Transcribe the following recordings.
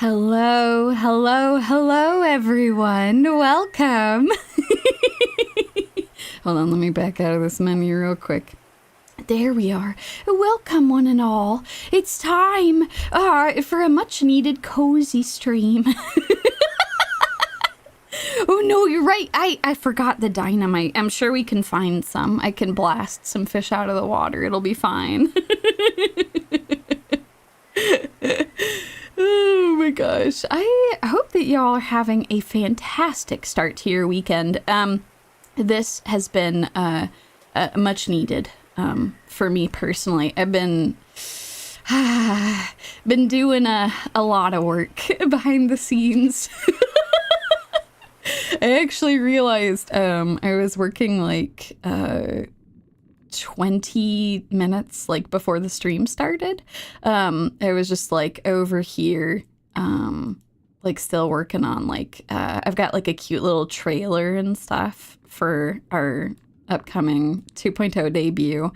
Hello, hello, hello, everyone. Welcome. Hold on, let me back out of this menu real quick. There we are. Welcome, one and all. It's time for a much-needed cozy stream. Oh, no, you're right. I forgot the dynamite. I'm sure we can find some. I can blast some fish out of the water. It'll be fine. Oh my gosh. I hope that y'all are having a fantastic start to your weekend. This has been much needed for me personally. I've been doing a lot of work behind the scenes. I actually realized I was working like 20 minutes like before the stream started. I was just like over here like still working on like I've got like a cute little trailer and stuff for our upcoming 2.0 debut,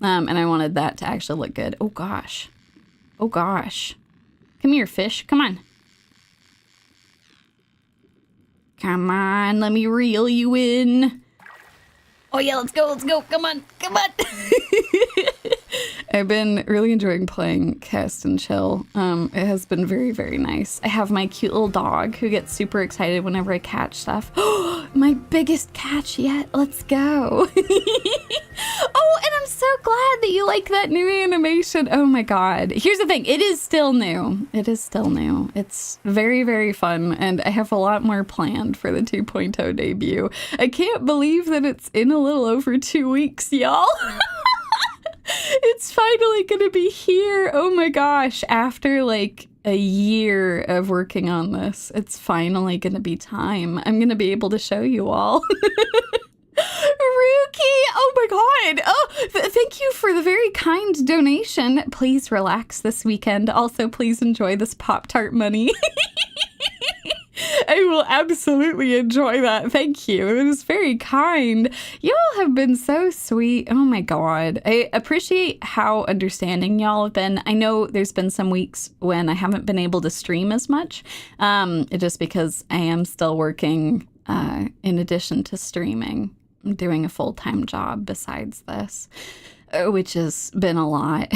and I wanted that to actually look good. Oh gosh, come here, fish, come on, let me reel you in. Oh yeah, let's go, come on. I've been really enjoying playing Cast and Chill. It has been very, very nice. I have my cute little dog who gets super excited whenever I catch stuff. Oh, my biggest catch yet. Let's go. Oh, and I'm so glad that you like that new animation. Oh my God. Here's the thing. It is still new. It's very, very fun. And I have a lot more planned for the 2.0 debut. I can't believe that it's in a little over 2 weeks, y'all. It's finally gonna be here. Oh my gosh. After like a year of working on this, it's finally gonna be time. I'm gonna be able to show you all. Ruki! Oh my God! Oh, thank you for the very kind donation. Please relax this weekend. Also, please enjoy this Pop-Tart money. I will absolutely enjoy that. Thank you. It was very kind. Y'all have been so sweet. Oh my God. I appreciate how understanding y'all have been. I know there's been some weeks when I haven't been able to stream as much, just because I am still working in addition to streaming. I'm doing a full-time job besides this, which has been a lot.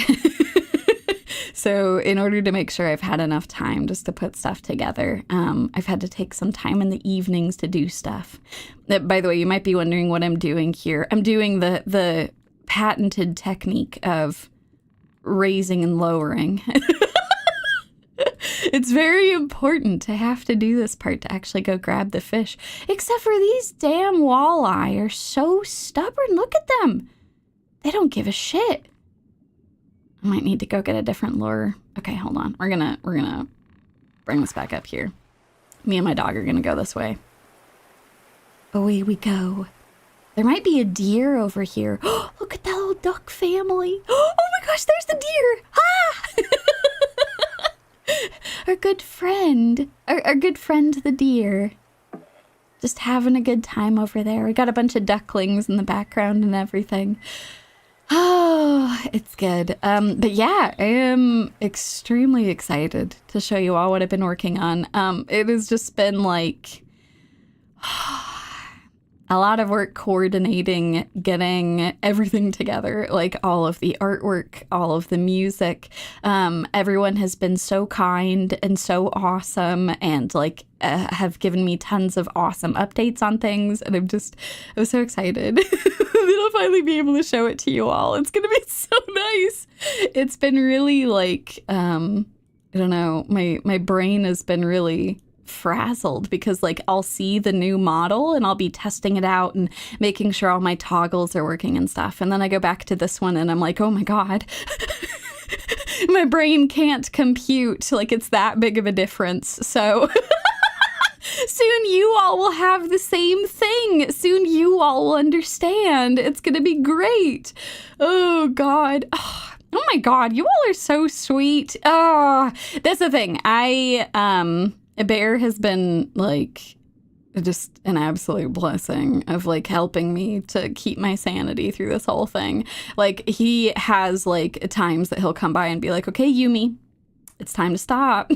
So in order to make sure I've had enough time just to put stuff together, I've had to take some time in the evenings to do stuff. By the way, you might be wondering what I'm doing here. I'm doing the patented technique of raising and lowering. It's very important to have to do this part to actually go grab the fish. Except for these damn walleye are so stubborn. Look at them. They don't give a shit. I might need to go get a different lure. Okay, hold on. We're gonna bring this back up here. Me and my dog are gonna go this way. Away we go. There might be a deer over here. Oh, look at that little duck family. Oh my gosh, there's the deer. Ah! Our good friend. Our good friend, the deer. Just having a good time over there. We got a bunch of ducklings in the background and everything. Oh, it's good. But yeah, I am extremely excited to show you all what I've been working on. It has just been like a lot of work coordinating, getting everything together, like all of the artwork, all of the music. Everyone has been so kind and so awesome and like have given me tons of awesome updates on things. And I'm so excited that I'll finally be able to show it to you all. It's going to be so nice. It's been really like, I don't know, my brain has been really frazzled because like I'll see the new model and I'll be testing it out and making sure all my toggles are working and stuff, and then I go back to this one and I'm like, oh my God. My brain can't compute like it's that big of a difference. So soon you all will have the same thing. Soon you all will understand. It's gonna be great. Oh God. Oh my God, you all are so sweet. Oh, that's the thing. Bear has been like just an absolute blessing of like helping me to keep my sanity through this whole thing. Like he has like times that he'll come by and be like, okay, Yumie, it's time to stop.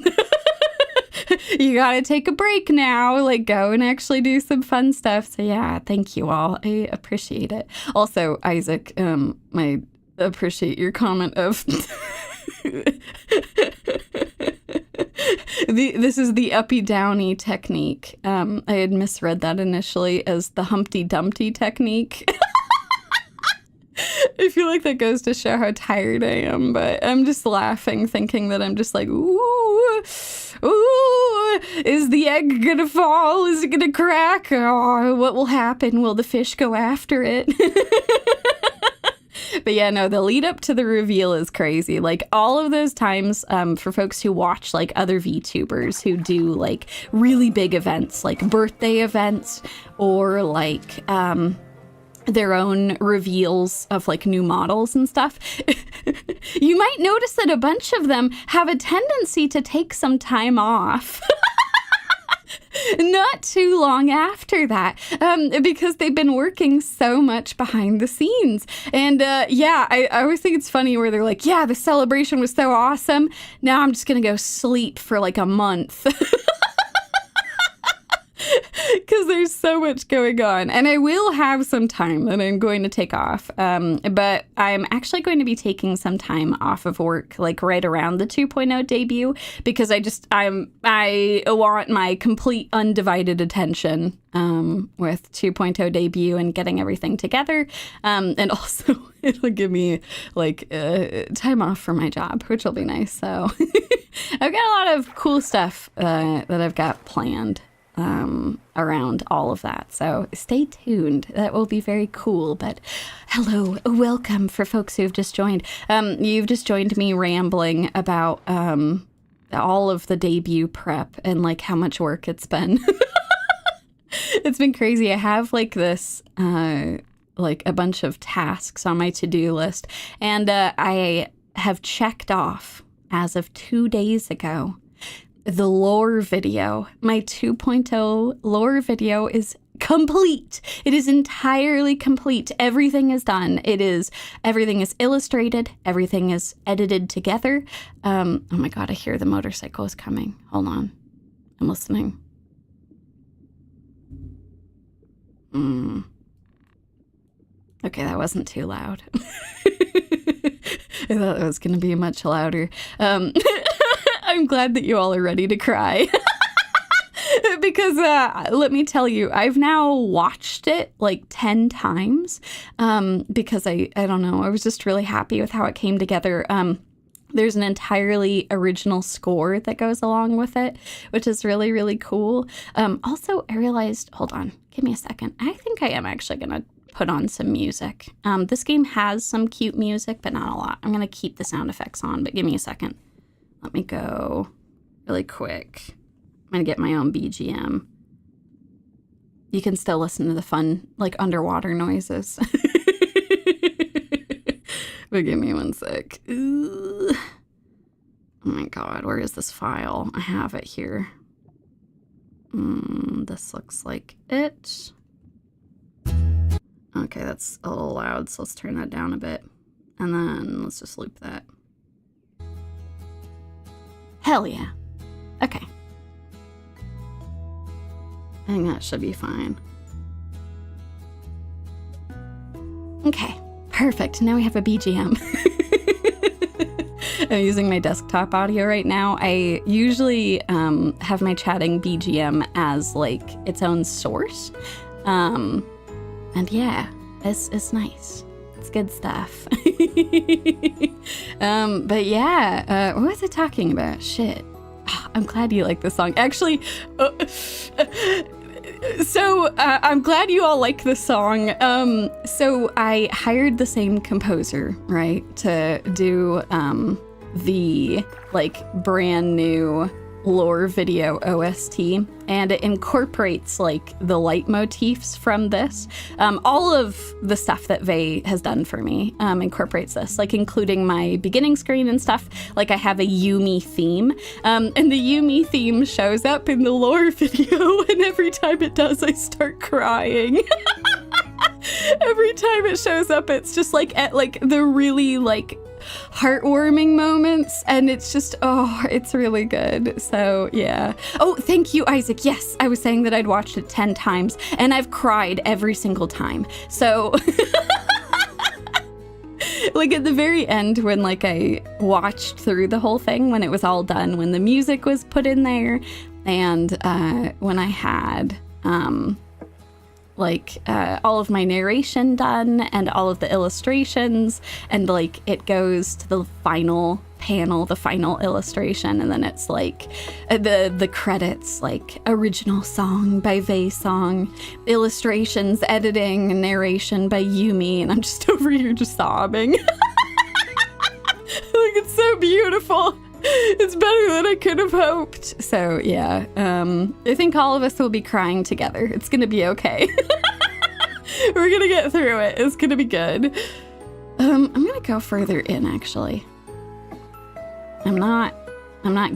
you gotta take a break now, like go and actually do some fun stuff. So yeah, thank you all. I appreciate it. Also, Isaac, I appreciate your comment of this is the uppy downy technique. I had misread that initially as the Humpty Dumpty technique. I feel like that goes to show how tired I am, but I'm just laughing, thinking that I'm just like, ooh, is the egg gonna fall? Is it gonna crack? Oh, what will happen? Will the fish go after it? But yeah, no, the lead up to the reveal is crazy. Like all of those times for folks who watch like other VTubers who do like really big events, like birthday events or like their own reveals of like new models and stuff, you might notice that a bunch of them have a tendency to take some time off. Not too long after that, because they've been working so much behind the scenes. And yeah, I always think it's funny where they're like, yeah, the celebration was so awesome. Now I'm just going to go sleep for like a month. Because there's so much going on. And I will have some time that I'm going to take off. But I'm actually going to be taking some time off of work, like right around the 2.0 debut, because I want my complete undivided attention with 2.0 debut and getting everything together. And also it'll give me like time off for my job, which will be nice. So I've got a lot of cool stuff that I've got planned around all of that. So stay tuned. That will be very cool. But hello, welcome for folks who've just joined. You've just joined me rambling about all of the debut prep and like how much work it's been. It's been crazy. I have like this like a bunch of tasks on my to-do list, and I have checked off as of 2 days ago the lore video. My 2.0 lore video is complete. It is entirely complete. Everything is done. Everything is illustrated. Everything is edited together. Oh my God, I hear the motorcycle is coming. Hold on. I'm listening. Okay, that wasn't too loud. I thought it was going to be much louder. I'm glad that you all are ready to cry. Because let me tell you, I've now watched it like 10 times because I don't know, I was just really happy with how it came together. There's an entirely original score that goes along with it, which is really, really cool. Also, I realized, hold on, give me a second. I think I am actually going to put on some music. This game has some cute music, but not a lot. I'm going to keep the sound effects on, but give me a second. Let me go really quick. I'm going to get my own BGM. You can still listen to the fun, like, underwater noises. But give me one sec. Ooh. Oh my God, where is this file? I have it here. This looks like it. Okay, that's a little loud, so let's turn that down a bit. And then let's just loop that. Hell yeah. Okay. I think that should be fine. Okay, perfect. Now we have a BGM. I'm using my desktop audio right now. I usually have my chatting BGM as like its own source. And yeah, it's nice. It's good stuff. But yeah, what was I talking about? Shit. Oh, I'm glad you like this song. Actually, so I'm glad you all like this song. So I hired the same composer, right, to do the like brand new lore video OST, and it incorporates like the leitmotifs from this. All of the stuff that Vey has done for me incorporates this, like including my beginning screen and stuff. Like I have a Yumie theme, and the Yumie theme shows up in the lore video, and every time it does, I start crying. Every time it shows up, it's just like at like the really like heartwarming moments, and it's just, oh, it's really good. So yeah. Oh, thank you, Isaac. Yes, I was saying that I'd watched it 10 times, and I've cried every single time. So like at the very end, when like I watched through the whole thing, when it was all done, when the music was put in there, and when I had all of my narration done and all of the illustrations, and like it goes to the final panel, the final illustration, and then it's like the credits, like original song by Song, illustrations, editing, and narration by Yumie, and I'm just over here just sobbing. Like, it's so beautiful. It's better than I could have hoped. So yeah, I think all of us will be crying together. It's gonna be okay. We're gonna get through it. It's gonna be good. I'm gonna go further in, actually. I'm not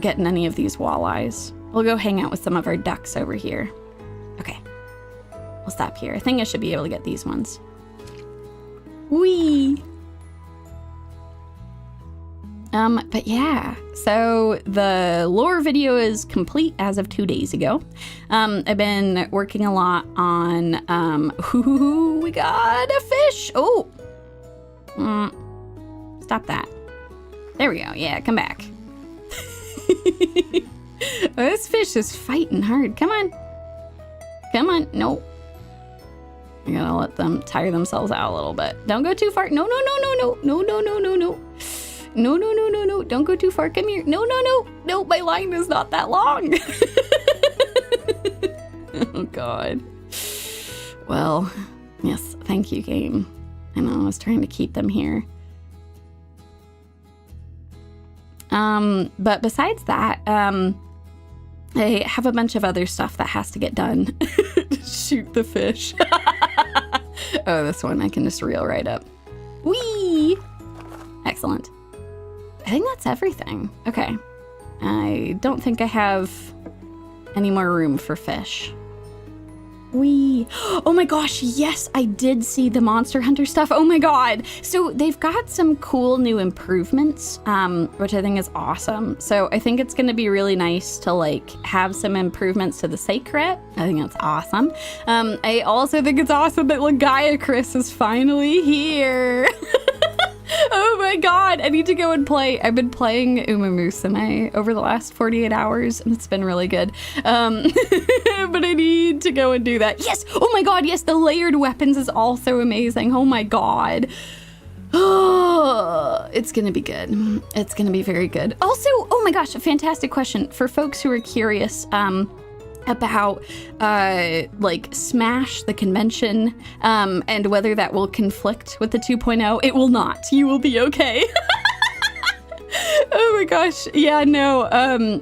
getting any of these walleyes. We'll go hang out with some of our ducks over here. Okay, we'll stop here. I think I should be able to get these ones. Whee! But yeah, so the lore video is complete as of 2 days ago. I've been working a lot on, we got a fish. Oh, stop that. There we go. Yeah, come back. Oh, this fish is fighting hard. Come on. Come on. Nope. I gotta let them tire themselves out a little bit. Don't go too far. No, no, no, no, no, no, no, no, no, no. No, no, no, no, no. Don't go too far. Come here. No, no, no. No, my line is not that long. Oh, God. Well, yes. Thank you, game. I know, I was trying to keep them here. But besides that, I have a bunch of other stuff that has to get done. Shoot the fish. Oh, this one I can just reel right up. Whee! Excellent. I think that's everything. Okay. I don't think I have any more room for fish. Wee. Oh my gosh, yes, I did see the Monster Hunter stuff. Oh my God. So they've got some cool new improvements, which I think is awesome. So I think it's going to be really nice to like have some improvements to the Sacred. I think that's awesome. I also think it's awesome that Lagaya Chris is finally here. Oh my God, I need to go and play. I've been playing Uma Musume over the last 48 hours, and it's been really good. But I need to go and do that. Yes! Oh my God, yes, the layered weapons is also amazing. Oh my God. Oh, it's gonna be good. It's gonna be very good. Also, oh my gosh, a fantastic question for folks who are curious, about like Smash the convention, and whether that will conflict with the 2.0. It will not. You will be okay. Oh my gosh. Yeah, no,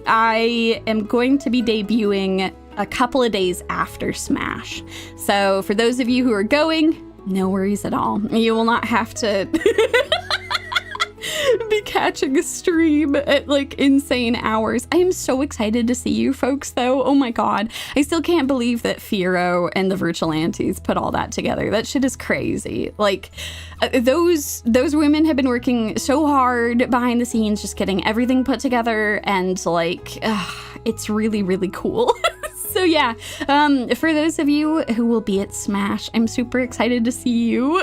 I am going to be debuting a couple of days after Smash. So for those of you who are going, no worries at all. You will not have to be catching a stream at like insane hours. I am so excited to see you folks though. Oh my God. I still can't believe that Firo and the Virtual Aunties put all that together. That shit is crazy. Like those women have been working so hard behind the scenes, just getting everything put together, and like it's really, really cool. So yeah, for those of you who will be at Smash, I'm super excited to see you.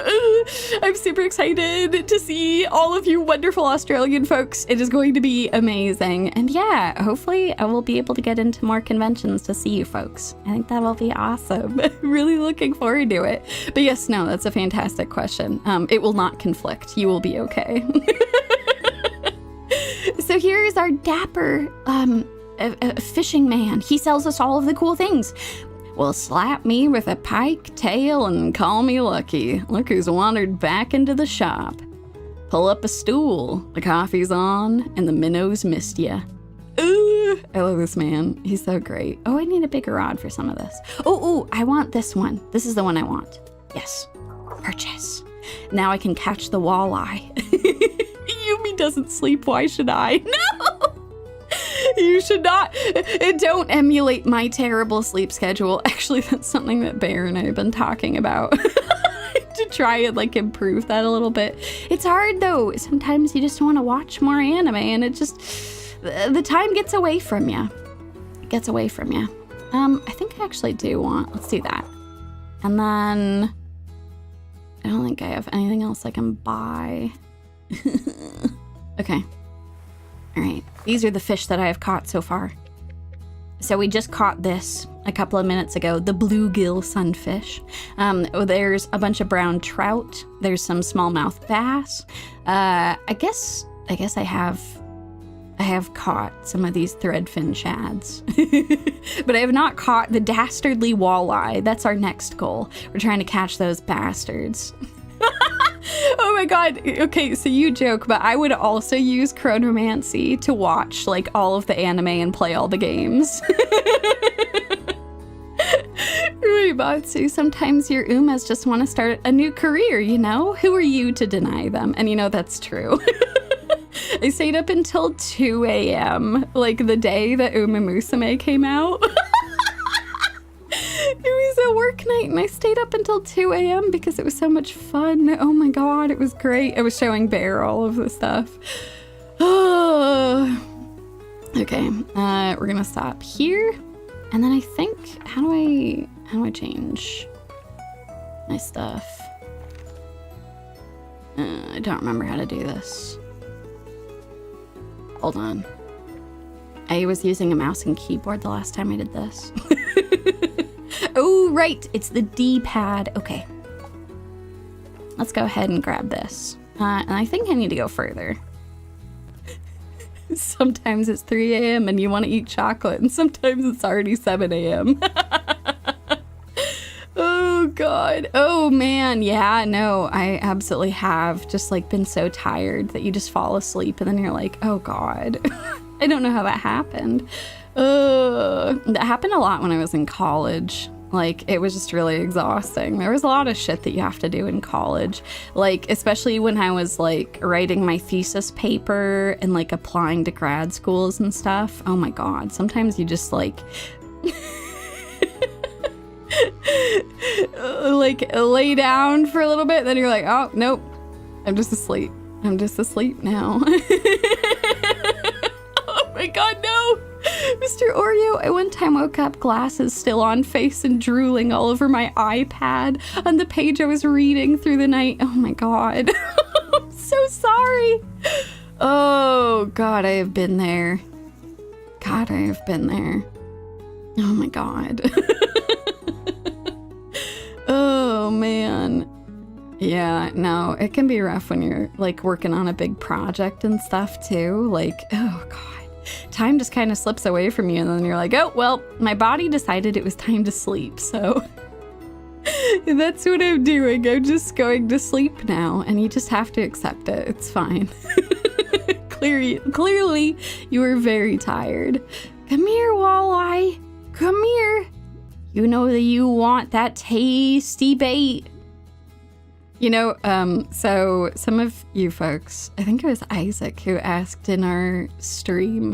I'm super excited to see all of you wonderful Australian folks. It is going to be amazing. And yeah, hopefully I will be able to get into more conventions to see you folks. I think that will be awesome. Really looking forward to it. But yes, no, that's a fantastic question. It will not conflict. You will be okay. So here is our dapper, a fishing man. He sells us all of the cool things. Well, slap me with a pike tail and call me lucky. Look who's wandered back into the shop. Pull up a stool. The coffee's on and the minnows missed ya. Ooh, I love this man. He's so great. Oh, I need a bigger rod for some of this. Oh, I want this one. This is the one I want. Yes. Purchase. Now I can catch the walleye. Yumi doesn't sleep. Why should I? No! You should not. Don't emulate my terrible sleep schedule. Actually, that's something that Bear and I have been talking about. I to try and like improve that a little bit. It's hard though. Sometimes you just want to watch more anime and it just, the time gets away from you. I think I actually do want, let's do that. And then I don't think I have anything else I can buy. Okay. All right. These are the fish that I have caught so far. So we just caught this a couple of minutes ago, the bluegill sunfish. There's a bunch of brown trout. There's some smallmouth bass. I guess I have caught some of these threadfin shads, but I have not caught the dastardly walleye. That's our next goal. We're trying to catch those bastards. Oh my god. Okay, so you joke, but I would also use chronomancy to watch like all of the anime and play all the games. Right, Batsu, sometimes your umas just want to start a new career, you know? Who are you to deny them? And you know that's true. I stayed up until 2 a.m. like the day that Uma Musume came out. It was a work night and I stayed up until 2 a.m. because it was so much fun. Oh my god, it was great. I was showing Bear all of the stuff. Oh. Okay, we're gonna stop here. And then I think, how do I change my stuff? I don't remember how to do this. Hold on. I was using a mouse and keyboard the last time I did this. Oh, right. It's the D-pad. Okay. Let's go ahead and grab this. And I think I need to go further. Sometimes it's 3 a.m. and you want to eat chocolate, and sometimes it's already 7 a.m. Oh, God. Oh, man. Yeah, no, I absolutely have just like been so tired that you just fall asleep and then you're like, oh, God. I don't know how that happened. That happened a lot when I was in college. Like, it was just really exhausting. There was a lot of shit that you have to do in college. Like, especially when I was, like, writing my thesis paper and, like, applying to grad schools and stuff. Oh, my God. Sometimes you just, like... like, lay down for a little bit, then you're like, oh, nope. I'm just asleep. I'm just asleep now. Oh, my God, no! Mr. Oreo, I one time woke up, glasses still on face and drooling all over my iPad on the page I was reading through the night. Oh my god. I'm so sorry. Oh god, I have been there. God, I have been there. Oh my god. Oh man. Yeah, no, it can be rough when you're like working on a big project and stuff too. Like, oh god. Time just kind of slips away from you and then you're like, oh, well, my body decided it was time to sleep, so that's what I'm doing. I'm just going to sleep now, and you just have to accept it. It's fine. Clearly, you are very tired. Come here, walleye. Come here. You know that you want that tasty bait. You know, so some of you folks, I think it was Isaac who asked in our stream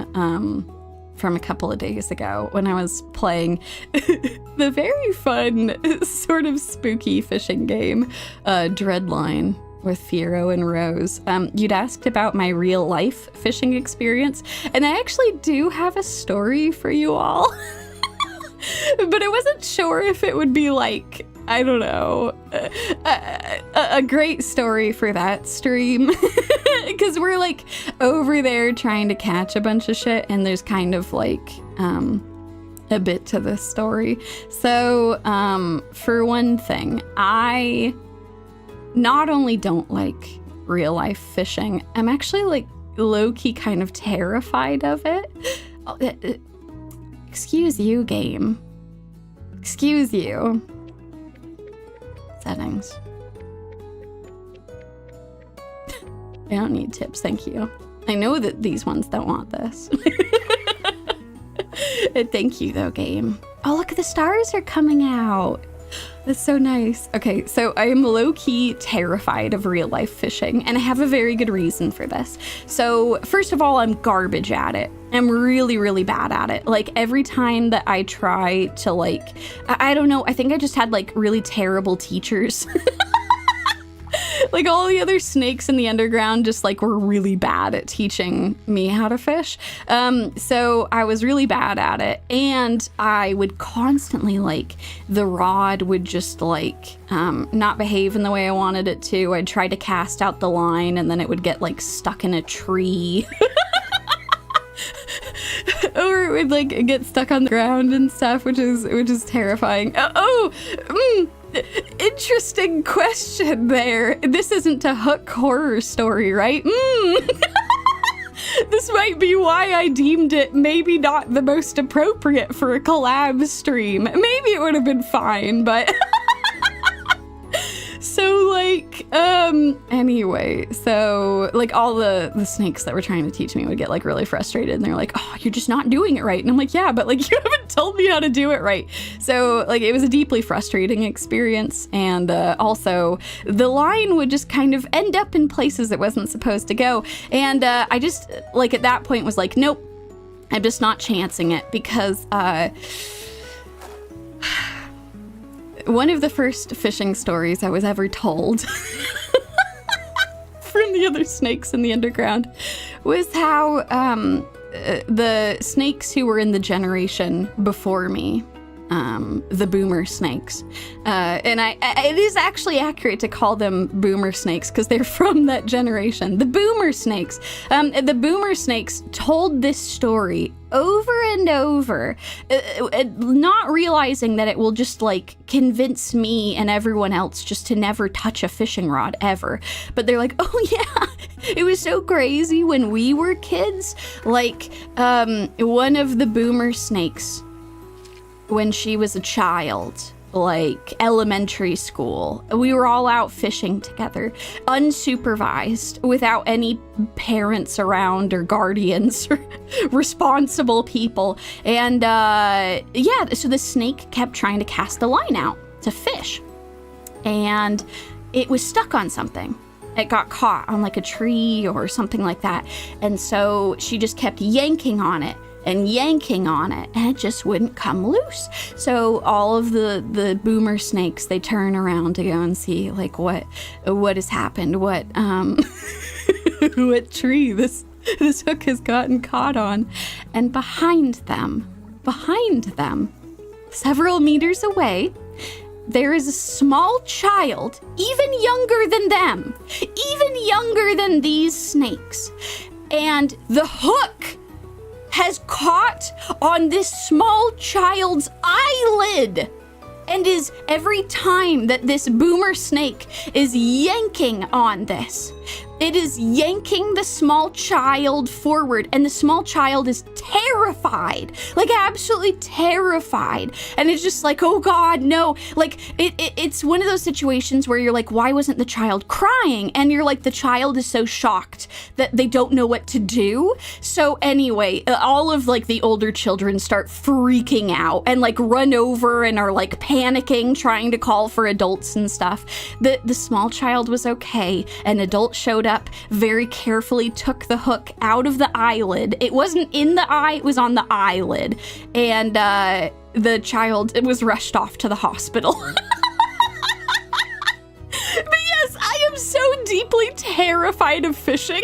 from a couple of days ago when I was playing the very fun, sort of spooky fishing game, Dreadline with Fiero and Rose. You'd asked about my real life fishing experience, and I actually do have a story for you all. But I wasn't sure if it would be like, I don't know, a great story for that stream. Because we're like over there trying to catch a bunch of shit, and there's kind of like a bit to this story. So for one thing, I not only don't like real life fishing, I'm actually like low-key kind of terrified of it. Excuse you, game. Excuse you. Settings. I don't need tips, thank you. I know that these ones don't want this. Thank you, though, game. Oh, look, the stars are coming out. That's so nice. Okay, so I am low-key terrified of real-life fishing, and I have a very good reason for this. So, first of all, I'm garbage at it. I'm really, really bad at it. Like, every time that I try to, like, I don't know, I think I just had, like, really terrible teachers. Like all the other snakes in the underground just like were really bad at teaching me how to fish. So I was really bad at it, and I would constantly like the rod would just like not behave in the way I wanted it to. I'd try to cast out the line and then it would get like stuck in a tree. Or it would like get stuck on the ground and stuff, which is terrifying. Interesting question there. This isn't a Hook horror story, right? This might be why I deemed it maybe not the most appropriate for a collab stream. Maybe it would have been fine, but... So, like, anyway, so, like, all the snakes that were trying to teach me would get, like, really frustrated, and they're like, oh, you're just not doing it right. And I'm like, yeah, but, like, you haven't told me how to do it right. So, like, it was a deeply frustrating experience, and also, the line would just kind of end up in places it wasn't supposed to go, and I just, like, at that point was like, nope, I'm just not chancing it, because, one of the first fishing stories I was ever told from the other snakes in the underground was how the snakes who were in the generation before me, the boomer snakes, and it is actually accurate to call them boomer snakes because they're from that generation. The boomer snakes told this story over and over, not realizing that it will just like convince me and everyone else just to never touch a fishing rod ever. But they're like, oh yeah, it was so crazy when we were kids. Like, one of the boomer snakes, when she was a child, like elementary school, we were all out fishing together, unsupervised, without any parents around or guardians or responsible people. And yeah, so the snake kept trying to cast the line out to fish, and it was stuck on something. It got caught on like a tree or something like that. And so she just kept yanking on it and yanking on it, and it just wouldn't come loose. So all of the boomer snakes, they turn around to go and see like what has happened, what what tree this hook has gotten caught on. And behind them, several meters away, there is a small child, even younger than them, even younger than these snakes. And the hook has caught on this small child's eyelid, and is every time that this boomer snake is yanking on this, it is yanking the small child forward, and the small child is terrified, like absolutely terrified. And it's just like, oh God, no. Like it's one of those situations where you're like, why wasn't the child crying? And you're like, the child is so shocked that they don't know what to do. So anyway, all of like the older children start freaking out and like run over and are like panicking, trying to call for adults and stuff. The small child was okay. An adult showed up, very carefully took the hook out of the eyelid. It wasn't in the eye, it was on the eyelid. And the child, it was rushed off to the hospital. But yes, I am so deeply terrified of fishing.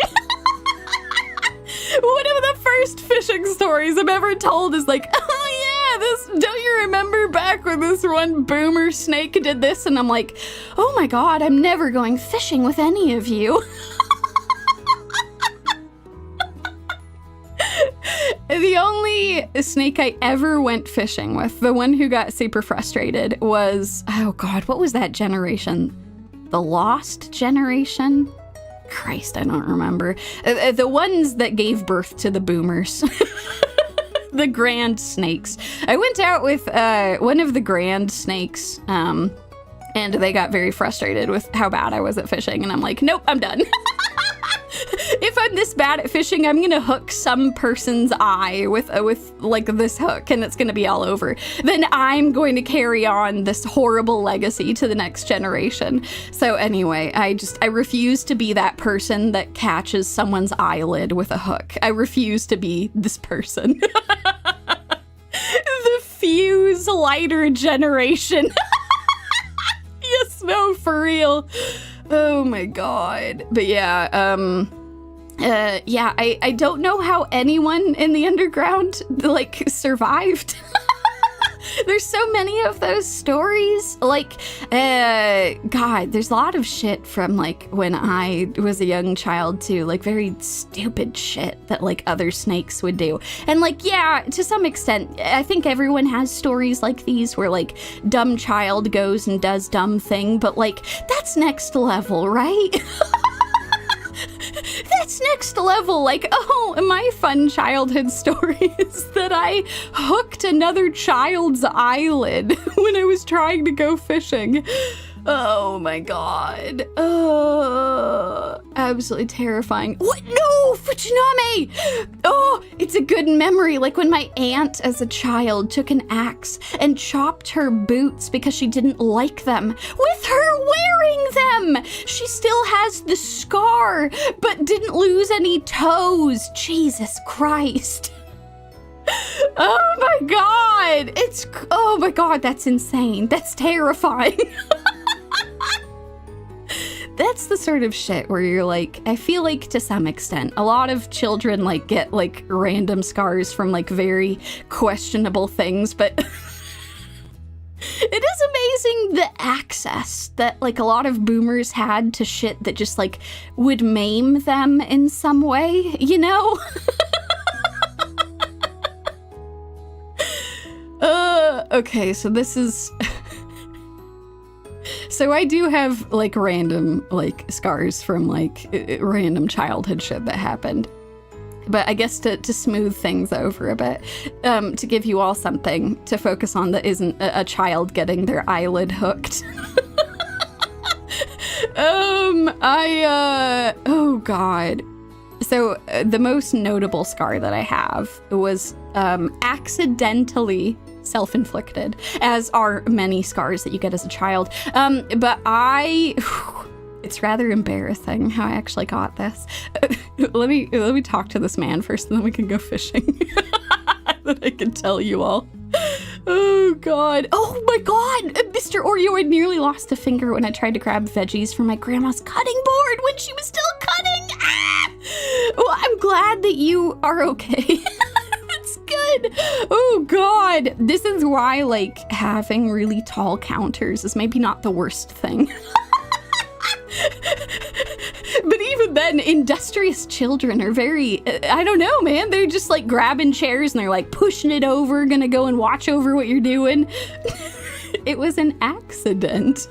One of the first fishing stories I've ever told is like, oh yeah, don't you remember back when this one boomer snake did this? And I'm like, oh my God, I'm never going fishing with any of you. The only snake I ever went fishing with, the one who got super frustrated, was, oh God, what was that generation? The Lost generation? Christ, I don't remember. The ones that gave birth to the boomers. The grand snakes. I went out with one of the grand snakes, and they got very frustrated with how bad I was at fishing, and I'm like, nope, I'm done. If I'm this bad at fishing, I'm gonna hook some person's eye with like this hook, and it's gonna be all over. Then I'm going to carry on this horrible legacy to the next generation. So anyway, I refuse to be that person that catches someone's eyelid with a hook. I refuse to be this person. The fuse lighter generation. Yes, no, for real. Oh my god. But yeah, I don't know how anyone in the underground, like, survived. There's so many of those stories. Like, God, there's a lot of shit from, like, when I was a young child, too. Like, very stupid shit that, like, other snakes would do. And, like, yeah, to some extent, I think everyone has stories like these where, like, dumb child goes and does dumb thing. But, like, that's next level, right? That's next level. Like, oh, my fun childhood story is that I hooked another child's eyelid when I was trying to go fishing. Oh my god. Absolutely terrifying. What? No, Fujinami! Oh, it's a good memory. Like when my aunt as a child took an axe and chopped her boots because she didn't like them. With her wearing them! She still has the scar, but didn't lose any toes. Jesus Christ. Oh my god. Oh my god, that's insane. That's terrifying. That's the sort of shit where you're like, I feel like to some extent, a lot of children like get like random scars from like very questionable things, but it is amazing the access that like a lot of boomers had to shit that just like would maim them in some way, you know? Okay, so this is... So I do have, like, random, like, scars from, like, random childhood shit that happened. But I guess to smooth things over a bit, to give you all something to focus on that isn't a child getting their eyelid hooked. Oh, God. So the most notable scar that I have was accidentally self-inflicted, as are many scars that you get as a child. But it's rather embarrassing how I actually got this. Let me talk to this man first, and then we can go fishing. That I can tell you all. Oh god. Oh my god, Mr. Oreo, I nearly lost a finger when I tried to grab veggies from my grandma's cutting board when she was still cutting. Ah! Well, I'm glad that you are okay. That's good. Oh god. This is why, like, having really tall counters is maybe not the worst thing. But even then, industrious children are very, I don't know, man. They're just like grabbing chairs and they're like pushing it over, gonna go and watch over what you're doing. It was an accident.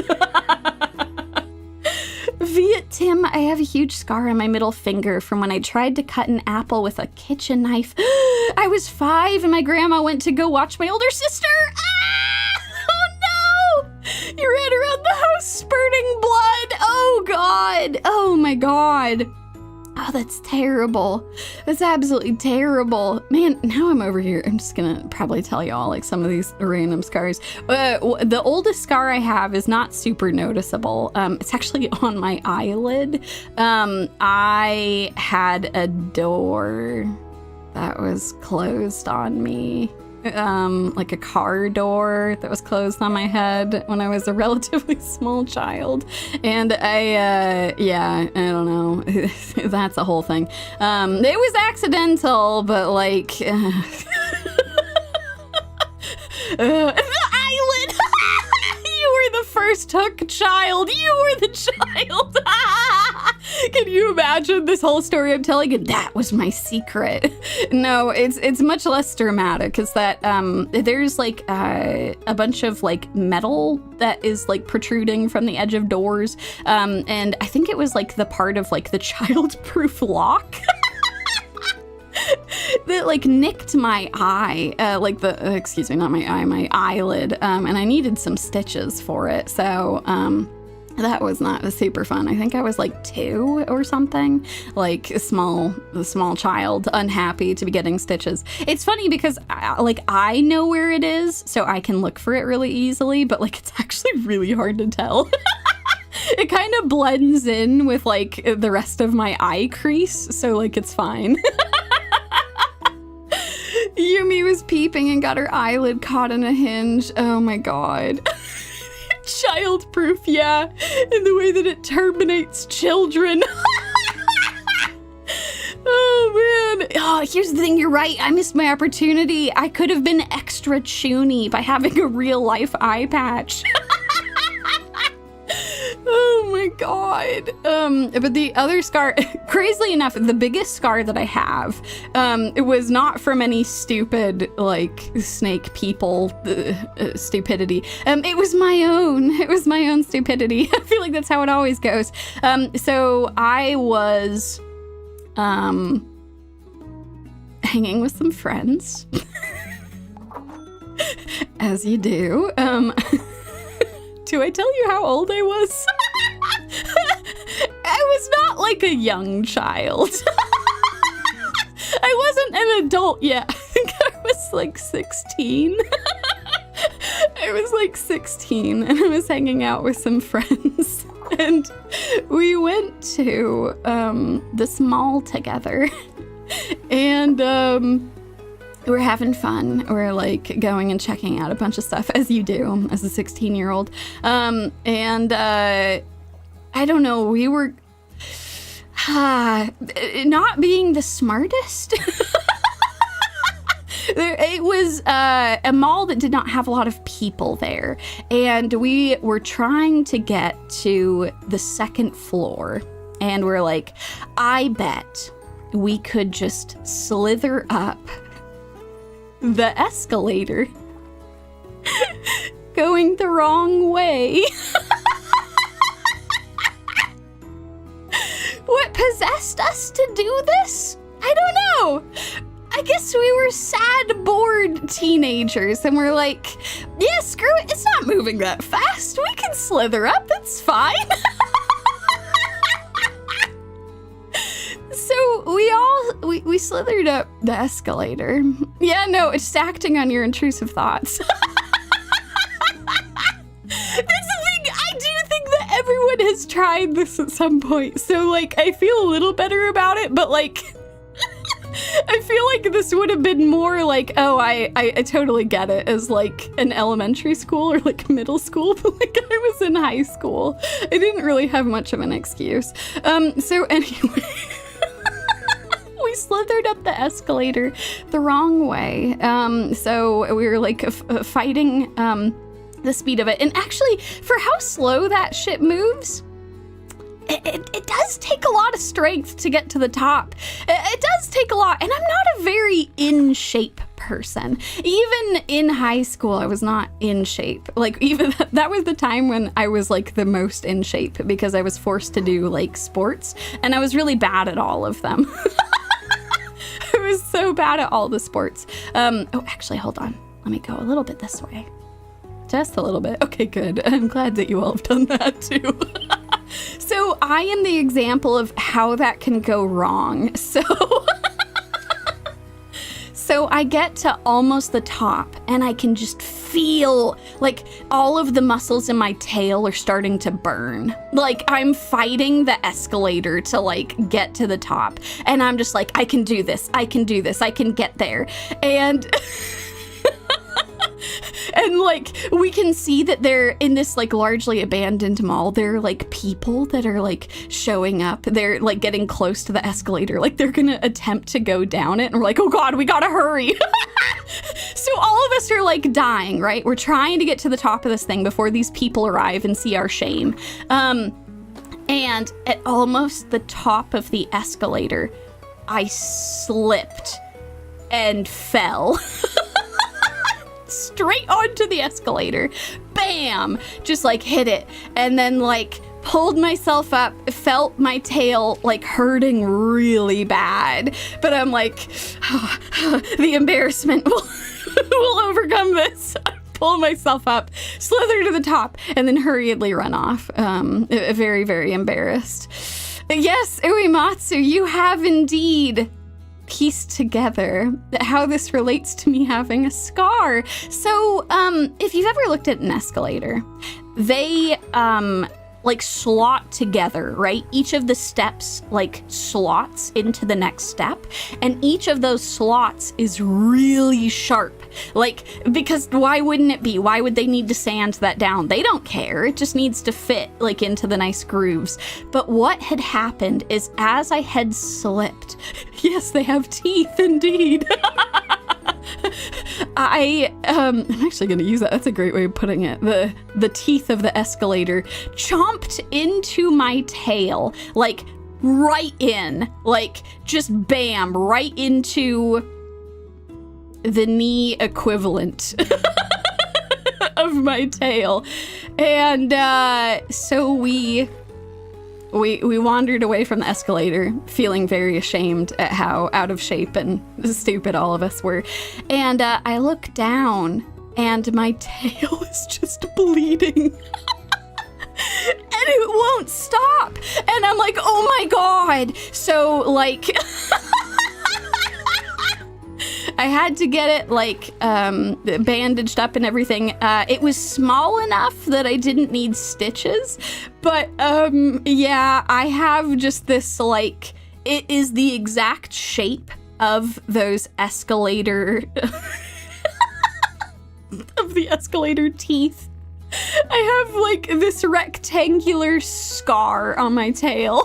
Viet Tim, I have a huge scar on my middle finger from when I tried to cut an apple with a kitchen knife. I was 5 and my grandma went to go watch my older sister. Ah! Oh no! You ran around the house spurting blood. Oh god. Oh my god. Oh, that's terrible. That's absolutely terrible. Man, now I'm over here. I'm just gonna probably tell y'all like some of these random scars. The oldest scar I have is not super noticeable. It's actually on my eyelid. I had a door that was closed on me. Like a car door that was closed on my head when I was a relatively small child. And I don't know. That's a whole thing. It was accidental, but like, the eyelid. You were the first hook child. You were the child. Can you imagine this whole story I'm telling you? That was my secret. No, it's much less dramatic. Is that there's like a bunch of like metal that is like protruding from the edge of doors, and I think it was like the part of like the child-proof lock. That like nicked my eye, excuse me, not my eye, my eyelid, and I needed some stitches for it. So that was not super fun. I think I was like 2 or something, like a small child, unhappy to be getting stitches. It's funny because I know where it is, so I can look for it really easily, but like it's actually really hard to tell. It kind of blends in with like the rest of my eye crease, so like it's fine. Yumie was peeping and got her eyelid caught in a hinge. Oh my god. Childproof, yeah. In the way that it terminates children. Oh, man. Oh, here's the thing. You're right. I missed my opportunity. I could have been extra chuny by having a real life eye patch. Oh my god. But the other scar, crazily enough, the biggest scar that I have, it was not from any stupid, like, snake people stupidity. It was my own. It was my own stupidity. I feel like that's how it always goes. So I was, hanging with some friends. As you do. Do I tell you how old I was? I was not like a young child. I wasn't an adult yet. I think I was like 16. I was like 16 and I was hanging out with some friends. And we went to this mall together. And we're having fun. We're like going and checking out a bunch of stuff, as you do as a 16-year-old. I don't know, we were not being the smartest. It was a mall that did not have a lot of people there. And we were trying to get to the second floor. And we're like, I bet we could just slither up the escalator going the wrong way. What possessed us to do this? I don't know. I guess we were sad, bored teenagers and we're like, yeah, screw it. It's not moving that fast. We can slither up. That's fine. So we slithered up the escalator. Yeah, no, it's acting on your intrusive thoughts. That's the thing. I do think that everyone has tried this at some point. So, like, I feel a little better about it, but, like, I feel like this would have been more like, oh, I totally get it as, like, an elementary school or, like, middle school, but, like, I was in high school. I didn't really have much of an excuse. So, anyway... We slithered up the escalator the wrong way. So we were like fighting the speed of it. And actually, for how slow that shit moves, it does take a lot of strength to get to the top. It does take a lot. And I'm not a very in shape person. Even in high school, I was not in shape. Like, even that was the time when I was like the most in shape because I was forced to do like sports and I was really bad at all of them. I was so bad at all the sports. Oh, actually, hold on. Let me go a little bit this way. Just a little bit. Okay, good. I'm glad that you all have done that too. So I am the example of how that can go wrong. So I get to almost the top and I can just feel like all of the muscles in my tail are starting to burn. Like I'm fighting the escalator to like get to the top. And I'm just like, I can do this. I can do this. I can get there. And... And, like, we can see that they're in this, like, largely abandoned mall. There are, like, people that are, like, showing up. They're, like, getting close to the escalator. Like, they're gonna attempt to go down it. And we're like, oh, God, we gotta hurry. So all of us are, like, dying, right? We're trying to get to the top of this thing before these people arrive and see our shame. And at almost the top of the escalator, I slipped and fell. Straight onto the escalator. Bam! Just like hit it. And then like pulled myself up, felt my tail like hurting really bad. But I'm like, the embarrassment will overcome this. Pull myself up, slither to the top, and then hurriedly run off. Very, very embarrassed. Yes, Uematsu, you have indeed pieced together how this relates to me having a scar. So, if you've ever looked at an escalator, they like slot together, right? Each of the steps like slots into the next step, and each of those slots is really sharp. Like, because why wouldn't it be? Why would they need to sand that down? They don't care. It just needs to fit like into the nice grooves. But what had happened is as I had slipped, yes, they have teeth indeed. I'm actually going to use that. That's a great way of putting it. The teeth of the escalator chomped into my tail, like right in, like just bam, right into the knee equivalent of my tail. And so we wandered away from the escalator, feeling very ashamed at how out of shape and stupid all of us were. And I look down, and my tail is just bleeding. And it won't stop. And I'm like, oh my God. So, like, I had to get it, like, bandaged up and everything. It was small enough that I didn't need stitches. But, yeah, I have just this, like, it is the exact shape of those escalator, of the escalator teeth. I have, like, this rectangular scar on my tail.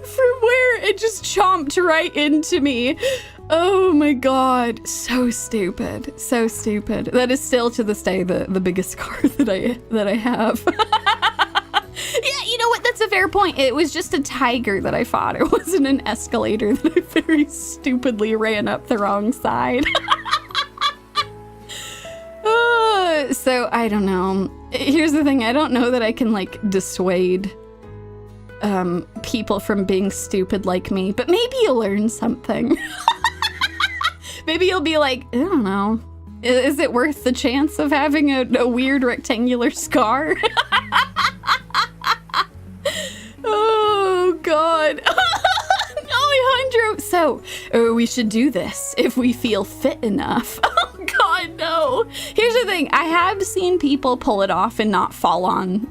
From where it just chomped right into me. Oh my God, so stupid, so stupid. That is still to this day the biggest scar that I have. Yeah, you know what? That's a fair point. It was just a tiger that I fought. It wasn't an escalator that I very stupidly ran up the wrong side. So I don't know. Here's the thing. I don't know that I can like dissuade people from being stupid like me, but maybe you'll learn something. Maybe you'll be like, I don't know, is it worth the chance of having a weird rectangular scar? Oh God. Alejandro, so we should do this if we feel fit enough. Oh God, no. Here's the thing, I have seen people pull it off and not fall on,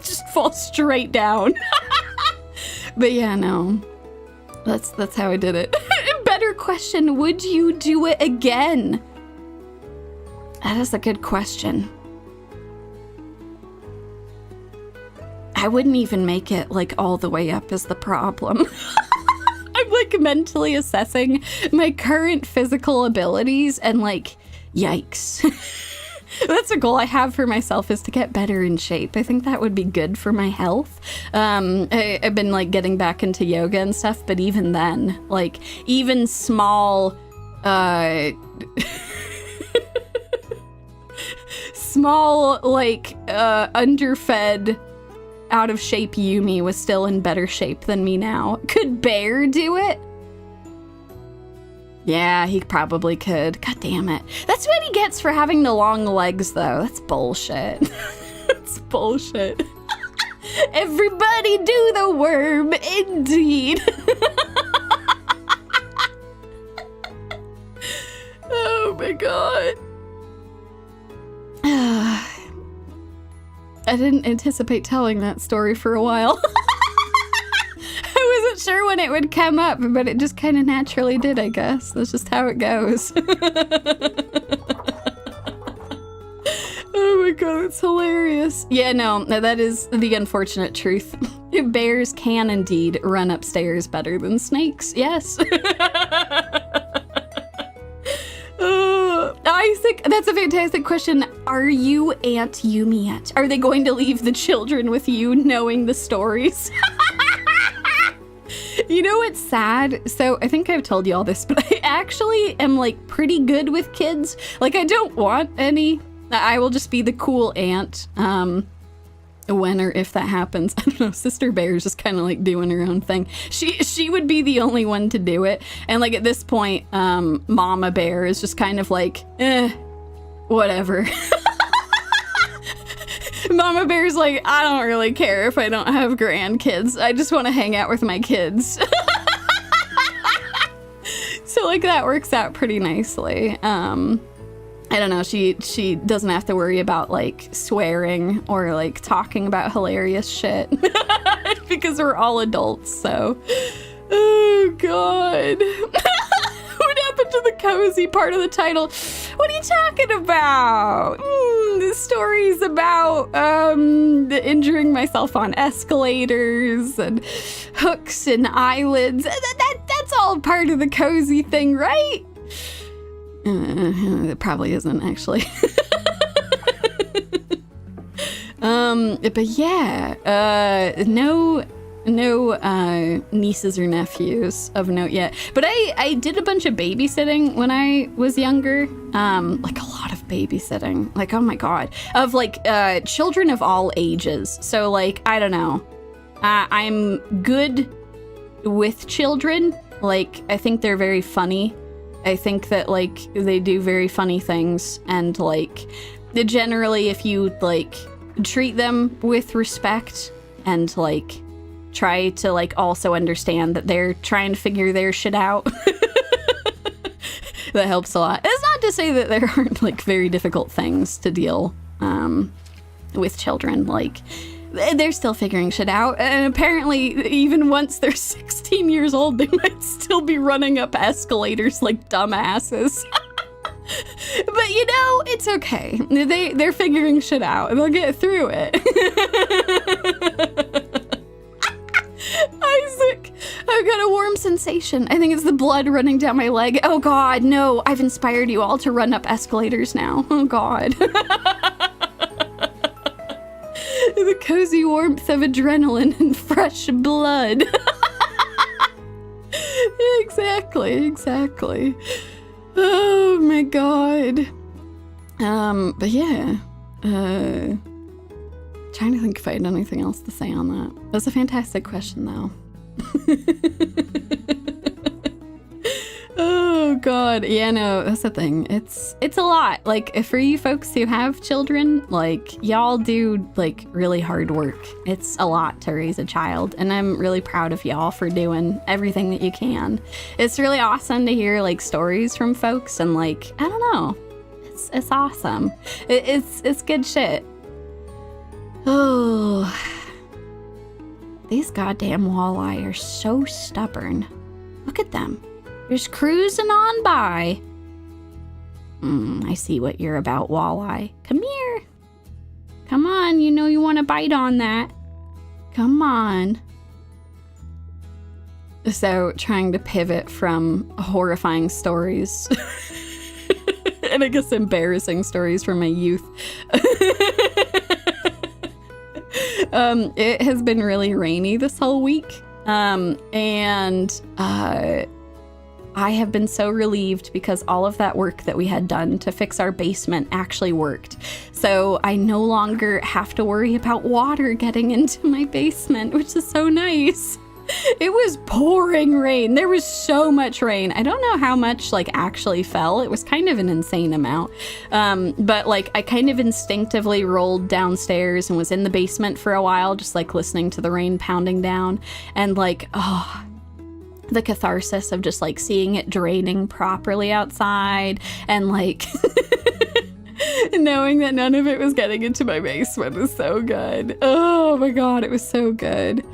just fall straight down. But yeah, no, that's how I did it. Better question, would you do it again? That is a good question. I wouldn't even make it like all the way up is the problem. I'm like mentally assessing my current physical abilities and like, yikes. That's a goal I have for myself, is to get better in shape. I think that would be good for my health. I've been like getting back into yoga and stuff, but even then, like even small, small like underfed, out of shape Yumie was still in better shape than me now. Could Bear do it? Yeah, he probably could. God damn it. That's what he gets for having the long legs, though. That's bullshit. That's bullshit. Everybody do the worm, indeed. Oh my God. I didn't anticipate telling that story for a while. I wasn't sure when it would come up, but it just kind of naturally did, I guess. That's just how it goes. Oh my God, that's hilarious. Yeah, no, that is the unfortunate truth. Bears can indeed run upstairs better than snakes, yes. Isaac, that's a fantastic question. Are you Aunt Yumie yet? Are they going to leave the children with you knowing the stories? You know what's sad? So I think I've told you all this, but I actually am like pretty good with kids. Like I don't want any. I will just be the cool aunt. When or if that happens, I don't know, Sister Bear's just kind of like doing her own thing. She would be the only one to do it. And like at this point, Mama Bear is just kind of like, whatever. Mama Bear's like, I don't really care if I don't have grandkids. I just want to hang out with my kids. So like that works out pretty nicely. I don't know, she doesn't have to worry about like swearing or like talking about hilarious shit because we're all adults, so. Oh god. What happened to the cozy part of the title? What are you talking about? The story's about injuring myself on escalators and hooks and eyelids. That's all part of the cozy thing, right? It probably isn't, actually. But yeah, no nieces or nephews of note yet. But I did a bunch of babysitting when I was younger. Like a lot of babysitting. Like, oh my god. Of like children of all ages. So like, I don't know. I'm good with children. Like, I think they're very funny. I think that like they do very funny things, and like generally if you like treat them with respect and like try to like also understand that they're trying to figure their shit out, that helps a lot. It's not to say that there aren't like very difficult things to deal with children. Like, they're still figuring shit out, and apparently even once they're 16 years old, they might still be running up escalators like dumbasses. But you know, it's okay. They're figuring shit out, and they'll get through it. Isaac, I've got a warm sensation. I think it's the blood running down my leg. Oh god, no, I've inspired you all to run up escalators now. Oh god. The cozy warmth of adrenaline and fresh blood. Exactly. Oh my god. But yeah. Trying to think if I had anything else to say on that. That's a fantastic question, though. Oh god, yeah, no, that's the thing. It's a lot. Like, for you folks who have children, like, y'all do like really hard work. It's a lot to raise a child, and I'm really proud of y'all for doing everything that you can. It's really awesome to hear like stories from folks, and like, I don't know, it's awesome. It's good shit. Oh, these goddamn walleye are so stubborn. Look at them. Just cruising on by. I see what you're about, walleye. Come here. Come on, you know you want to bite on that. Come on. So, trying to pivot from horrifying stories and I guess embarrassing stories from my youth. It has been really rainy this whole week. And I have been so relieved because all of that work that we had done to fix our basement actually worked. So I no longer have to worry about water getting into my basement, which is so nice. It was pouring rain. There was so much rain. I don't know how much like actually fell. It was kind of an insane amount. But like I kind of instinctively rolled downstairs and was in the basement for a while, just like listening to the rain pounding down, and like, oh, the catharsis of just like seeing it draining properly outside, and like knowing that none of it was getting into my basement was so good. Oh my god, it was so good.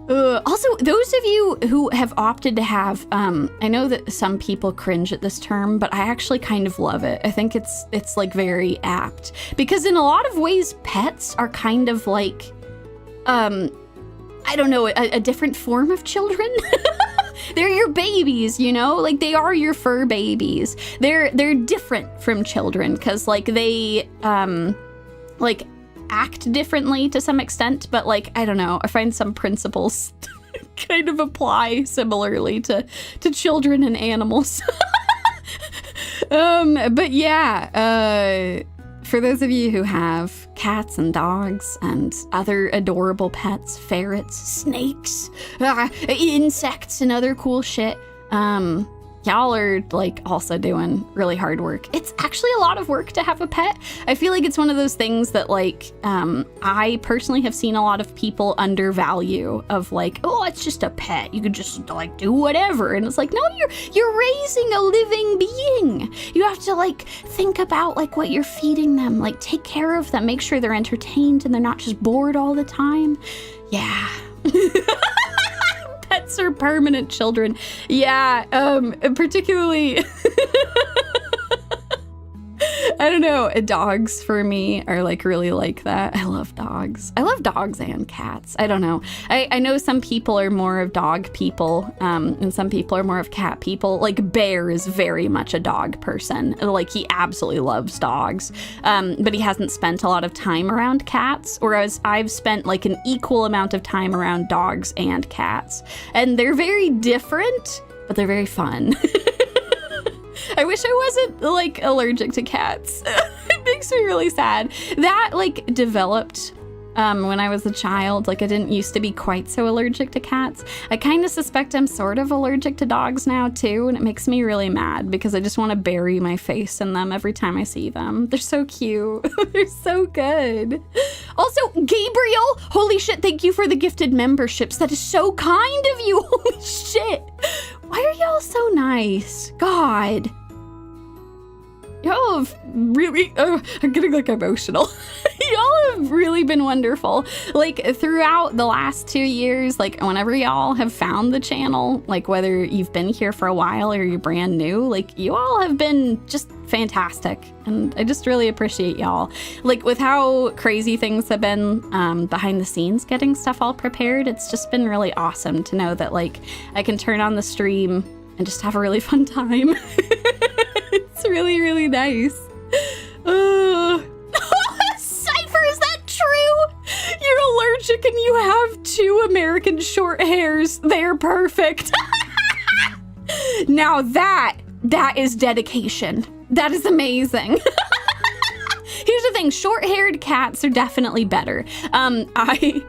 Also, those of you who have opted to have, I know that some people cringe at this term, but I actually kind of love it. I think it's like very apt, because in a lot of ways, pets are kind of like, I don't know, a different form of children. They're your babies, you know, like they are your fur babies. They're different from children because like they, like act differently to some extent, but like, I don't know, I find some principles kind of apply similarly to children and animals. But yeah, for those of you who have cats and dogs and other adorable pets, ferrets, snakes, insects, and other cool shit, y'all are like also doing really hard work. It's actually a lot of work to have a pet. I feel like it's one of those things that like I personally have seen a lot of people undervalue of like, oh, it's just a pet. You could just like do whatever. And it's like, no, you're raising a living being. You have to like think about like what you're feeding them, like take care of them, make sure they're entertained and they're not just bored all the time. Yeah. Pets are permanent children. Yeah, particularly I don't know, dogs for me are like really like that. I love dogs. I love dogs and cats. I don't know. I know some people are more of dog people, and some people are more of cat people. Like Bear is very much a dog person. Like he absolutely loves dogs, but he hasn't spent a lot of time around cats, whereas I've spent like an equal amount of time around dogs and cats. And they're very different, but they're very fun. I wish I wasn't like allergic to cats. It makes me really sad. That like developed when I was a child. Like I didn't used to be quite so allergic to cats. I kind of suspect I'm sort of allergic to dogs now too, and it makes me really mad because I just want to bury my face in them every time I see them. They're so cute. They're so good. Also, Gabriel, holy shit, thank you for the gifted memberships. That is so kind of you. Holy shit. Why are y'all so nice? God. Y'all have really, I'm getting like emotional. Y'all have really been wonderful. Like throughout the last 2 years, like whenever y'all have found the channel, like whether you've been here for a while or you're brand new, like you all have been just fantastic. And I just really appreciate y'all. Like with how crazy things have been behind the scenes, getting stuff all prepared, it's just been really awesome to know that like I can turn on the stream and just have a really fun time. It's really, really nice. Cypher, is that true? You're allergic and you have 2 American short hairs. They're perfect. Now that is dedication. That is amazing. Here's the thing, short-haired cats are definitely better. I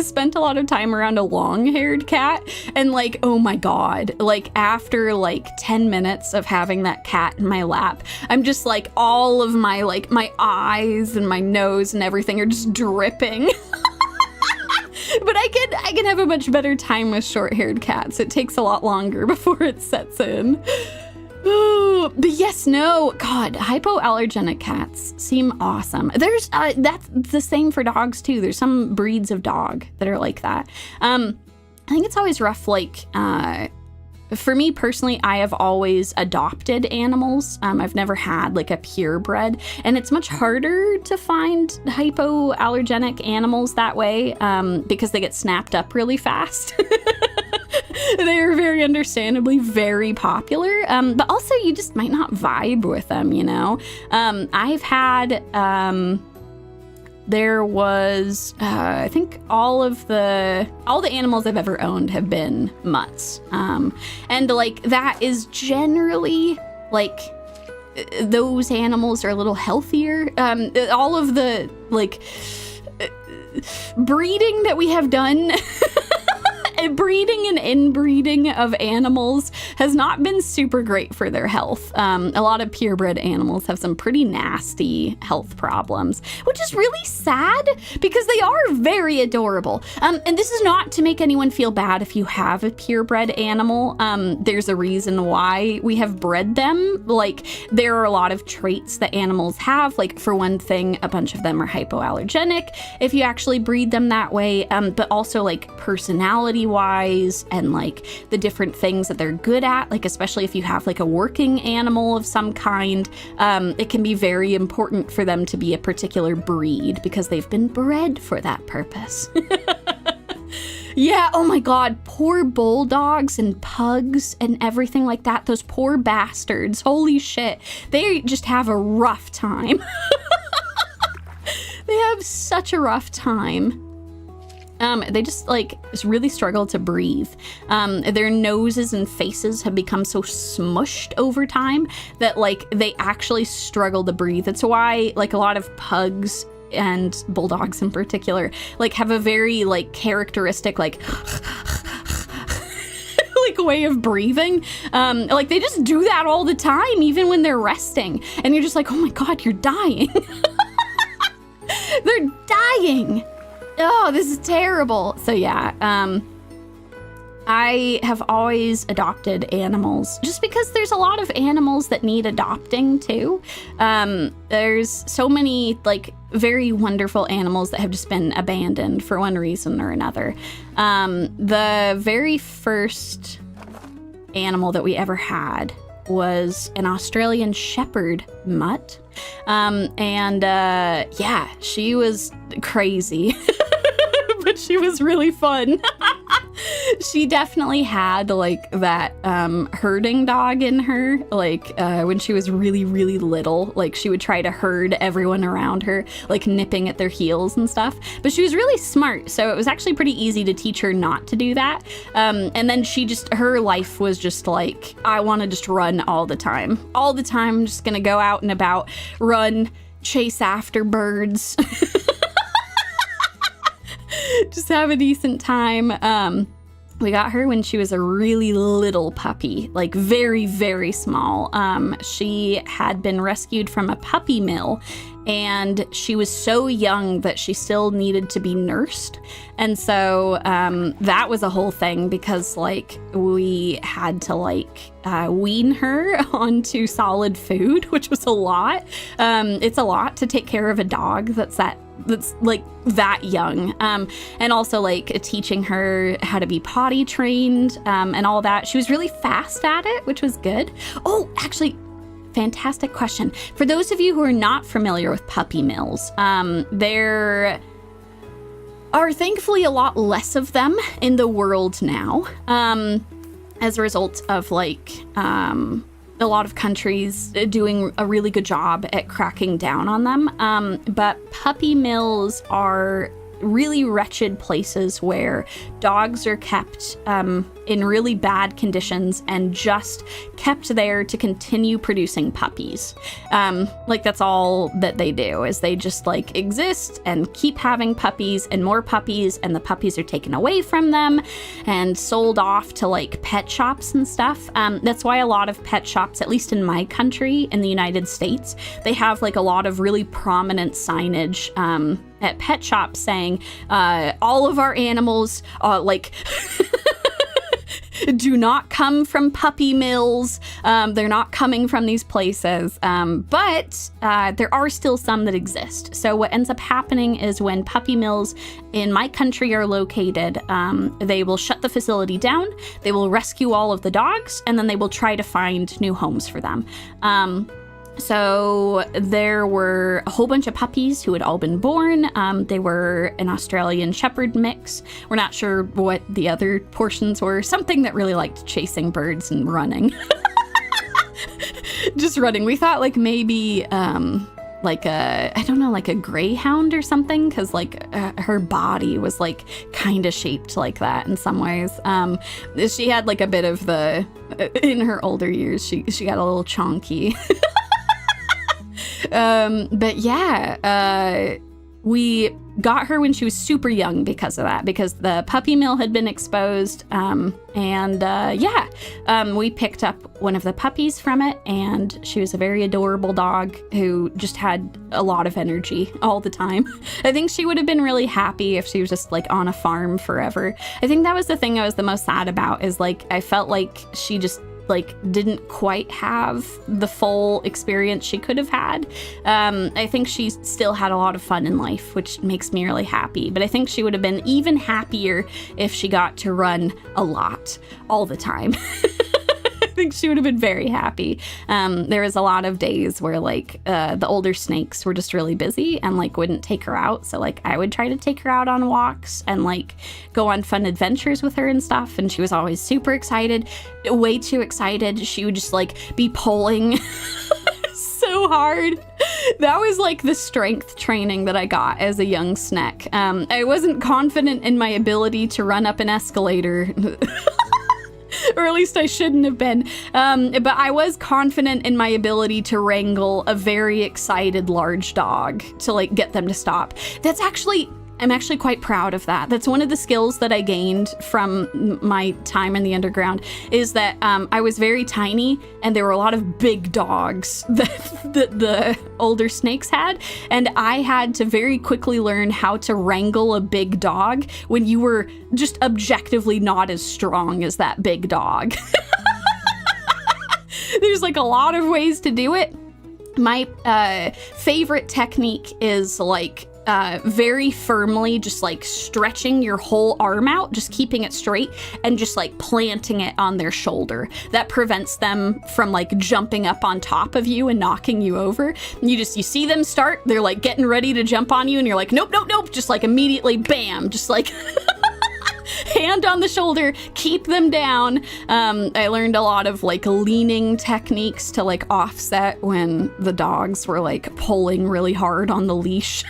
spent a lot of time around a long-haired cat, and like, oh my God, like after like 10 minutes of having that cat in my lap, I'm just like, all of my, like my eyes and my nose and everything are just dripping. But I can have a much better time with short-haired cats. It takes a lot longer before it sets in. Ooh, but yes, no, God, hypoallergenic cats seem awesome. There's, that's the same for dogs too. There's some breeds of dog that are like that. I think it's always rough, like, for me personally, I have always adopted animals. I've never had like a purebred, and it's much harder to find hypoallergenic animals that way because they get snapped up really fast. They are very understandably very popular, but also you just might not vibe with them, you know? I've had, there was, I think all the animals I've ever owned have been mutts. And like that is generally like, those animals are a little healthier. All of the like breeding that we have done breeding and inbreeding of animals has not been super great for their health. A lot of purebred animals have some pretty nasty health problems, which is really sad because they are very adorable. And this is not to make anyone feel bad if you have a purebred animal. There's a reason why we have bred them. Like, there are a lot of traits that animals have. Like, for one thing, a bunch of them are hypoallergenic if you actually breed them that way, but also like personality-wise and like the different things that they're good at, like especially if you have like a working animal of some kind, it can be very important for them to be a particular breed because they've been bred for that purpose. Yeah, oh my God, poor bulldogs and pugs and everything like that. Those poor bastards, holy shit. They just have a rough time. They have such a rough time. They just like really struggle to breathe. Their noses and faces have become so smushed over time that like they actually struggle to breathe. It's why like a lot of pugs and bulldogs in particular like have a very like characteristic like like way of breathing. Like they just do that all the time, even when they're resting. And you're just like, oh my God, you're dying. They're dying. Oh, this is terrible. So yeah, I have always adopted animals just because there's a lot of animals that need adopting too. There's so many like very wonderful animals that have just been abandoned for one reason or another. The very first animal that we ever had was an Australian shepherd mutt. Yeah, she was crazy, but she was really fun. She definitely had like that herding dog in her. Like when she was really, really little, like she would try to herd everyone around her, like nipping at their heels and stuff. But she was really smart, so it was actually pretty easy to teach her not to do that. And then her life was just like, I want to just run all the time. All the time, I'm just gonna go out and about, run, chase after birds. Just have a decent time. We got her when she was a really little puppy, like very, very small. She had been rescued from a puppy mill, and she was so young that she still needed to be nursed. And so that was a whole thing because like we had to like wean her onto solid food, which was a lot. It's a lot to take care of a dog that's like that young, and also like teaching her how to be potty trained, and all that. She was really fast at it, which was good. Oh, actually, fantastic question. For those of you who are not familiar with puppy mills, there are thankfully a lot less of them in the world now, as a result of like a lot of countries doing a really good job at cracking down on them. But puppy mills are really wretched places where dogs are kept in really bad conditions and just kept there to continue producing puppies. Like that's all that they do, is they just like exist and keep having puppies and more puppies, and the puppies are taken away from them and sold off to like pet shops and stuff. That's why a lot of pet shops, at least in my country, in the United States, they have like a lot of really prominent signage at pet shops saying all of our animals like do not come from puppy mills. They're not coming from these places, but there are still some that exist. So what ends up happening is when puppy mills in my country are located, they will shut the facility down, they will rescue all of the dogs, and then they will try to find new homes for them. So there were a whole bunch of puppies who had all been born. They were an Australian Shepherd mix. We're not sure what the other portions were. Something that really liked chasing birds and running. Just running. We thought like maybe like a greyhound or something, because like her body was like kind of shaped like that in some ways. She had like a bit of in her older years, she got a little chonky. But yeah, we got her when she was super young because of that, because the puppy mill had been exposed. We picked up one of the puppies from it, and she was a very adorable dog who just had a lot of energy all the time. I think she would have been really happy if she was just like on a farm forever. I think that was the thing I was the most sad about, is like I felt like she just like didn't quite have the full experience she could have had. I think she still had a lot of fun in life, which makes me really happy. But I think she would have been even happier if she got to run a lot all the time. I think she would have been very happy. There was a lot of days where like the older snakes were just really busy and like wouldn't take her out. So like I would try to take her out on walks and like go on fun adventures with her and stuff. And she was always super excited, way too excited. She would just like be pulling so hard. That was like the strength training that I got as a young snack. I wasn't confident in my ability to run up an escalator. Or at least I shouldn't have been. But I was confident in my ability to wrangle a very excited large dog to like get them to stop. That's actually I'm actually quite proud of that. That's one of the skills that I gained from my time in the underground, is that I was very tiny and there were a lot of big dogs that the older snakes had. And I had to very quickly learn how to wrangle a big dog when you were just objectively not as strong as that big dog. There's like a lot of ways to do it. My favorite technique is like very firmly just like stretching your whole arm out, just keeping it straight and just like planting it on their shoulder. That prevents them from like jumping up on top of you and knocking you over. You see them start, they're like getting ready to jump on you and you're like, nope, nope, nope. Just like immediately, bam, just like hand on the shoulder, keep them down. I learned a lot of like leaning techniques to like offset when the dogs were like pulling really hard on the leash.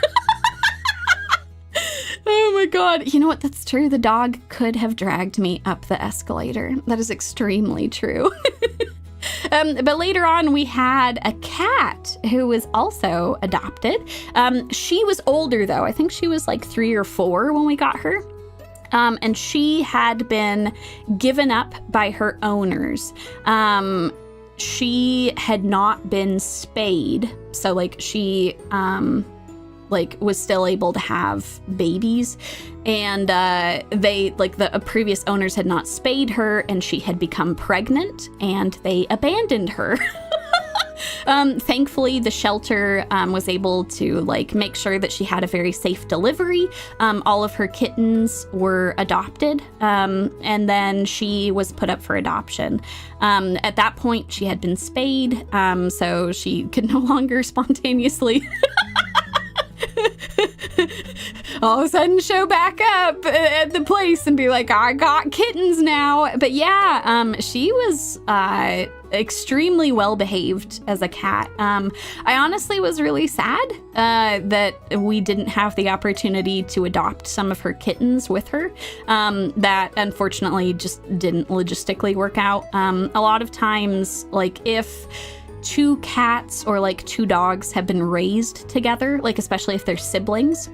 Oh my God. You know what? That's true. The dog could have dragged me up the escalator. That is extremely true. But later on, we had a cat who was also adopted. She was older, though. I think she was like 3 or 4 when we got her. And she had been given up by her owners. She had not been spayed. So like she like was still able to have babies, and they like the previous owners had not spayed her, and she had become pregnant and they abandoned her. Thankfully, the shelter was able to like make sure that she had a very safe delivery. All of her kittens were adopted, and then she was put up for adoption. At that point, she had been spayed, so she could no longer spontaneously all of a sudden show back up at the place and be like, I got kittens now. But yeah, she was extremely well behaved as a cat. I honestly was really sad that we didn't have the opportunity to adopt some of her kittens with her. That unfortunately just didn't logistically work out. A lot of times, like if 2 cats or like 2 dogs have been raised together, like especially if they're siblings,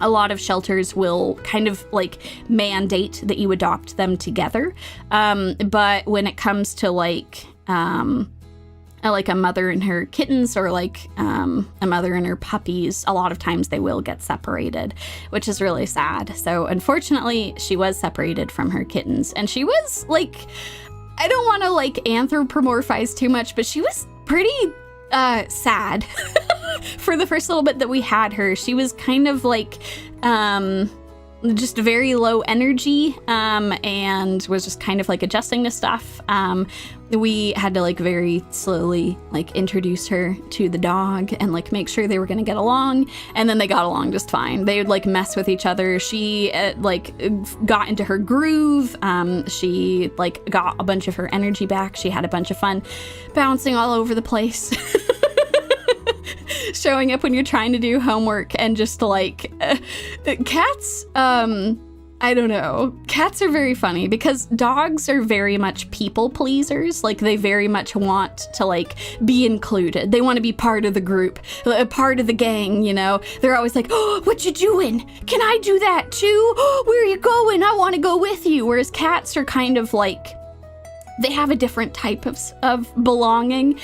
a lot of shelters will kind of like mandate that you adopt them together. But when it comes to like a mother and her kittens, or like a mother and her puppies, a lot of times they will get separated, which is really sad. So unfortunately, she was separated from her kittens, and she was like, I don't want to like anthropomorphize too much, but she was pretty sad for the first little bit that we had her. She was kind of like just very low energy, and was just kind of like adjusting to stuff. We had to like very slowly like introduce her to the dog and like make sure they were gonna get along, and then they got along just fine. They would like mess with each other. She like got into her groove. She like got a bunch of her energy back. She had a bunch of fun bouncing all over the place. Showing up when you're trying to do homework, and just like cats, I don't know. Cats are very funny because dogs are very much people pleasers. Like they very much want to like be included. They want to be part of the group, a part of the gang, you know. They're always like, oh, what you doing? Can I do that too? Oh, where are you going? I want to go with you. Whereas cats are kind of like, they have a different type of belonging.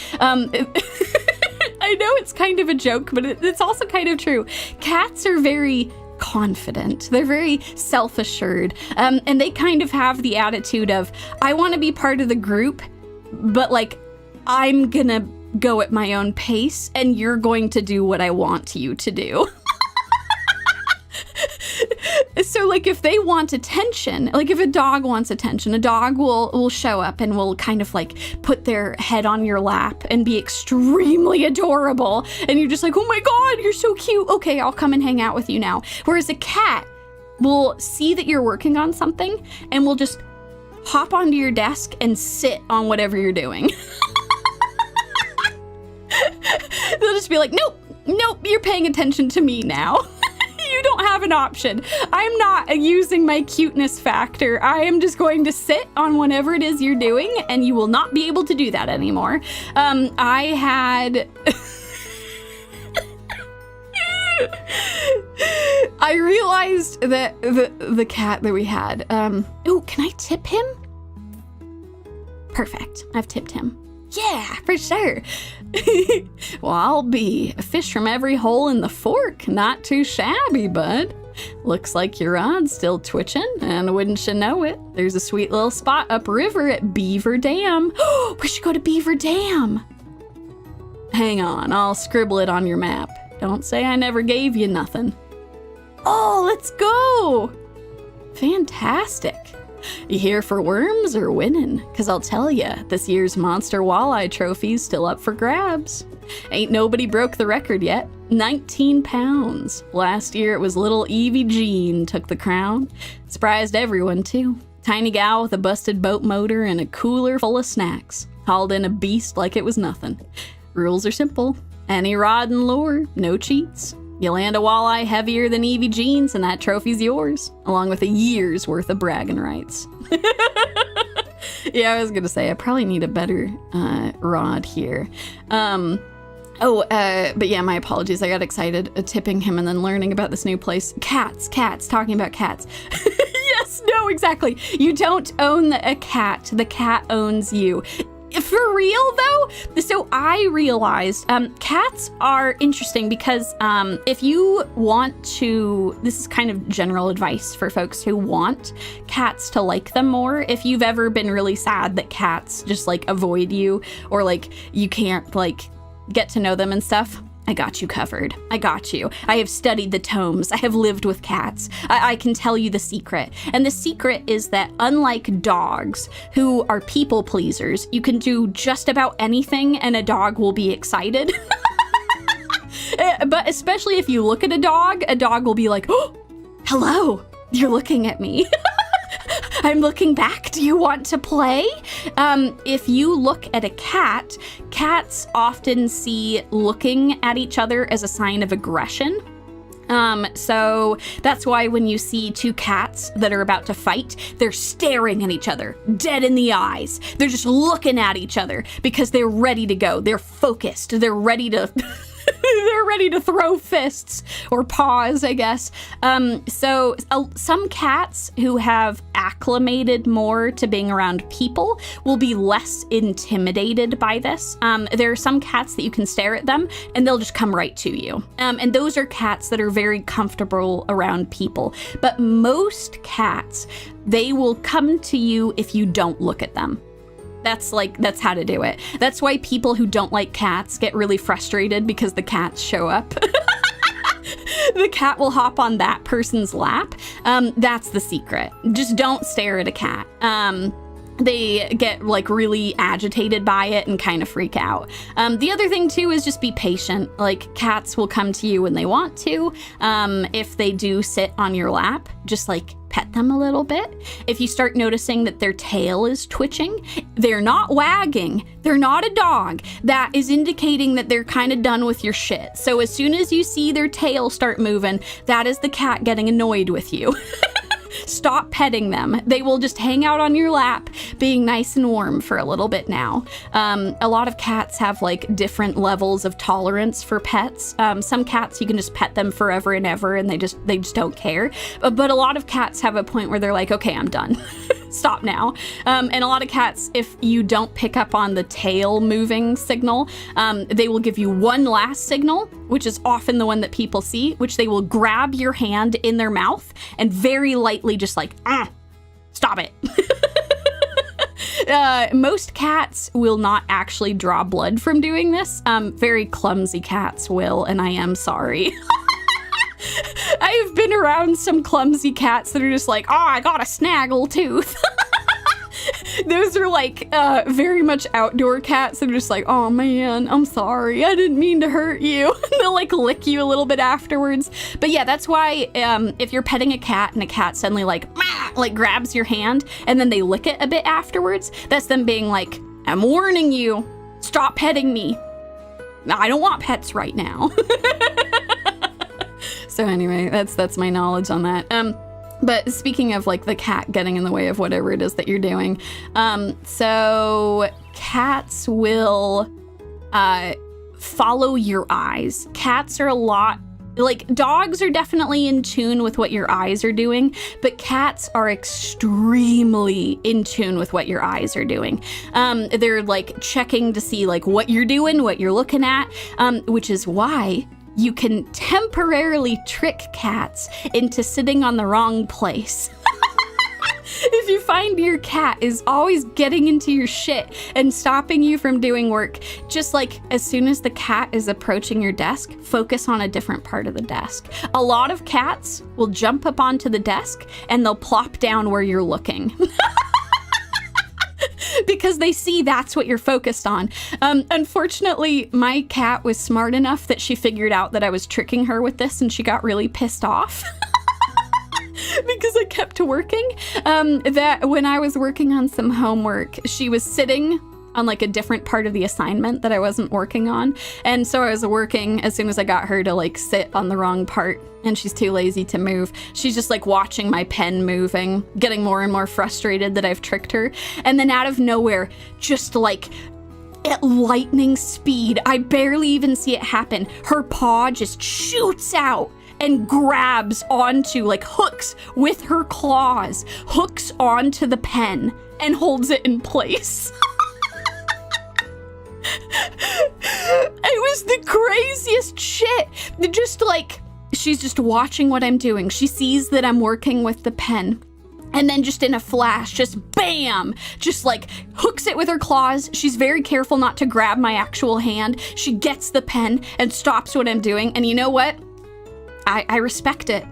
I know it's kind of a joke, but it's also kind of true. Cats are very confident. They're very self-assured. And they kind of have the attitude of, I want to be part of the group, but like, I'm gonna go at my own pace and you're going to do what I want you to do. So like if they want attention, like if a dog wants attention, a dog will show up and will kind of like put their head on your lap and be extremely adorable. And you're just like, oh my God, you're so cute. Okay, I'll come and hang out with you now. Whereas a cat will see that you're working on something and will just hop onto your desk and sit on whatever you're doing. They'll just be like, nope, you're paying attention to me now. You don't have an option. I'm not using my cuteness factor. I am just going to sit on whatever it is you're doing, and you will not be able to do that anymore. I had I realized that the cat that we had, oh, can I tip him? Perfect. I've tipped him. Yeah, for sure. Well, I'll be a fish from every hole in the fork. Not too shabby, bud. Looks like your rod's still twitching, and wouldn't you know it, there's a sweet little spot upriver at Beaver Dam. We should go to Beaver Dam. Hang on, I'll scribble it on your map. Don't say I never gave you nothing. Oh, let's go! Fantastic. You here for worms or winning? Cause I'll tell ya, this year's Monster Walleye Trophy's still up for grabs. Ain't nobody broke the record yet. 19 pounds. Last year it was little Evie Jean took the crown. Surprised everyone too. Tiny gal with a busted boat motor and a cooler full of snacks. Hauled in a beast like it was nothing. Rules are simple. Any rod and lure, no cheats. You land a walleye heavier than Evie Jean's and that trophy's yours, along with a year's worth of bragging rights. Yeah, I was gonna say, I probably need a better rod here. But yeah, my apologies. I got excited tipping him and then learning about this new place. Cats, talking about cats. Yes, no, exactly. You don't own a cat. The cat owns you. For real though, so I realized cats are interesting because if you want to, this is kind of general advice for folks who want cats to like them more. If you've ever been really sad that cats just like avoid you or like you can't like get to know them and stuff, I got you covered. I got you. I have studied the tomes. I have lived with cats. I can tell you the secret. And the secret is that unlike dogs, who are people pleasers, you can do just about anything and a dog will be excited. But especially if you look at a dog will be like, oh, hello, you're looking at me. I'm looking back. Do you want to play? If you look at a cat, cats often see looking at each other as a sign of aggression. So that's why when you see two cats that are about to fight, they're staring at each other, dead in the eyes. They're just looking at each other because they're ready to go. They're focused. They're ready to... They're ready to throw fists or paws, I guess. So some cats who have acclimated more to being around people will be less intimidated by this. There are some cats that you can stare at them and they'll just come right to you. And those are cats that are very comfortable around people. But most cats, they will come to you if you don't look at them. That's how to do it. That's why people who don't like cats get really frustrated because the cats show up. The cat will hop on that person's lap. That's the secret. Just don't stare at a cat. They get like really agitated by it and kind of freak out. The other thing too is just be patient. Like cats will come to you when they want to. If they do sit on your lap, just like pet them a little bit. If you start noticing that their tail is twitching, they're not wagging, they're not a dog, that is indicating that they're kind of done with your shit. So as soon as you see their tail start moving, that is the cat getting annoyed with you. Stop petting them. They will just hang out on your lap, being nice and warm for a little bit now. A lot of cats have like different levels of tolerance for pets. Some cats, you can just pet them forever and ever and they just don't care. But a lot of cats have a point where they're like, okay, I'm done. Stop now. And a lot of cats, if you don't pick up on the tail moving signal, they will give you one last signal, which is often the one that people see, which they will grab your hand in their mouth and very lightly just like, stop it. Most cats will not actually draw blood from doing this. Very clumsy cats will, and I am sorry. I've been around some clumsy cats that are just like, oh, I got a snaggle tooth. Those are like very much outdoor cats that are just like, oh man, I'm sorry, I didn't mean to hurt you. They'll like lick you a little bit afterwards. But yeah, that's why if you're petting a cat and a cat suddenly like grabs your hand and then they lick it a bit afterwards, that's them being like, I'm warning you, stop petting me. I don't want pets right now. So anyway, that's my knowledge on that. But speaking of like the cat getting in the way of whatever it is that you're doing, so cats will follow your eyes. Cats are a lot Like, dogs are definitely in tune with what your eyes are doing, but cats are extremely in tune with what your eyes are doing. They're like checking to see like what you're doing, what you're looking at, which is why you can temporarily trick cats into sitting on the wrong place. If you find your cat is always getting into your shit and stopping you from doing work, just like as soon as the cat is approaching your desk, focus on a different part of the desk. A lot of cats will jump up onto the desk and they'll plop down where you're looking. Because they see that's what you're focused on. Unfortunately, my cat was smart enough that she figured out that I was tricking her with this and she got really pissed off. Because I kept working. That when I was working on some homework, she was sitting on like a different part of the assignment that I wasn't working on. And so I was working as soon as I got her to like sit on the wrong part, and she's too lazy to move. She's just like watching my pen moving, getting more and more frustrated that I've tricked her. And then out of nowhere, just like at lightning speed, I barely even see it happen, her paw just shoots out and grabs onto, like hooks with her claws, hooks onto the pen and holds it in place. It was the craziest shit. Just like, she's just watching what I'm doing. She sees that I'm working with the pen. And then just in a flash, just bam, just like hooks it with her claws. She's very careful not to grab my actual hand. She gets the pen and stops what I'm doing. And you know what? I respect it.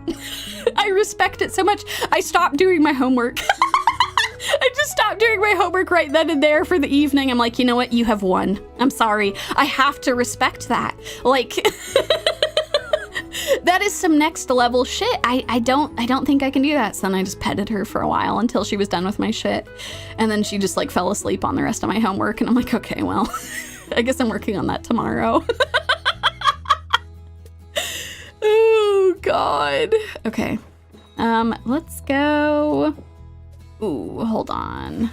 I respect it so much. I stopped doing my homework. I just stopped doing my homework right then and there for the evening. I'm like, you know what? You have won. I'm sorry. I have to respect that. Like, that is some next level shit. I don't think I can do that. So then I just petted her for a while until she was done with my shit. And then she just like fell asleep on the rest of my homework. And I'm like, okay, well, I guess I'm working on that tomorrow. Oh, God. Okay. Let's go. Ooh, hold on.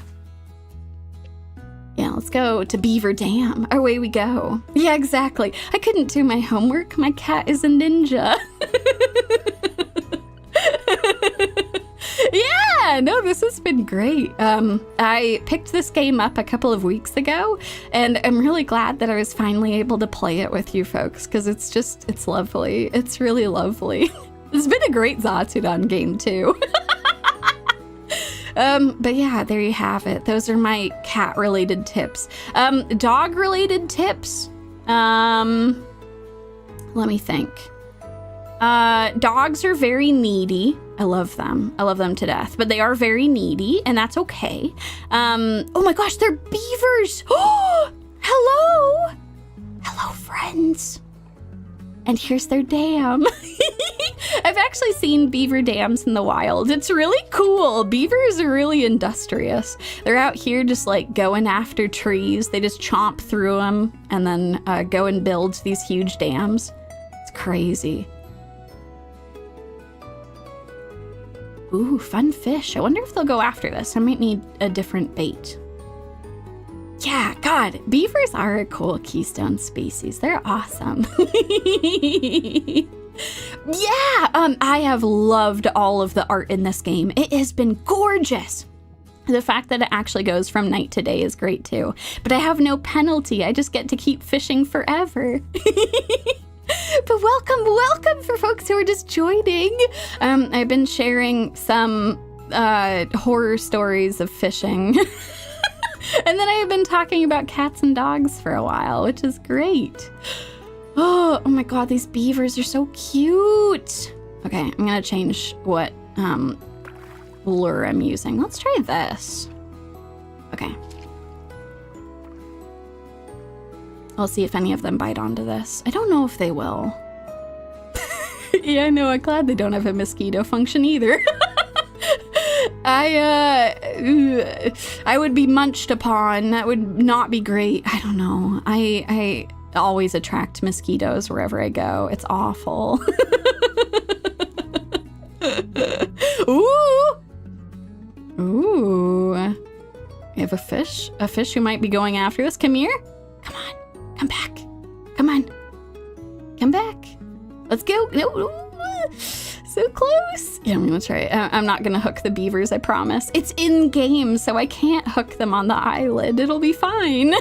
Yeah, let's go to Beaver Dam. Away we go. Yeah, exactly. I couldn't do my homework. My cat is a ninja. Yeah, no, this has been great. I picked this game up a couple of weeks ago, and I'm really glad that I was finally able to play it with you folks, because it's lovely. It's really lovely. It's been a great Zatsudan game, too. But yeah, there you have it. Those are my cat-related tips. Dog-related tips? Let me think. Dogs are very needy. I love them. I love them to death. But they are very needy, and that's okay. Oh my gosh, they're beavers! Oh, hello! Hello, friends. And here's their dam. I've actually seen beaver dams in the wild. It's really cool. Beavers are really industrious. They're out here just like going after trees. They just chomp through them and then go and build these huge dams. It's crazy. Ooh, fun fish. I wonder if they'll go after this. I might need a different bait. Yeah, God, beavers are a cool keystone species. They're awesome. Yeah, I have loved all of the art in this game. It has been gorgeous. The fact that it actually goes from night to day is great too. But I have no penalty. I just get to keep fishing forever. But welcome for folks who are just joining. I've been sharing some horror stories of fishing. And then I have been talking about cats and dogs for a while, which is great. Oh my God, these beavers are so cute. Okay, I'm gonna change what lure I'm using. Let's try this. Okay. I'll see if any of them bite onto this. I don't know if they will. Yeah, no, I'm glad they don't have a mosquito function either. I would be munched upon. That would not be great. I don't know. I always attract mosquitoes wherever I go. It's awful. Ooh. We have a fish who might be going after us. Come here. Come on. Come back. Come on. Come back. Let's go. No, so close. Yeah, I'm gonna try it. I'm not gonna hook the beavers, I promise. It's in game, so I can't hook them on the island. It'll be fine.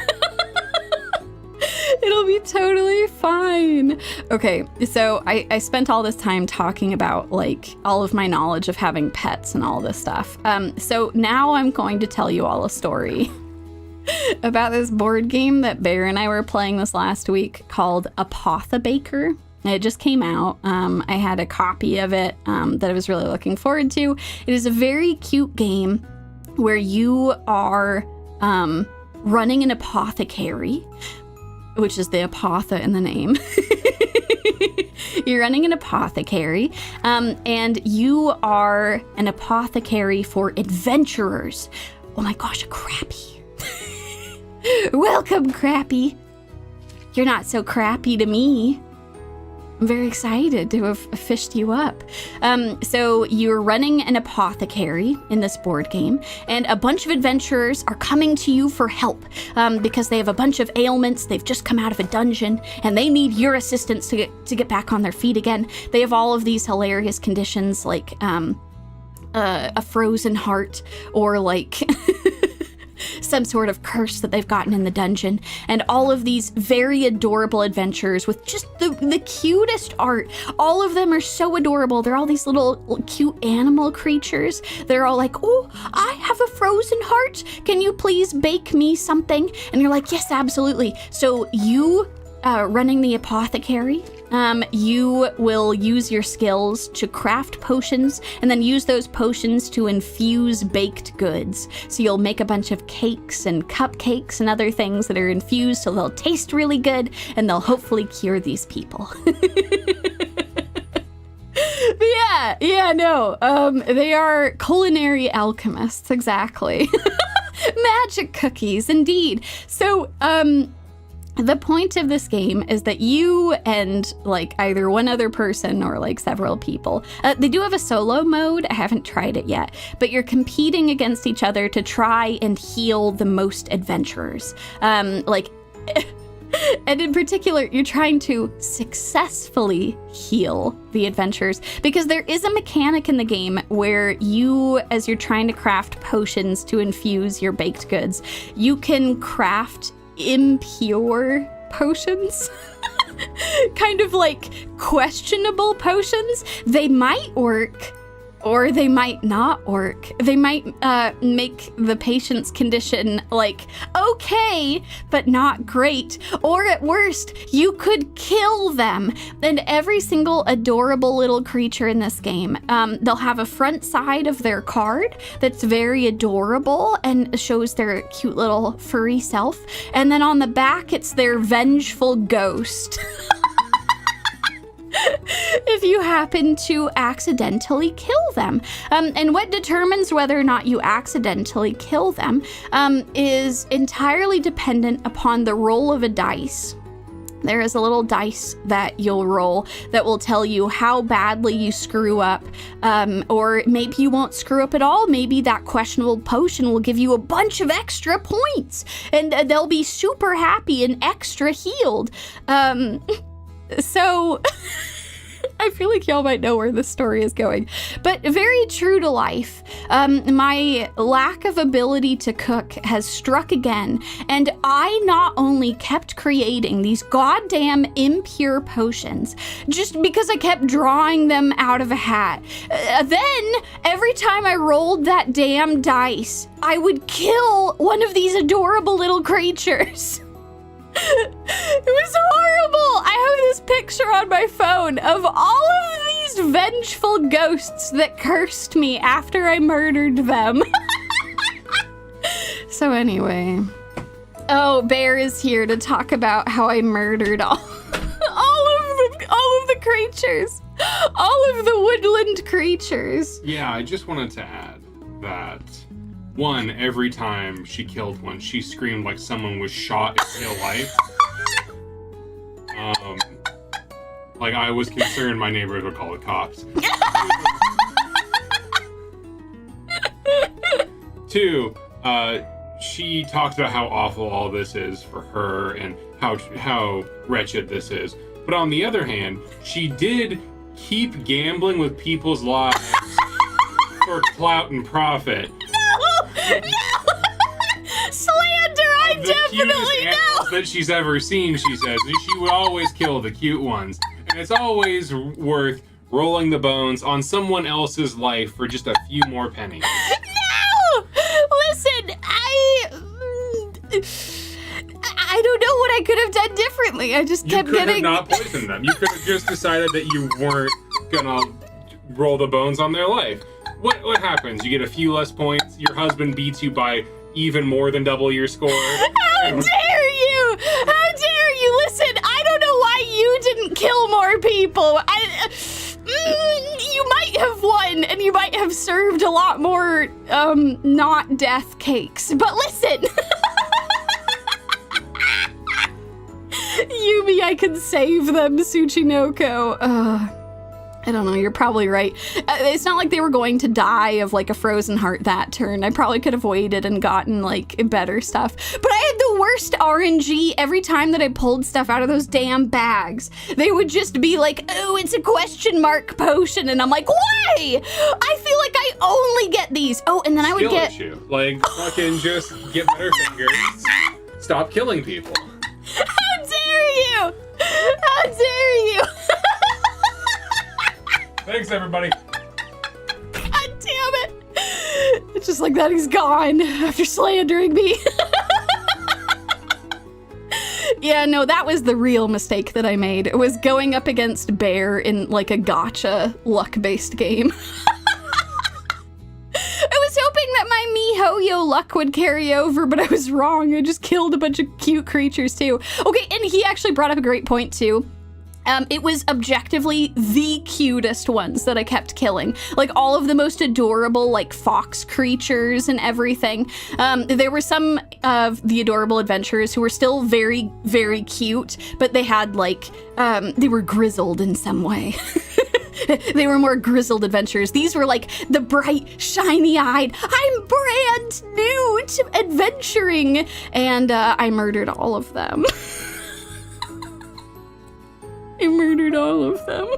It'll be totally fine. Okay, so I spent all this time talking about like all of my knowledge of having pets and all this stuff. So now I'm going to tell you all a story about this board game that Bear and I were playing this last week called Apothebaker. It just came out. I had a copy of it that I was really looking forward to. It is a very cute game where you are running an apothecary, which is the apotha in the name. You're running an apothecary, and you are an apothecary for adventurers. Oh my gosh, a crappie. Welcome, crappie. You're not so crappy to me. I'm very excited to have fished you up. So you're running an apothecary in this board game, and a bunch of adventurers are coming to you for help because they have a bunch of ailments. They've just come out of a dungeon, and they need your assistance to get back on their feet again. They have all of these hilarious conditions like a frozen heart or like some sort of curse that they've gotten in the dungeon, and all of these very adorable adventurers with just the cutest art. All of them are so adorable. They're all these little cute animal creatures. They're all like, oh, I have a frozen heart. Can you please bake me something? And you're like, yes, absolutely. So you, running the apothecary, you will use your skills to craft potions and then use those potions to infuse baked goods. So you'll make a bunch of cakes and cupcakes and other things that are infused so they'll taste really good and they'll hopefully cure these people. They are culinary alchemists, exactly. Magic cookies, indeed. So, the point of this game is that you and like either one other person or like several people, they do have a solo mode. I haven't tried it yet, but you're competing against each other to try and heal the most adventurers. And in particular, you're trying to successfully heal the adventurers because there is a mechanic in the game where you, as you're trying to craft potions to infuse your baked goods, you can craft impure potions. Kind of like questionable potions. They might work or they might not work. They might make the patient's condition like okay, but not great. Or at worst, you could kill them. And every single adorable little creature in this game, they'll have a front side of their card that's very adorable and shows their cute little furry self. And then on the back, it's their vengeful ghost. If you happen to accidentally kill them. And what determines whether or not you accidentally kill them is entirely dependent upon the roll of a dice. There is a little dice that you'll roll that will tell you how badly you screw up, or maybe you won't screw up at all. Maybe that questionable potion will give you a bunch of extra points, and they'll be super happy and extra healed. So I feel like y'all might know where this story is going, but very true to life. My lack of ability to cook has struck again, and I not only kept creating these goddamn impure potions just because I kept drawing them out of a hat. Then every time I rolled that damn dice, I would kill one of these adorable little creatures. It was horrible. I have this picture on my phone of all of these vengeful ghosts that cursed me after I murdered them. So anyway, Bear is here to talk about how I murdered all of the creatures, all of the woodland creatures. Yeah, I just wanted to add that. One, every time she killed one, she screamed like someone was shot in real life. Like I was concerned my neighbors would call the cops. Two, she talks about how awful all this is for her and how wretched this is. But on the other hand, she did keep gambling with people's lives for clout and profit. No! Slander, I definitely know! That she's ever seen, she says. She would always kill the cute ones. And it's always worth rolling the bones on someone else's life for just a few more pennies. No! Listen, I don't know what I could have done differently. I just kept getting... You could have not poisoned them. You could have just decided that you weren't gonna roll the bones on their life. What happens? You get a few less points, your husband beats you by even more than double your score. How dare you! How dare you! Listen, I don't know why you didn't kill more people. You might have won, and you might have served a lot more, not death cakes. But listen! Yumie, I can save them, Tsuchinoko. I don't know, you're probably right. It's not like they were going to die of like a frozen heart that turn. I probably could have waited and gotten like better stuff. But I had the worst RNG every time that I pulled stuff out of those damn bags. They would just be like, oh, it's a question mark potion. And I'm like, why? I feel like I only get these. Oh, and then I would get... Skill issue. Like, fucking just get better fingers. Stop killing people. How dare you? How dare you? Thanks, everybody. God damn it. It's just like that he's gone after slandering me. Yeah, no, that was the real mistake that I made. It was going up against Bear in like a gacha luck-based game. I was hoping that my MiHoYo luck would carry over, but I was wrong. I just killed a bunch of cute creatures too. Okay, and he actually brought up a great point too. It was objectively the cutest ones that I kept killing. Like all of the most adorable like fox creatures and everything. There were some of the adorable adventurers who were still very, very cute, but they had like, they were grizzled in some way. They were more grizzled adventurers. These were like the bright, shiny-eyed, I'm brand new to adventuring. And I murdered all of them. I murdered all of them.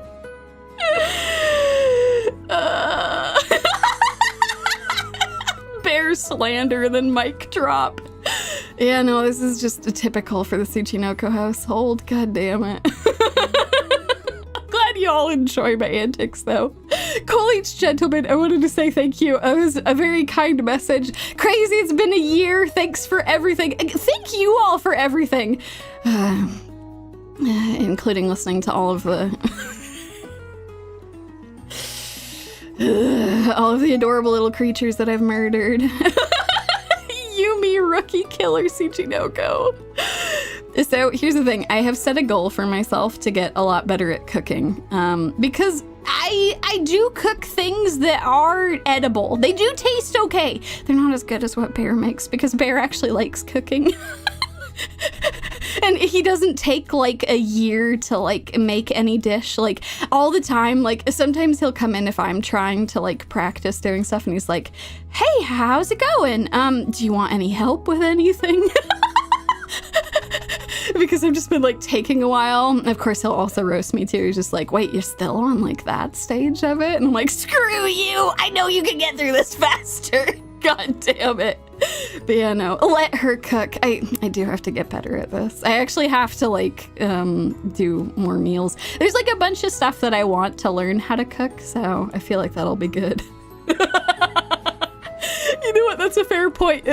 Bear slander, then mic drop. Yeah, no, this is just a typical for the Tsuchinoko household. God damn it. Glad you all enjoy my antics, though. Coleach Gentleman, I wanted to say thank you. It was a very kind message. Crazy, it's been a year. Thanks for everything. Thank you all for everything. Including listening to all of the all of the adorable little creatures that I've murdered. Yumie, rookie killer Tsuchinoko. So here's the thing, I have set a goal for myself to get a lot better at cooking, because I do cook things that are edible. They do taste okay. They're not as good as what Bear makes, because Bear actually likes cooking. And he doesn't take like a year to like make any dish like all the time. Like sometimes he'll come in if I'm trying to like practice doing stuff and he's like, hey, how's it going? Do you want any help with anything? Because I've just been like taking a while. Of course, he'll also roast me too. He's just like, wait, you're still on like that stage of it? And I'm like, screw you. I know you can get through this faster. God damn it. But yeah, no, let her cook. I do have to get better at this. I actually have to like do more meals. There's like a bunch of stuff that I want to learn how to cook, so I feel like that'll be good. You know what? That's a fair point.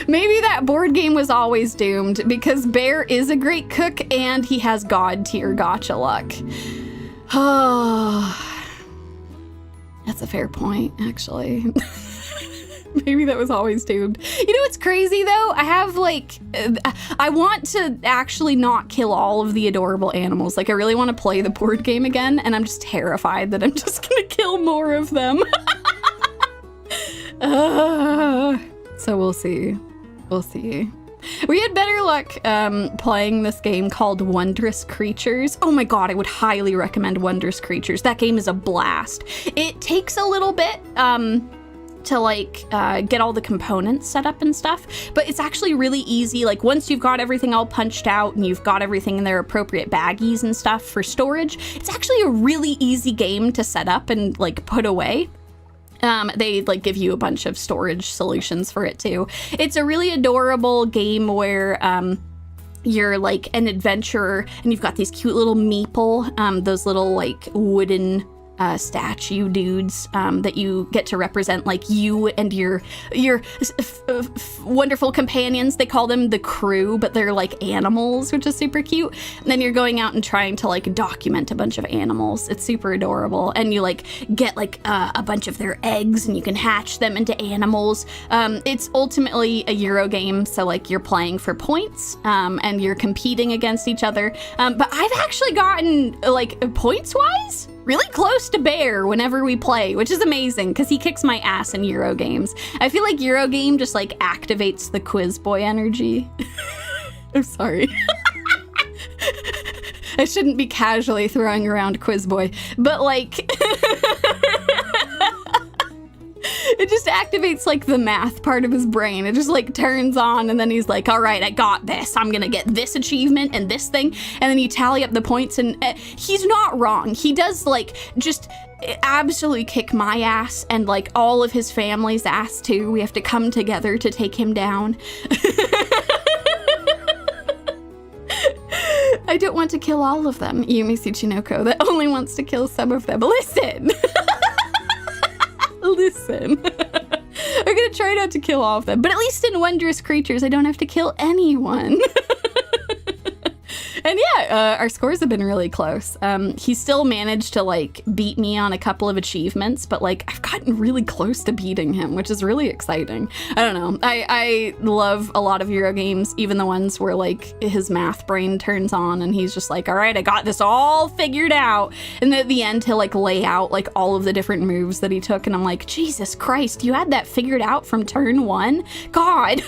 Maybe that board game was always doomed because Bear is a great cook and he has god tier gacha luck. Oh, that's a fair point, actually. Maybe that was always doomed. You know what's crazy though? I have like, I want to actually not kill all of the adorable animals. Like I really want to play the board game again, and I'm just terrified that I'm just gonna kill more of them. So we'll see. We'll see. We had better luck playing this game called Wondrous Creatures. Oh my god, I would highly recommend Wondrous Creatures. That game is a blast. It takes a little bit to like get all the components set up and stuff, but it's actually really easy. Like once you've got everything all punched out and you've got everything in their appropriate baggies and stuff for storage, it's actually a really easy game to set up and like put away. They like give you a bunch of storage solutions for it too. It's a really adorable game where you're like an adventurer and you've got these cute little meeple, those little like wooden statue dudes that you get to represent like you and your wonderful companions. They call them the crew, but they're like animals, which is super cute. And then you're going out and trying to like document a bunch of animals. It's super adorable. And you like get like a bunch of their eggs and you can hatch them into animals. It's ultimately a Euro game, so like you're playing for points and you're competing against each other. But I've actually gotten like points wise really close to Bear whenever we play, which is amazing because he kicks my ass in Euro games. I feel like Euro game just like activates the quiz boy energy. I'm sorry. I shouldn't be casually throwing around quiz boy, but like it just activates like the math part of his brain. It just like turns on and then he's like, all right, I got this. I'm gonna get this achievement and this thing. And then you tally up the points and he's not wrong. He does like just absolutely kick my ass and like all of his family's ass too. We have to come together to take him down. I don't want to kill all of them. Yumie Tsuchinoko that only wants to kill some of them. Listen. Listen. I'm gonna try not to kill all of them, but at least in Wondrous Creatures, I don't have to kill anyone. And yeah, our scores have been really close. He still managed to like beat me on a couple of achievements, but like I've gotten really close to beating him, which is really exciting. I don't know. I love a lot of Euro games, even the ones where like his math brain turns on and he's just like, all right, I got this all figured out. And then at the end he'll like lay out like all of the different moves that he took. And I'm like, Jesus Christ, you had that figured out from turn one? God.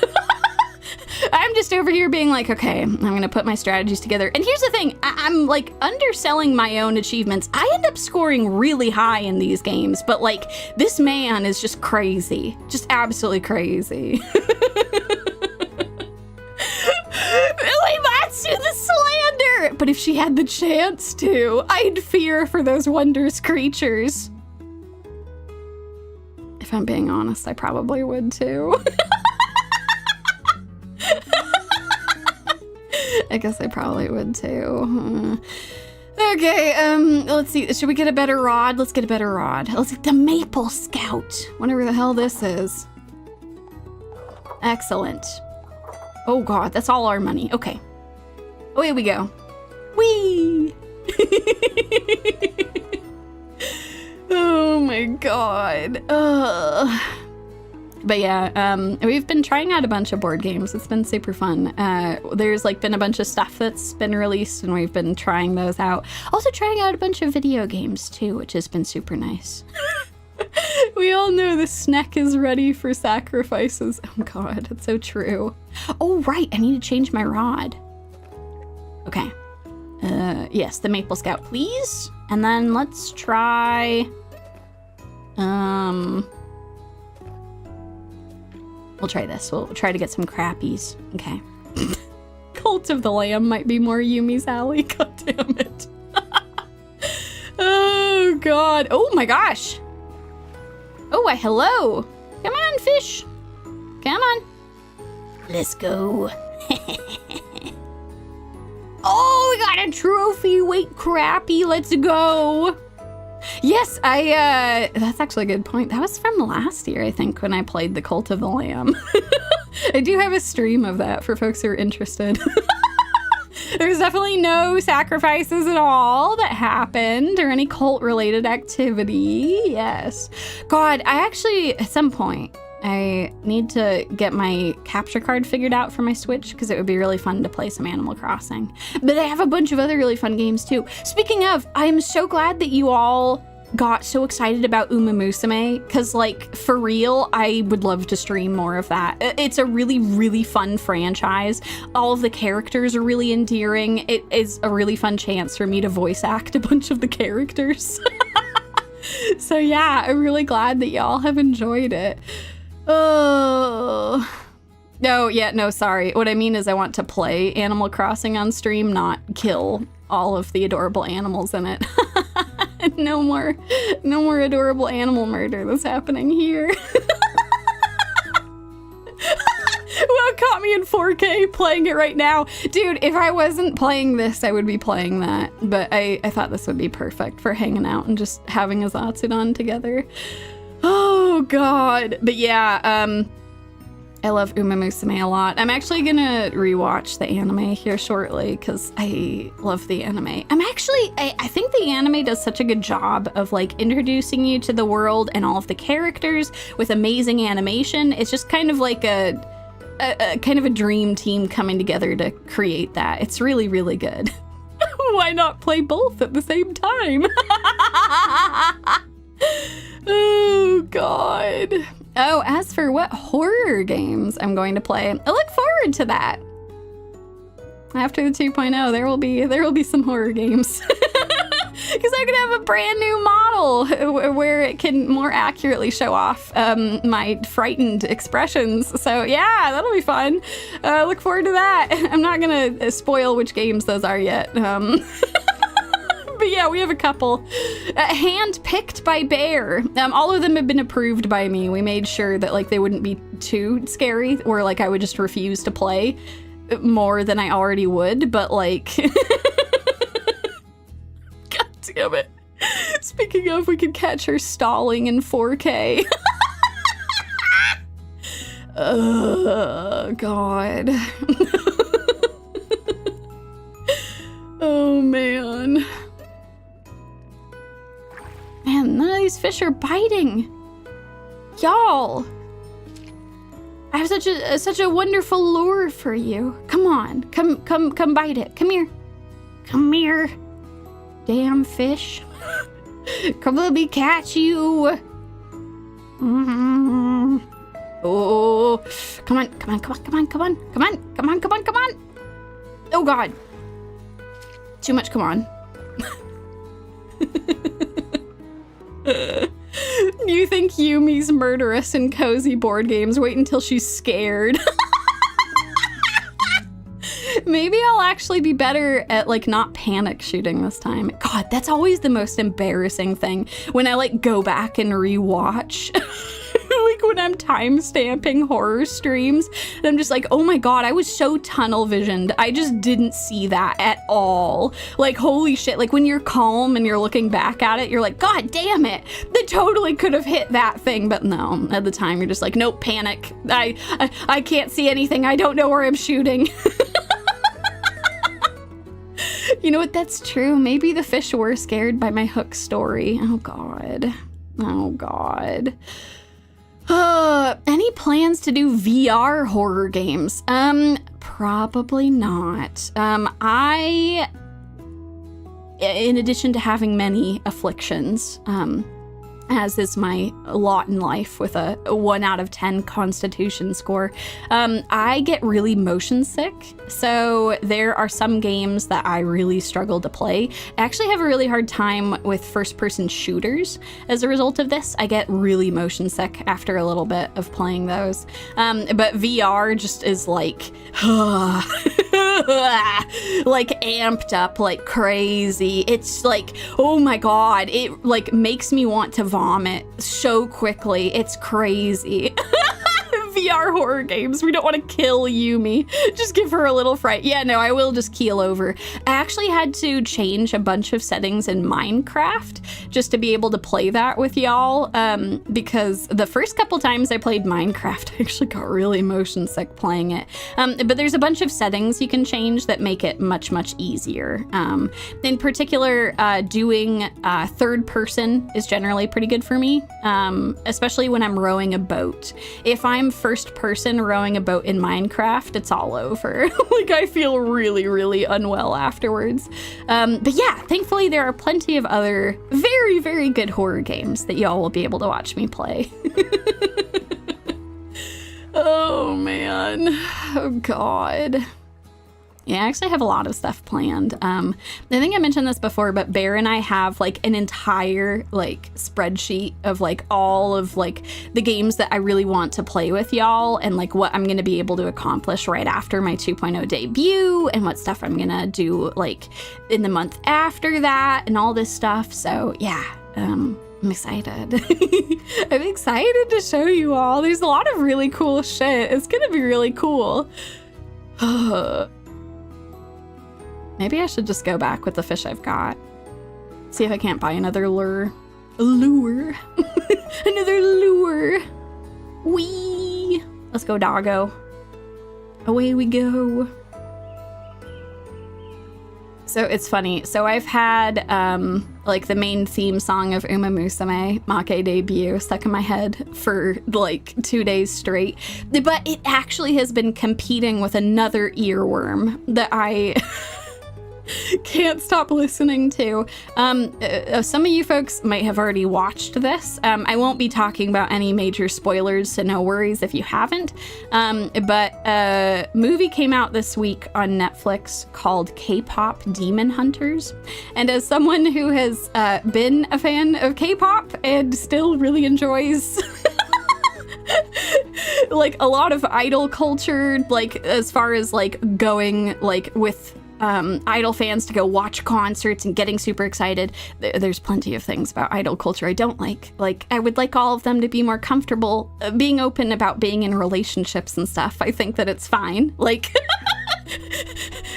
I'm just over here being like, okay, I'm gonna put my strategies together. And here's the thing, I'm like underselling my own achievements. I end up scoring really high in these games, but like this man is just crazy, just absolutely crazy. Uematsu the slander! But if she had the chance to, I'd fear for those Wondrous Creatures. If I'm being honest, I probably would too. I guess I probably would too. Okay, let's see. Should we get a better rod? Let's get a better rod. Let's get the Maple Scout. Whatever the hell this is. Excellent. Oh god, that's all our money. Okay. Away we go. Whee! Oh my god. Ugh. But yeah, we've been trying out a bunch of board games. It's been super fun. There's like been a bunch of stuff that's been released and we've been trying those out. Also trying out a bunch of video games too, which has been super nice. We all know the snack is ready for sacrifices. Oh god, that's so true. Oh right, I need to change my rod. Okay. Yes, the Maple Scout, please. And then let's try... We'll try this. We'll try to get some crappies. Okay. Cult of the Lamb might be more Yumi's alley. God damn it. Oh, God. Oh, my gosh. Oh, hello. Come on, fish. Come on. Let's go. Oh, we got a trophy. Wait, crappie. Let's go. Yes, that's actually a good point. That was from last year, I think, when I played the Cult of the Lamb. I do have a stream of that for folks who are interested. There's definitely no sacrifices at all that happened or any cult-related activity. Yes. God, I actually, at some point, I need to get my capture card figured out for my Switch because it would be really fun to play some Animal Crossing. But I have a bunch of other really fun games too. Speaking of, I am so glad that you all got so excited about Uma Musume because, like, for real, I would love to stream more of that. It's a really, really fun franchise. All of the characters are really endearing. It is a really fun chance for me to voice act a bunch of the characters. So yeah, I'm really glad that y'all have enjoyed it. Oh. No, yeah, no, sorry. What I mean is I want to play Animal Crossing on stream, not kill all of the adorable animals in it. No more adorable animal murder that's happening here. Well, caught me in 4K playing it right now. Dude, if I wasn't playing this, I would be playing that. But I thought this would be perfect for hanging out and just having a Zatsudan together. Oh, God. But yeah, I love Uma Musume a lot. I'm actually gonna rewatch the anime here shortly because I love the anime. I think the anime does such a good job of like introducing you to the world and all of the characters with amazing animation. It's just kind of like a kind of a dream team coming together to create that. It's really, really good. Why not play both at the same time? Oh, God. Oh, as for what horror games I'm going to play, I look forward to that. After the 2.0, there will be some horror games. Because I'm going to have a brand new model where it can more accurately show off my frightened expressions. So yeah, that'll be fun. Look forward to that. I'm not going to spoil which games those are yet. But yeah, we have a couple. Hand-picked by Bear. All of them have been approved by me. We made sure that like they wouldn't be too scary or like I would just refuse to play more than I already would. But like... God damn it. Speaking of, we could catch her stalling in 4K. Oh, God. Oh, man. Man, none of these fish are biting. Y'all. I have such a wonderful lure for you. Come on. Come bite it. Come here. Come here. Damn fish. Come let me catch you. Mm-hmm. Oh, come on. Oh, God. Too much, come on. You think Yumi's murderous in cozy board games? Wait until she's scared. Maybe I'll actually be better at like not panic shooting this time. God, that's always the most embarrassing thing when I like go back and rewatch. Like when I'm time stamping horror streams and I'm just like, oh my God, I was so tunnel visioned. I just didn't see that at all. Like, holy shit. Like when you're calm and you're looking back at it, you're like, God damn it. They totally could have hit that thing. But no, at the time you're just like, nope, panic. I can't see anything. I don't know where I'm shooting. You know what? That's true. Maybe the fish were scared by my hook story. Oh God. Oh God. Any plans to do VR horror games? Probably not. In addition to having many afflictions, as is my lot in life with a 1 out of 10 constitution score, I get really motion sick. So there are some games that I really struggle to play. I actually have a really hard time with first-person shooters. As a result of this, I get really motion sick after a little bit of playing those. But VR just is like, like amped up like crazy. It's like, oh my God, it like makes me want to vomit so quickly. It's crazy. VR horror games. We don't want to kill Yumi. Just give her a little fright. Yeah, no, I will just keel over. I actually had to change a bunch of settings in Minecraft just to be able to play that with y'all, because the first couple times I played Minecraft, I actually got really motion sick playing it. But there's a bunch of settings you can change that make it much, much easier. In particular, doing third person is generally pretty good for me, especially when I'm rowing a boat. If I'm first person rowing a boat in Minecraft, it's all over. Like I feel really, really unwell afterwards. But yeah, thankfully there are plenty of other very, very good horror games that y'all will be able to watch me play. Oh man. Oh God. Yeah, I actually have a lot of stuff planned. I think I mentioned this before, but Bear and I have like an entire like spreadsheet of like all of like the games that I really want to play with y'all and like what I'm going to be able to accomplish right after my 2.0 debut and what stuff I'm going to do like in the month after that and all this stuff. So yeah, I'm excited. I'm excited to show you all. There's a lot of really cool shit. It's going to be really cool. Maybe I should just go back with the fish I've got. See if I can't buy another lure. Another lure. Whee! Let's go, doggo. Away we go. So it's funny. So I've had like the main theme song of Uma Musume, Make Debut, stuck in my head for like 2 days straight. But it actually has been competing with another earworm that I can't stop listening to. Some of you folks might have already watched this. I won't be talking about any major spoilers, so no worries if you haven't. But a movie came out this week on Netflix called K-pop Demon Hunters. And as someone who has been a fan of K-pop and still really enjoys like a lot of idol culture, like as far as like going like with idol fans to go watch concerts and getting super excited. There's plenty of things about idol culture I don't like. Like, I would like all of them to be more comfortable being open about being in relationships and stuff. I think that it's fine. Like,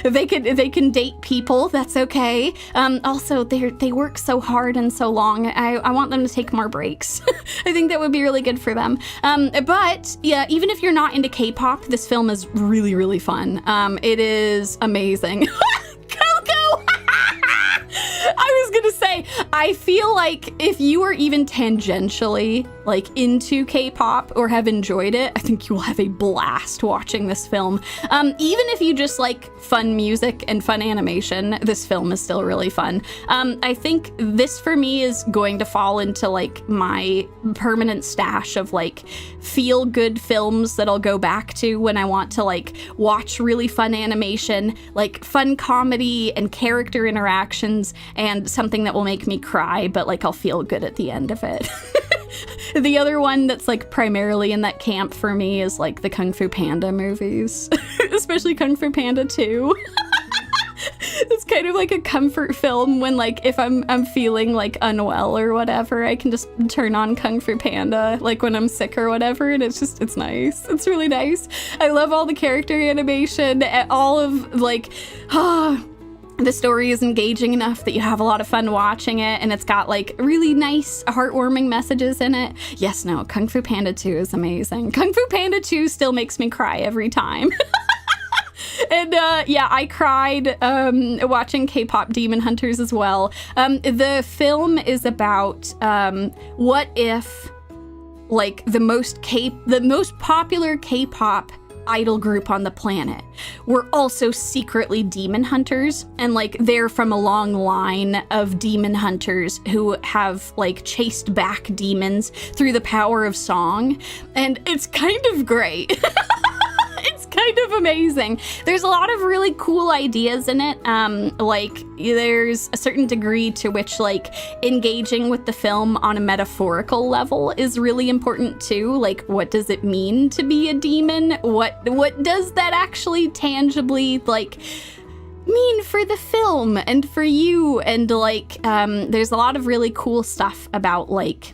they can date people. That's okay. Also, they work so hard and so long. I want them to take more breaks. I think that would be really good for them. But yeah, even if you're not into K-pop, this film is really, really fun. It is amazing. Coco! I was gonna say, I feel like if you are even tangentially like into K-pop or have enjoyed it, I think you will have a blast watching this film. Even if you just like fun music and fun animation, this film is still really fun. I think this for me is going to fall into like my permanent stash of like feel good films that I'll go back to when I want to like watch really fun animation, like fun comedy and character interactions and something that will make me cry, but like I'll feel good at the end of it. The other one that's like primarily in that camp for me is like the Kung Fu Panda movies, especially Kung Fu Panda 2. It's kind of like a comfort film when like if I'm feeling like unwell or whatever, I can just turn on Kung Fu Panda like when I'm sick or whatever, and it's nice. It's really nice. I love all the character animation, all of like the story is engaging enough that you have a lot of fun watching it, and it's got like really nice, heartwarming messages in it. Yes, no, Kung Fu Panda 2 is amazing. Kung Fu Panda 2 still makes me cry every time. And yeah, I cried watching K-pop Demon Hunters as well. The film is about what if like the most popular K-pop idol group on the planet were also secretly demon hunters, and like they're from a long line of demon hunters who have like chased back demons through the power of song, and it's kind of great. It's kind of amazing. There's a lot of really cool ideas in it. Like there's a certain degree to which like engaging with the film on a metaphorical level is really important too. Like, what does it mean to be a demon? What does that actually tangibly like mean for the film and for you? And like there's a lot of really cool stuff about like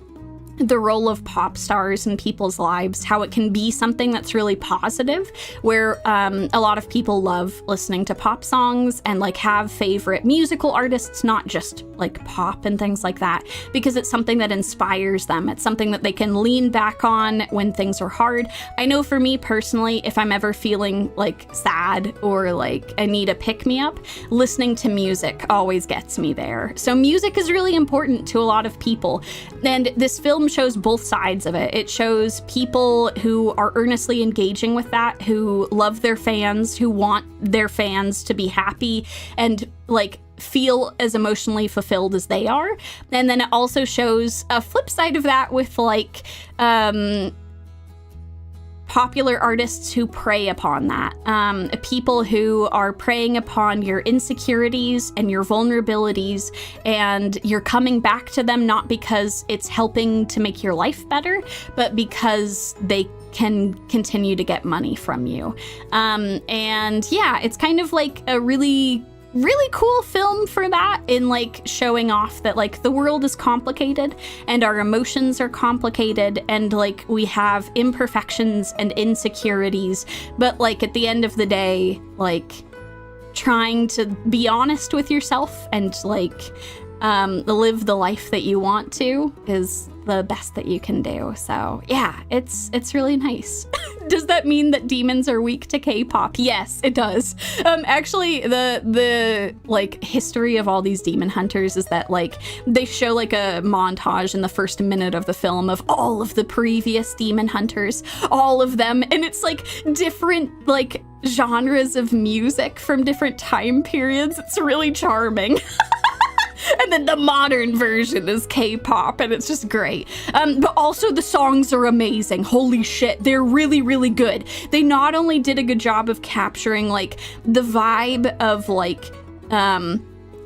the role of pop stars in people's lives, how it can be something that's really positive, where a lot of people love listening to pop songs and like have favorite musical artists, not just like pop and things like that, because it's something that inspires them. It's something that they can lean back on when things are hard. I know for me personally, if I'm ever feeling like sad or like I need a pick-me-up, listening to music always gets me there. So music is really important to a lot of people, and this film shows both sides of it. It shows people who are earnestly engaging with that, who love their fans, who want their fans to be happy and like feel as emotionally fulfilled as they are. And then it also shows a flip side of that with like popular artists who prey upon that. People who are preying upon your insecurities and your vulnerabilities, and you're coming back to them not because it's helping to make your life better, but because they can continue to get money from you. And yeah, it's kind of like a really cool film for that, in like showing off that like the world is complicated and our emotions are complicated, and like we have imperfections and insecurities, but like at the end of the day, like trying to be honest with yourself and like live the life that you want to is the best that you can do. So yeah, it's really nice. Does that mean that demons are weak to K-pop? Yes, it does. Actually, the like history of all these demon hunters is that like they show like a montage in the first minute of the film of all of the previous demon hunters, all of them, and it's like different like genres of music from different time periods. It's really charming. And then the modern version is K-pop, and it's just great. But also the songs are amazing. Holy shit, they're really, really good. They not only did a good job of capturing like the vibe of like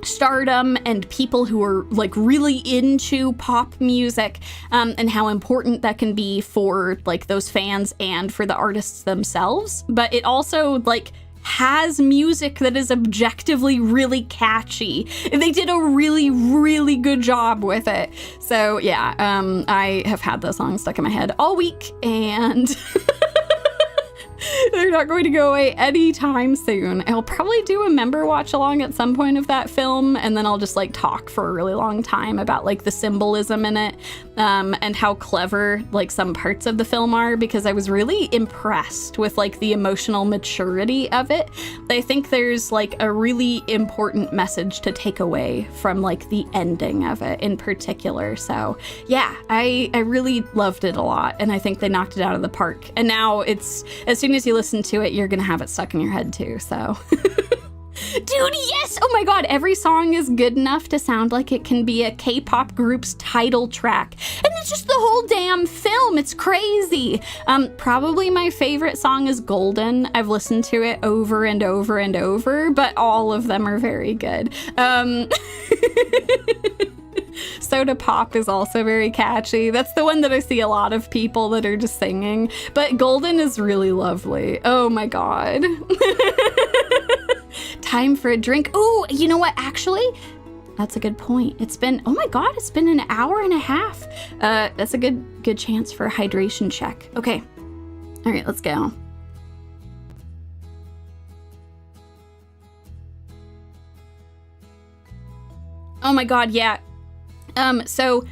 stardom and people who are like really into pop music, and how important that can be for like those fans and for the artists themselves, but it also like has music that is objectively really catchy. They did a really, really good job with it. So yeah, I have had those songs stuck in my head all week, and they're not going to go away anytime soon. I'll probably do a member watch along at some point of that film, and then I'll just like talk for a really long time about like the symbolism in it, and how clever like some parts of the film are, because I was really impressed with like the emotional maturity of it. I think there's like a really important message to take away from like the ending of it in particular. So yeah, I really loved it a lot, and I think they knocked it out of the park. And now it's, as soon as you listen to it, you're gonna have it stuck in your head too, so. Dude, yes! Oh my god, every song is good enough to sound like it can be a K-pop group's title track. And it's just the whole damn film, it's crazy! Probably my favorite song is Golden. I've listened to it over and over and over, but all of them are very good. Soda Pop is also very catchy. That's the one that I see a lot of people that are just singing. But Golden is really lovely. Oh my god. Time for a drink. Oh, you know what? Actually, that's a good point. It's been, oh my god, it's been an hour and a half. That's a good chance for a hydration check. Okay. All right, let's go. Oh my god, yeah. So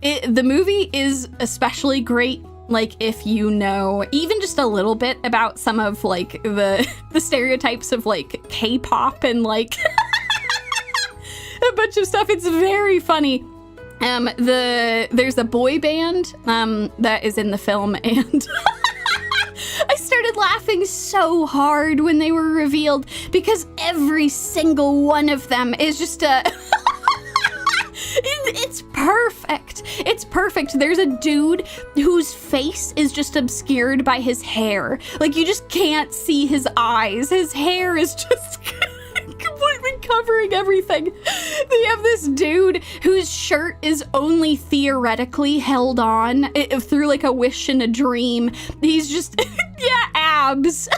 the movie is especially great, like, if you know even just a little bit about some of, like, the stereotypes of, like, K-pop and, like, a bunch of stuff. It's very funny. There's a boy band, that is in the film, and I started laughing so hard when they were revealed, because every single one of them is just a... It's perfect. It's perfect. There's a dude whose face is just obscured by his hair. Like, you just can't see his eyes. His hair is just completely covering everything. They have this dude whose shirt is only theoretically held on through like a wish and a dream. He's just, yeah, abs.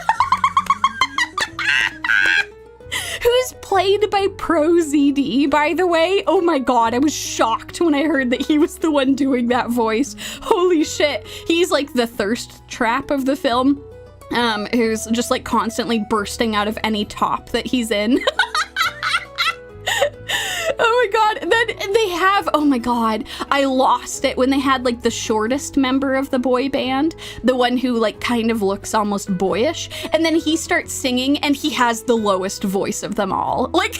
Who's played by Pro ZD, by the way. Oh my god, I was shocked when I heard that he was the one doing that voice. Holy shit. He's like the thirst trap of the film, who's just like constantly bursting out of any top that he's in. Oh my god, then they have, oh my god, I lost it when they had like the shortest member of the boy band, the one who like kind of looks almost boyish, and then he starts singing and he has the lowest voice of them all. Like,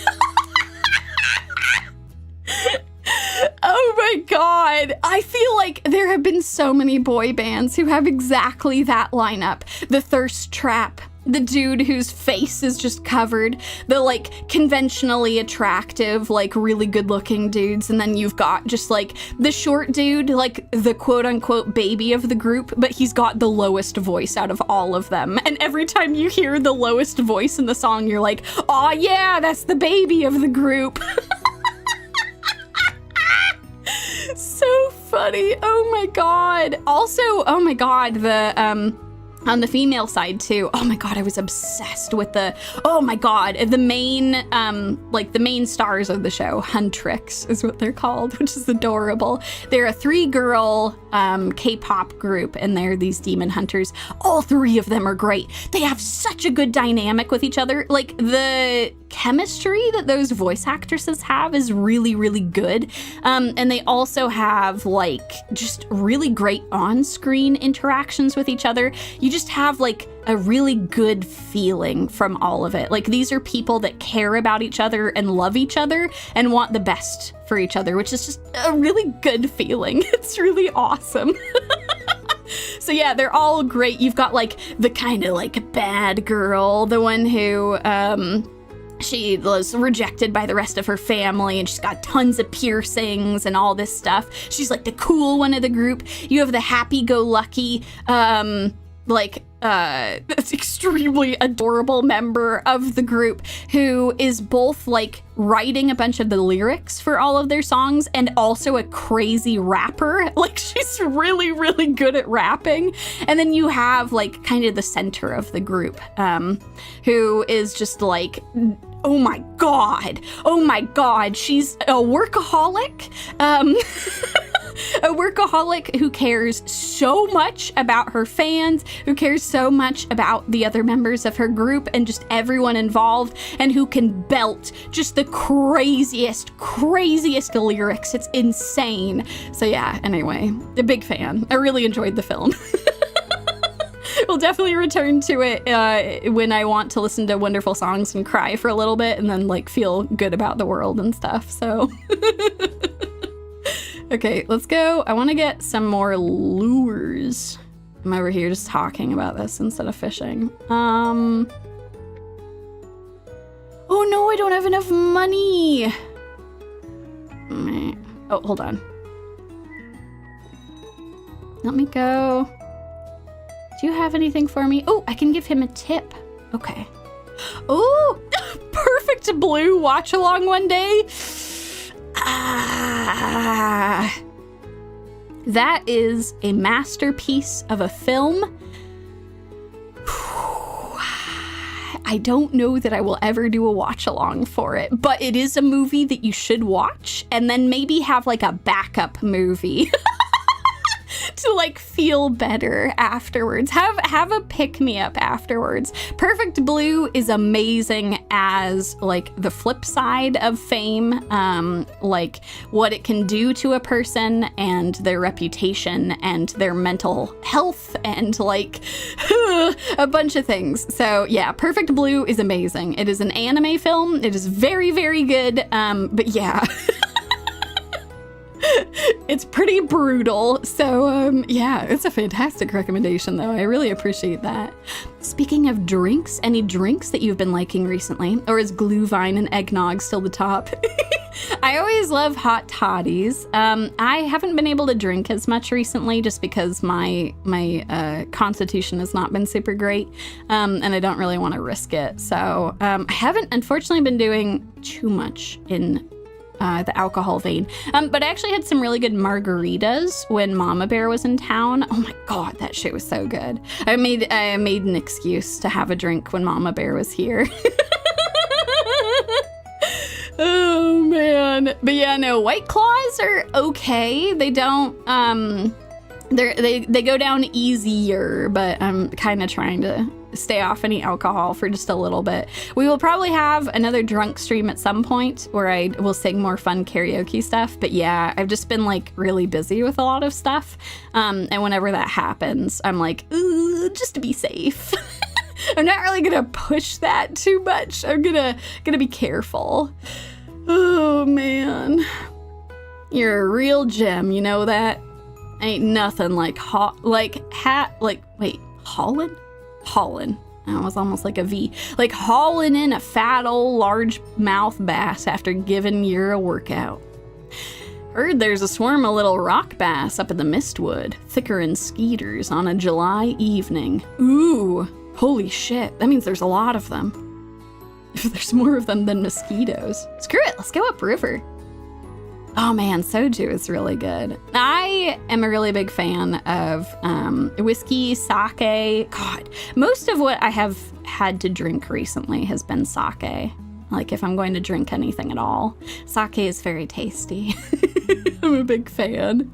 oh my god, I feel like there have been so many boy bands who have exactly that lineup. The thirst trap, the dude whose face is just covered, the like conventionally attractive, like really good looking dudes, and then you've got just like the short dude, like the quote unquote baby of the group, but he's got the lowest voice out of all of them. And every time you hear the lowest voice in the song, you're like, oh yeah, that's the baby of the group. So funny. Oh my god. Also, oh my god, the on the female side too. Oh my god, I was obsessed with the main like the main stars of the show. Huntrix is what they're called, which is adorable. They're a 3-girl K-pop group, and they're these demon hunters. All 3 of them are great. They have such a good dynamic with each other. Like the chemistry that those voice actresses have is really, really good. And they also have like just really great on-screen interactions with each other. You just have like a really good feeling from all of it. Like these are people that care about each other and love each other and want the best for each other, which is just a really good feeling. It's really awesome. So yeah, they're all great. You've got like the kind of like bad girl, the one who she was rejected by the rest of her family, and she's got tons of piercings and all this stuff. She's like the cool one of the group. You have the happy-go-lucky, extremely adorable member of the group who is both like writing a bunch of the lyrics for all of their songs and also a crazy rapper. Like she's really, really good at rapping. And then you have like kind of the center of the group, who is just like, oh my god, she's a workaholic. A workaholic who cares so much about her fans, who cares so much about the other members of her group and just everyone involved, and who can belt just the craziest lyrics. It's insane. So yeah, anyway, a big fan. I really enjoyed the film. We'll definitely return to it when I want to listen to wonderful songs and cry for a little bit and then like feel good about the world and stuff. So okay, let's go. I want to get some more lures. I'm over here just talking about this instead of fishing. Oh no, I don't have enough money. Oh, hold on. Let me go. Do you have anything for me? Oh, I can give him a tip. Okay. Oh, perfect blue watch along one day. That is a masterpiece of a film. I don't know that I will ever do a watch along for it, but it is a movie that you should watch and then maybe have like a backup movie. To like feel better afterwards. Have a pick-me-up afterwards. Perfect Blue is amazing as like the flip side of fame, like what it can do to a person and their reputation and their mental health and like a bunch of things. So yeah, Perfect Blue is amazing. It is an anime film. It is very, very good. But yeah. It's pretty brutal. So yeah, it's a fantastic recommendation though. I really appreciate that. Speaking of drinks, any drinks that you've been liking recently? Or is Glühwein and eggnog still the top? I always love hot toddies. I haven't been able to drink as much recently just because my constitution has not been super great, and I don't really want to risk it. So I haven't unfortunately been doing too much in the alcohol vein. But I actually had some really good margaritas when Mama Bear was in town. Oh my god, that shit was so good. I made an excuse to have a drink when Mama Bear was here. Oh man. But yeah, no, White Claws are okay. They don't they go down easier, but I'm kind of trying to stay off any alcohol for just a little bit. We will probably have another drunk stream at some point where I will sing more fun karaoke stuff. But yeah, I've just been like really busy with a lot of stuff. And whenever that happens, I'm like, ooh, just to be safe. I'm not really gonna push that too much. I'm gonna be careful. Oh man. You're a real gem, you know that? Ain't nothing like Holland? Holland? That was almost like a V. Like hauling in a fat old largemouth bass after giving you a workout. Heard there's a swarm of little rock bass up in the mistwood, thicker than skeeters on a July evening. Ooh, holy shit. That means there's a lot of them. If there's more of them than mosquitoes. Screw it, let's go upriver. Oh man, soju is really good. I am a really big fan of whiskey, sake. God, most of what I have had to drink recently has been sake. Like if I'm going to drink anything at all. Sake is very tasty. I'm a big fan.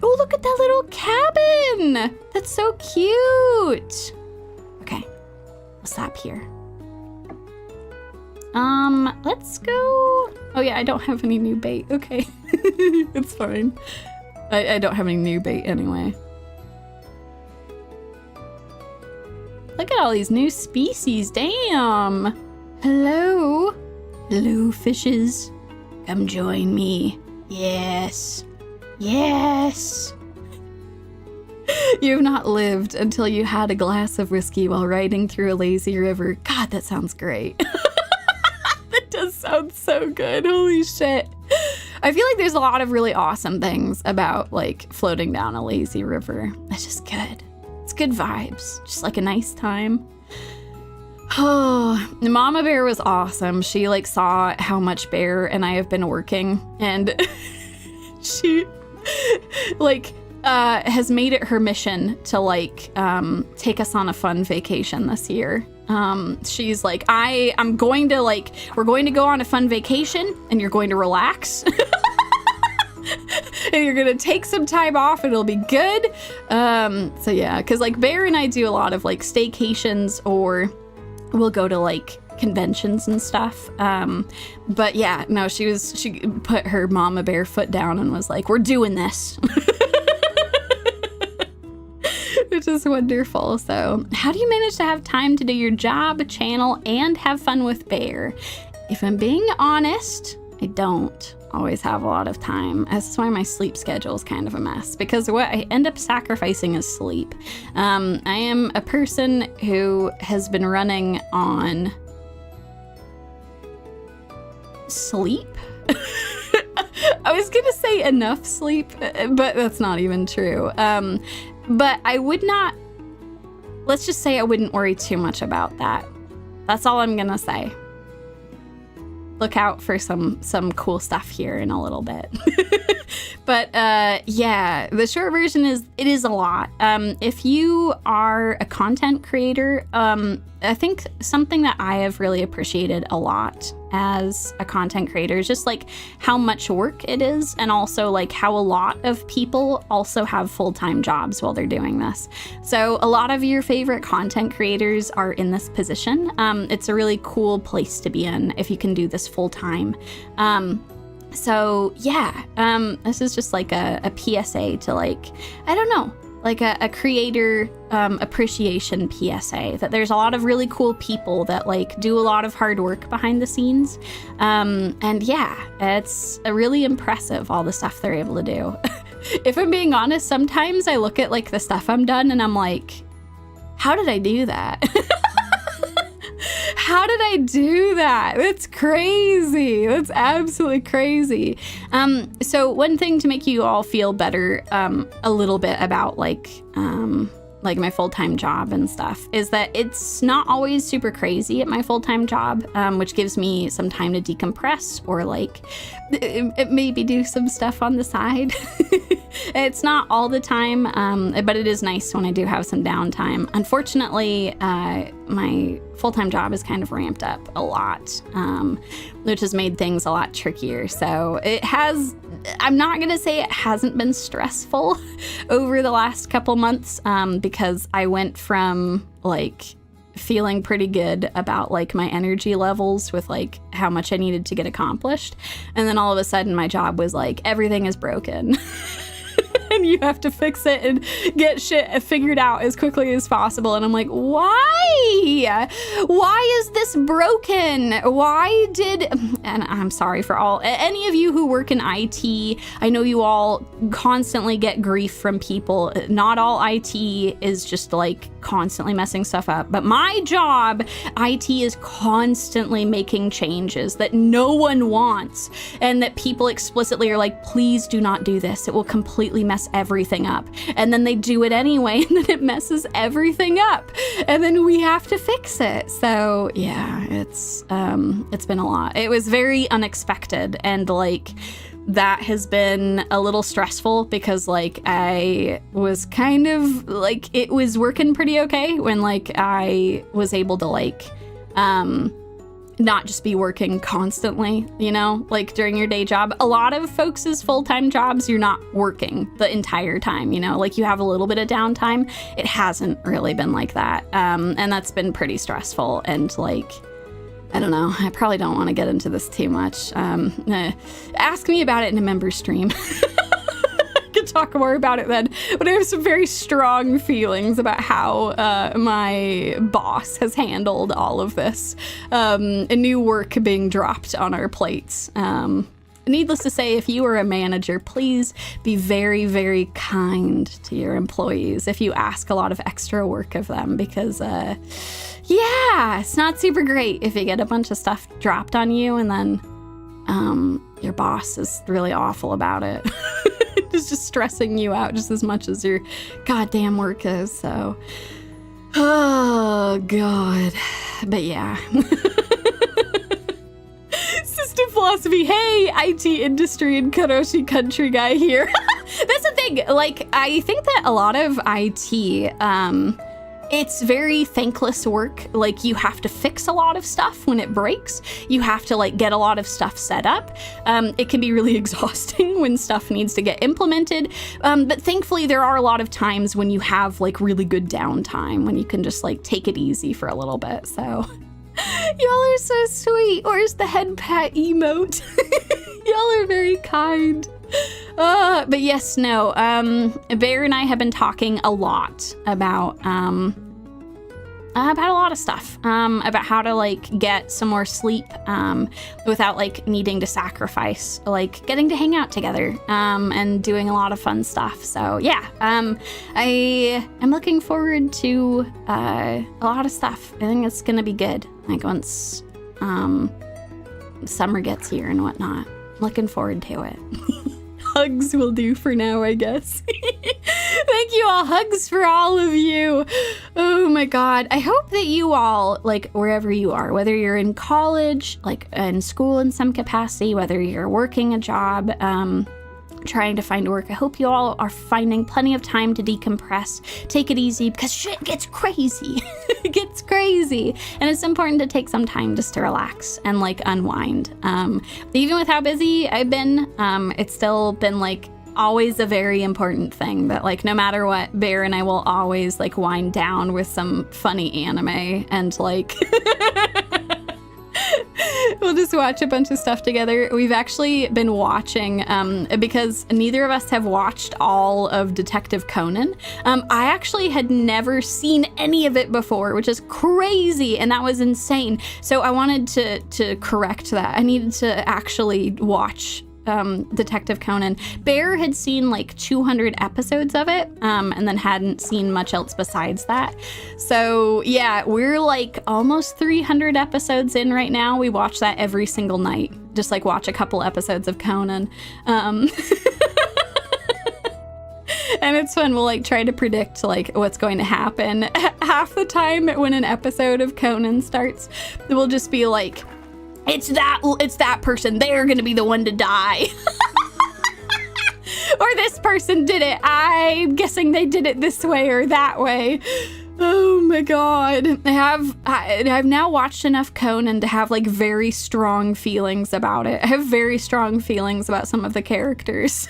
Oh, look at that little cabin. That's so cute. Okay, let's stop here. Let's go. Oh yeah, I don't have any new bait. Okay, it's fine. I don't have any new bait anyway. Look at all these new species, damn. Hello. Hello, fishes. Come join me. Yes. Yes. You've not lived until you had a glass of whiskey while riding through a lazy river. God, that sounds great. That does sound so good. Holy shit. I feel like there's a lot of really awesome things about like floating down a lazy river. It's just good. It's good vibes. Just like a nice time. Oh, Mama Bear was awesome. She like saw how much Bear and I have been working, and she like has made it her mission to like take us on a fun vacation this year. She's like, I'm going to like, we're going to go on a fun vacation and you're going to relax. And you're gonna take some time off and it'll be good. So yeah, because like Bear and I do a lot of like staycations, or we'll go to like conventions and stuff. But yeah, no, she put her Mama Bear foot down and was like, we're doing this. Which is wonderful. So how do you manage to have time to do your job, channel, and have fun with Bear? If I'm being honest, I don't always have a lot of time. That's why my sleep schedule is kind of a mess, because what I end up sacrificing is sleep. I am a person who has been running on sleep. I was gonna say enough sleep, but that's not even true. But I would not, let's just say I wouldn't worry too much about that. That's all I'm gonna say. Look out for some cool stuff here in a little bit. But yeah, the short version is it is a lot. If you are a content creator, I think something that I have really appreciated a lot as a content creator is just like how much work it is, and also like how a lot of people also have full-time jobs while they're doing this. So a lot of your favorite content creators are in this position. It's a really cool place to be in if you can do this full-time. So yeah, this is just like a PSA to like, I don't know, like a creator appreciation PSA, that there's a lot of really cool people that like do a lot of hard work behind the scenes. And yeah, it's really impressive, all the stuff they're able to do. If I'm being honest, sometimes I look at like the stuff I'm done and I'm like, how did I do that? How did I do that? That's crazy. That's absolutely crazy. So one thing to make you all feel better a little bit about like my full-time job and stuff is that it's not always super crazy at my full-time job, which gives me some time to decompress or like maybe do some stuff on the side. It's not all the time, but it is nice when I do have some downtime. Unfortunately, my full-time job is kind of ramped up a lot, which has made things a lot trickier. So it has, I'm not going to say it hasn't been stressful over the last couple months, because I went from like feeling pretty good about like my energy levels with like how much I needed to get accomplished. And then all of a sudden my job was like, everything is broken. I and you have to fix it and get shit figured out as quickly as possible. And I'm like, why? Why is this broken? And I'm sorry for any of you who work in IT. I know you all constantly get grief from people. Not all IT is just like constantly messing stuff up, but my job, IT is constantly making changes that no one wants, and that people explicitly are like, please do not do this. It will completely mess everything up. And then they do it anyway, and then it messes everything up. And then we have to fix it. So yeah, it's been a lot. It was very unexpected, and like that has been a little stressful because like I was kind of like, it was working pretty okay when like I was able to like not just be working constantly, you know, like during your day job. A lot of folks' full-time jobs, you're not working the entire time, you know, like you have a little bit of downtime. It hasn't really been like that. And that's been pretty stressful. And like, I don't know, I probably don't want to get into this too much. Ask me about it in a member stream. I could talk more about it then, but I have some very strong feelings about how my boss has handled all of this. A new work being dropped on our plates. Needless to say, if you are a manager, please be very, very kind to your employees if you ask a lot of extra work of them, because yeah, it's not super great if you get a bunch of stuff dropped on you and then your boss is really awful about it. It's just stressing you out just as much as your goddamn work is. So, oh God. But yeah. System philosophy. Hey, IT industry and Karoshi country guy here. That's the thing. Like, I think that a lot of IT, it's very thankless work. Like, you have to fix a lot of stuff when it breaks. You have to like get a lot of stuff set up. It can be really exhausting when stuff needs to get implemented. But thankfully there are a lot of times when you have like really good downtime, when you can just like take it easy for a little bit. So y'all are so sweet. Where's the head pat emote? Y'all are very kind. But yes, no, Bear and I have been talking a lot about a lot of stuff, about how to like get some more sleep, without like needing to sacrifice, like getting to hang out together, and doing a lot of fun stuff. So yeah, I am looking forward to, a lot of stuff. I think it's gonna be good. Like once, summer gets here and whatnot, looking forward to it. Hugs will do for now, I guess. Thank you all. Hugs for all of you. Oh my God. I hope that you all, like wherever you are, whether you're in college, like in school in some capacity, whether you're working a job, trying to find work, I hope you all are finding plenty of time to decompress, take it easy, because shit gets crazy. It gets crazy. And it's important to take some time just to relax and like unwind. Even with how busy I've been, it's still been like always a very important thing that like no matter what, Bear and I will always like wind down with some funny anime and like we'll just watch a bunch of stuff together. We've actually been watching, because neither of us have watched all of Detective Conan. I actually had never seen any of it before, which is crazy, and that was insane. So I wanted to correct that. I needed to actually watch Detective Conan. Bear had seen like 200 episodes of it, and then hadn't seen much else besides that. So yeah, we're like almost 300 episodes in right now. We watch that every single night. Just like watch a couple episodes of Conan. And it's fun. We'll like try to predict like what's going to happen. Half the time when an episode of Conan starts, we'll just be like, it's that person. They're gonna be the one to die. Or this person did it. I'm guessing they did it this way or that way. Oh my God. I've now watched enough Conan to have like very strong feelings about it. I have very strong feelings about some of the characters.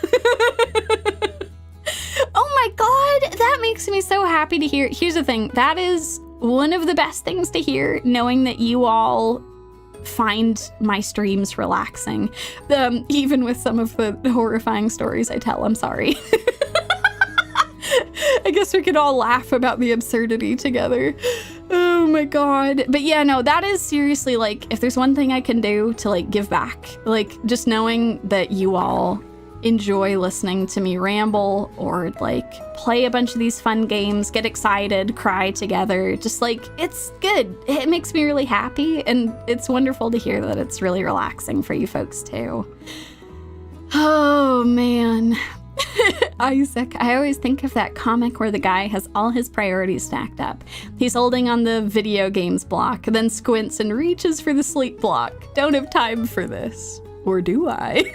Oh my God, that makes me so happy to hear. Here's the thing. That is one of the best things to hear, knowing that you all find my streams relaxing, even with some of the horrifying stories I tell. I'm sorry. I guess we could all laugh about the absurdity together. Oh my god. But yeah, no, that is seriously, like, if there's one thing I can do to, like, give back, like, just knowing that you all enjoy listening to me ramble or, like, play a bunch of these fun games, get excited, cry together, just, like, it's good. It makes me really happy, and it's wonderful to hear that it's really relaxing for you folks, too. Oh, man. Isaac, I always think of that comic where the guy has all his priorities stacked up. He's holding on the video games block, then squints and reaches for the sleep block. Don't have time for this. Or do I?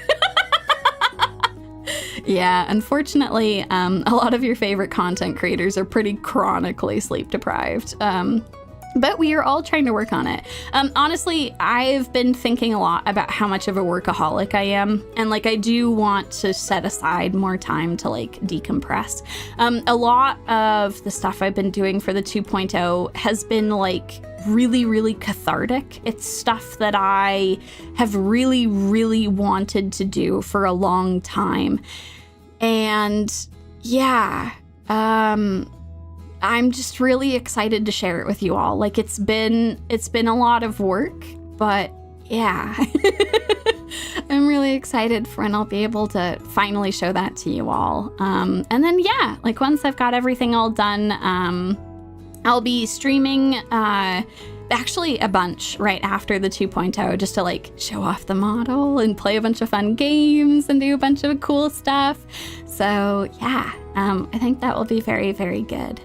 Yeah, unfortunately, a lot of your favorite content creators are pretty chronically sleep deprived. But we are all trying to work on it. Honestly, I've been thinking a lot about how much of a workaholic I am. And, like, I do want to set aside more time to, like, decompress. A lot of the stuff I've been doing for the 2.0 has been, like, really, really cathartic. It's stuff that I have really, really wanted to do for a long time. And yeah, I'm just really excited to share it with you all. Like, it's been a lot of work, but yeah. I'm really excited for when I'll be able to finally show that to you all. And then yeah, like, once I've got everything all done, I'll be streaming actually a bunch right after the 2.0 just to, like, show off the model and play a bunch of fun games and do a bunch of cool stuff. So yeah, I think that will be very, very good.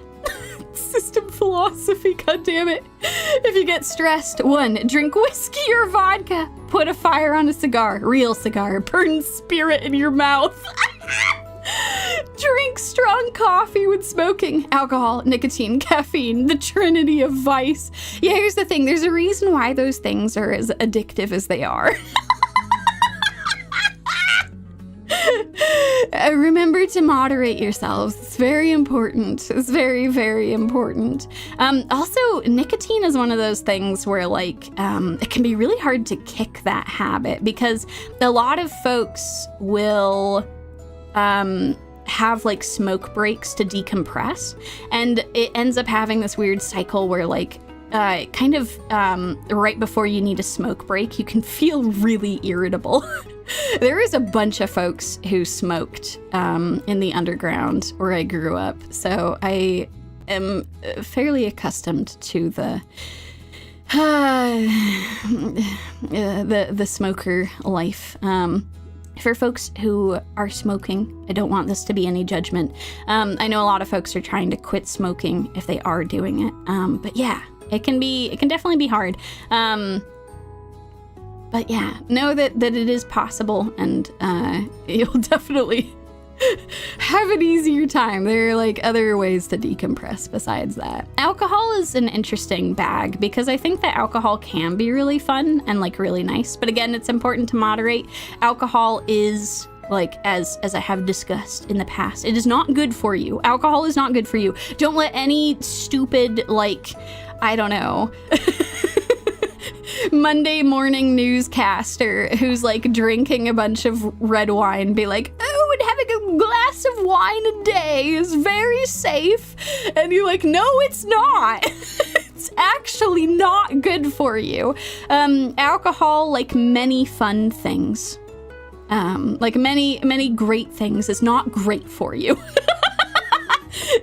System philosophy, goddammit. If you get stressed, 1, drink whiskey or vodka. Put a fire on a cigar, real cigar, burn spirit in your mouth. Drink strong coffee when smoking. Alcohol, nicotine, caffeine, the trinity of vice. Yeah, here's the thing. There's a reason why those things are as addictive as they are. Remember to moderate yourselves. It's very important. It's very, very important. Also, nicotine is one of those things where, like, it can be really hard to kick that habit because a lot of folks will have, like, smoke breaks to decompress, and it ends up having this weird cycle where, like, kind of right before you need a smoke break, you can feel really irritable. There is a bunch of folks who smoked in the underground where I grew up, so I am fairly accustomed to the smoker life. For folks who are smoking, I don't want this to be any judgment. I know a lot of folks are trying to quit smoking if they are doing it, but yeah, it can definitely be hard. But yeah, know that it is possible, and you'll definitely have an easier time. There are, like, other ways to decompress besides that. Alcohol is an interesting bag because I think that alcohol can be really fun and, like, really nice. But again, it's important to moderate. Alcohol is, like, as I have discussed in the past, it is not good for you. Alcohol is not good for you. Don't let any stupid, like, I don't know, Monday morning newscaster who's, like, drinking a bunch of red wine be like, oh, and having a glass of wine a day is very safe. And you're like, no, it's not. It's actually not good for you. Alcohol, like many fun things, like many great things, is not great for you.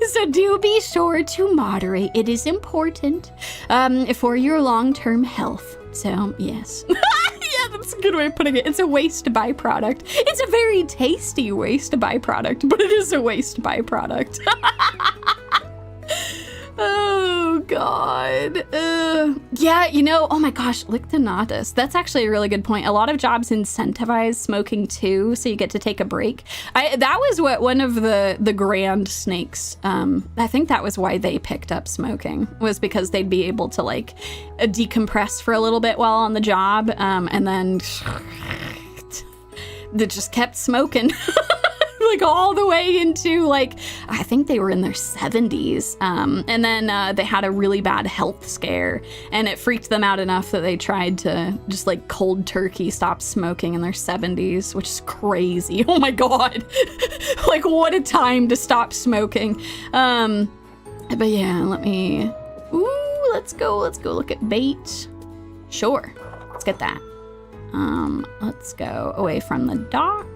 So do be sure to moderate. It is important for your long-term health. So, yes. Yeah, that's a good way of putting it. It's a waste byproduct. It's a very tasty waste byproduct, but it is a waste byproduct. Oh, God. Yeah, you know, oh my gosh, lictinatus. That's actually a really good point. A lot of jobs incentivize smoking too, so you get to take a break. That was what one of the grand snakes, I think that was why they picked up smoking, was because they'd be able to, like, decompress for a little bit while on the job, and then they just kept smoking. like all the way into like, I think they were in their 70s. And then they had a really bad health scare, and it freaked them out enough that they tried to just like cold turkey stop smoking in their 70s, which is crazy. Oh my God. Like what a time to stop smoking. But yeah, let's go look at bait. Sure, let's get that. Let's go away from the dock.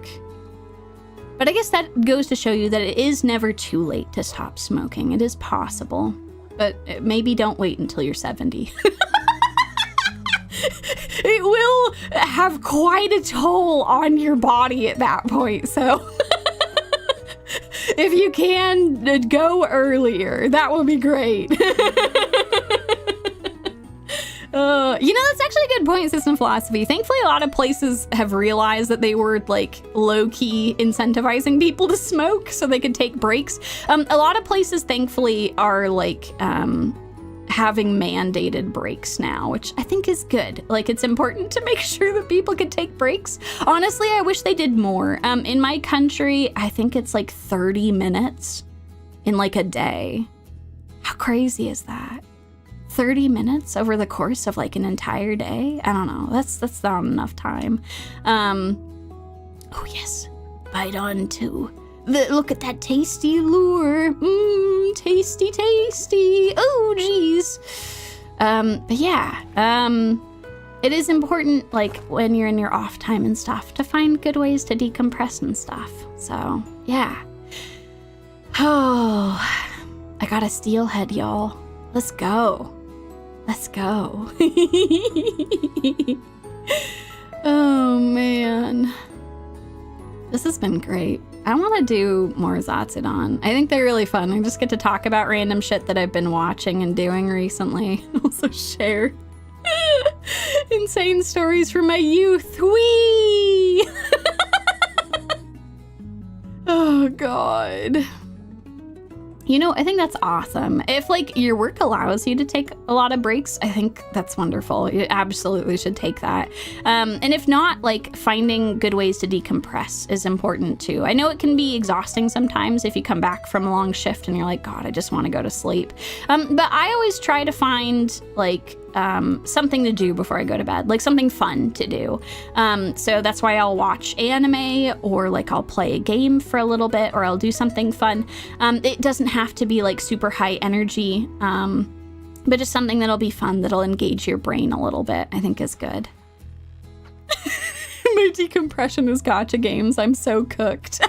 But I guess that goes to show you that it is never too late to stop smoking. It is possible, but maybe don't wait until you're 70. It will have quite a toll on your body at that point, so if you can go earlier, that would be great. That's actually a good point, System Philosophy. Thankfully, a lot of places have realized that they were like low-key incentivizing people to smoke so they could take breaks. A lot of places, thankfully, are like having mandated breaks now, which I think is good. Like, it's important to make sure that people can take breaks. Honestly, I wish they did more. In my country, I think it's like 30 minutes in like a day. How crazy is that? 30 minutes over the course of like an entire day? I don't know. That's not enough time. Oh yes, bite on to look at that tasty lure. Tasty, tasty. Oh geez. But yeah, it is important, like when you're in your off time and stuff, to find good ways to decompress and stuff. So yeah. Oh, I got a steelhead, y'all. Let's go. Let's go. Oh man. This has been great. I want to do more Zatsudan. I think they're really fun. I just get to talk about random shit that I've been watching and doing recently. Also share insane stories from my youth. Whee! Oh god. I think that's awesome. If like your work allows you to take a lot of breaks, I think that's wonderful. You absolutely should take that. And if not, like finding good ways to decompress is important too. I know it can be exhausting sometimes if you come back from a long shift and you're like, God, I just want to go to sleep. But I always try to find like something to do before I go to bed, like something fun to do. So that's why I'll watch anime, or like I'll play a game for a little bit, or I'll do something fun. It doesn't have to be like super high energy, but just something that'll be fun, that'll engage your brain a little bit, I think is good. My decompression is gacha games. I'm so cooked.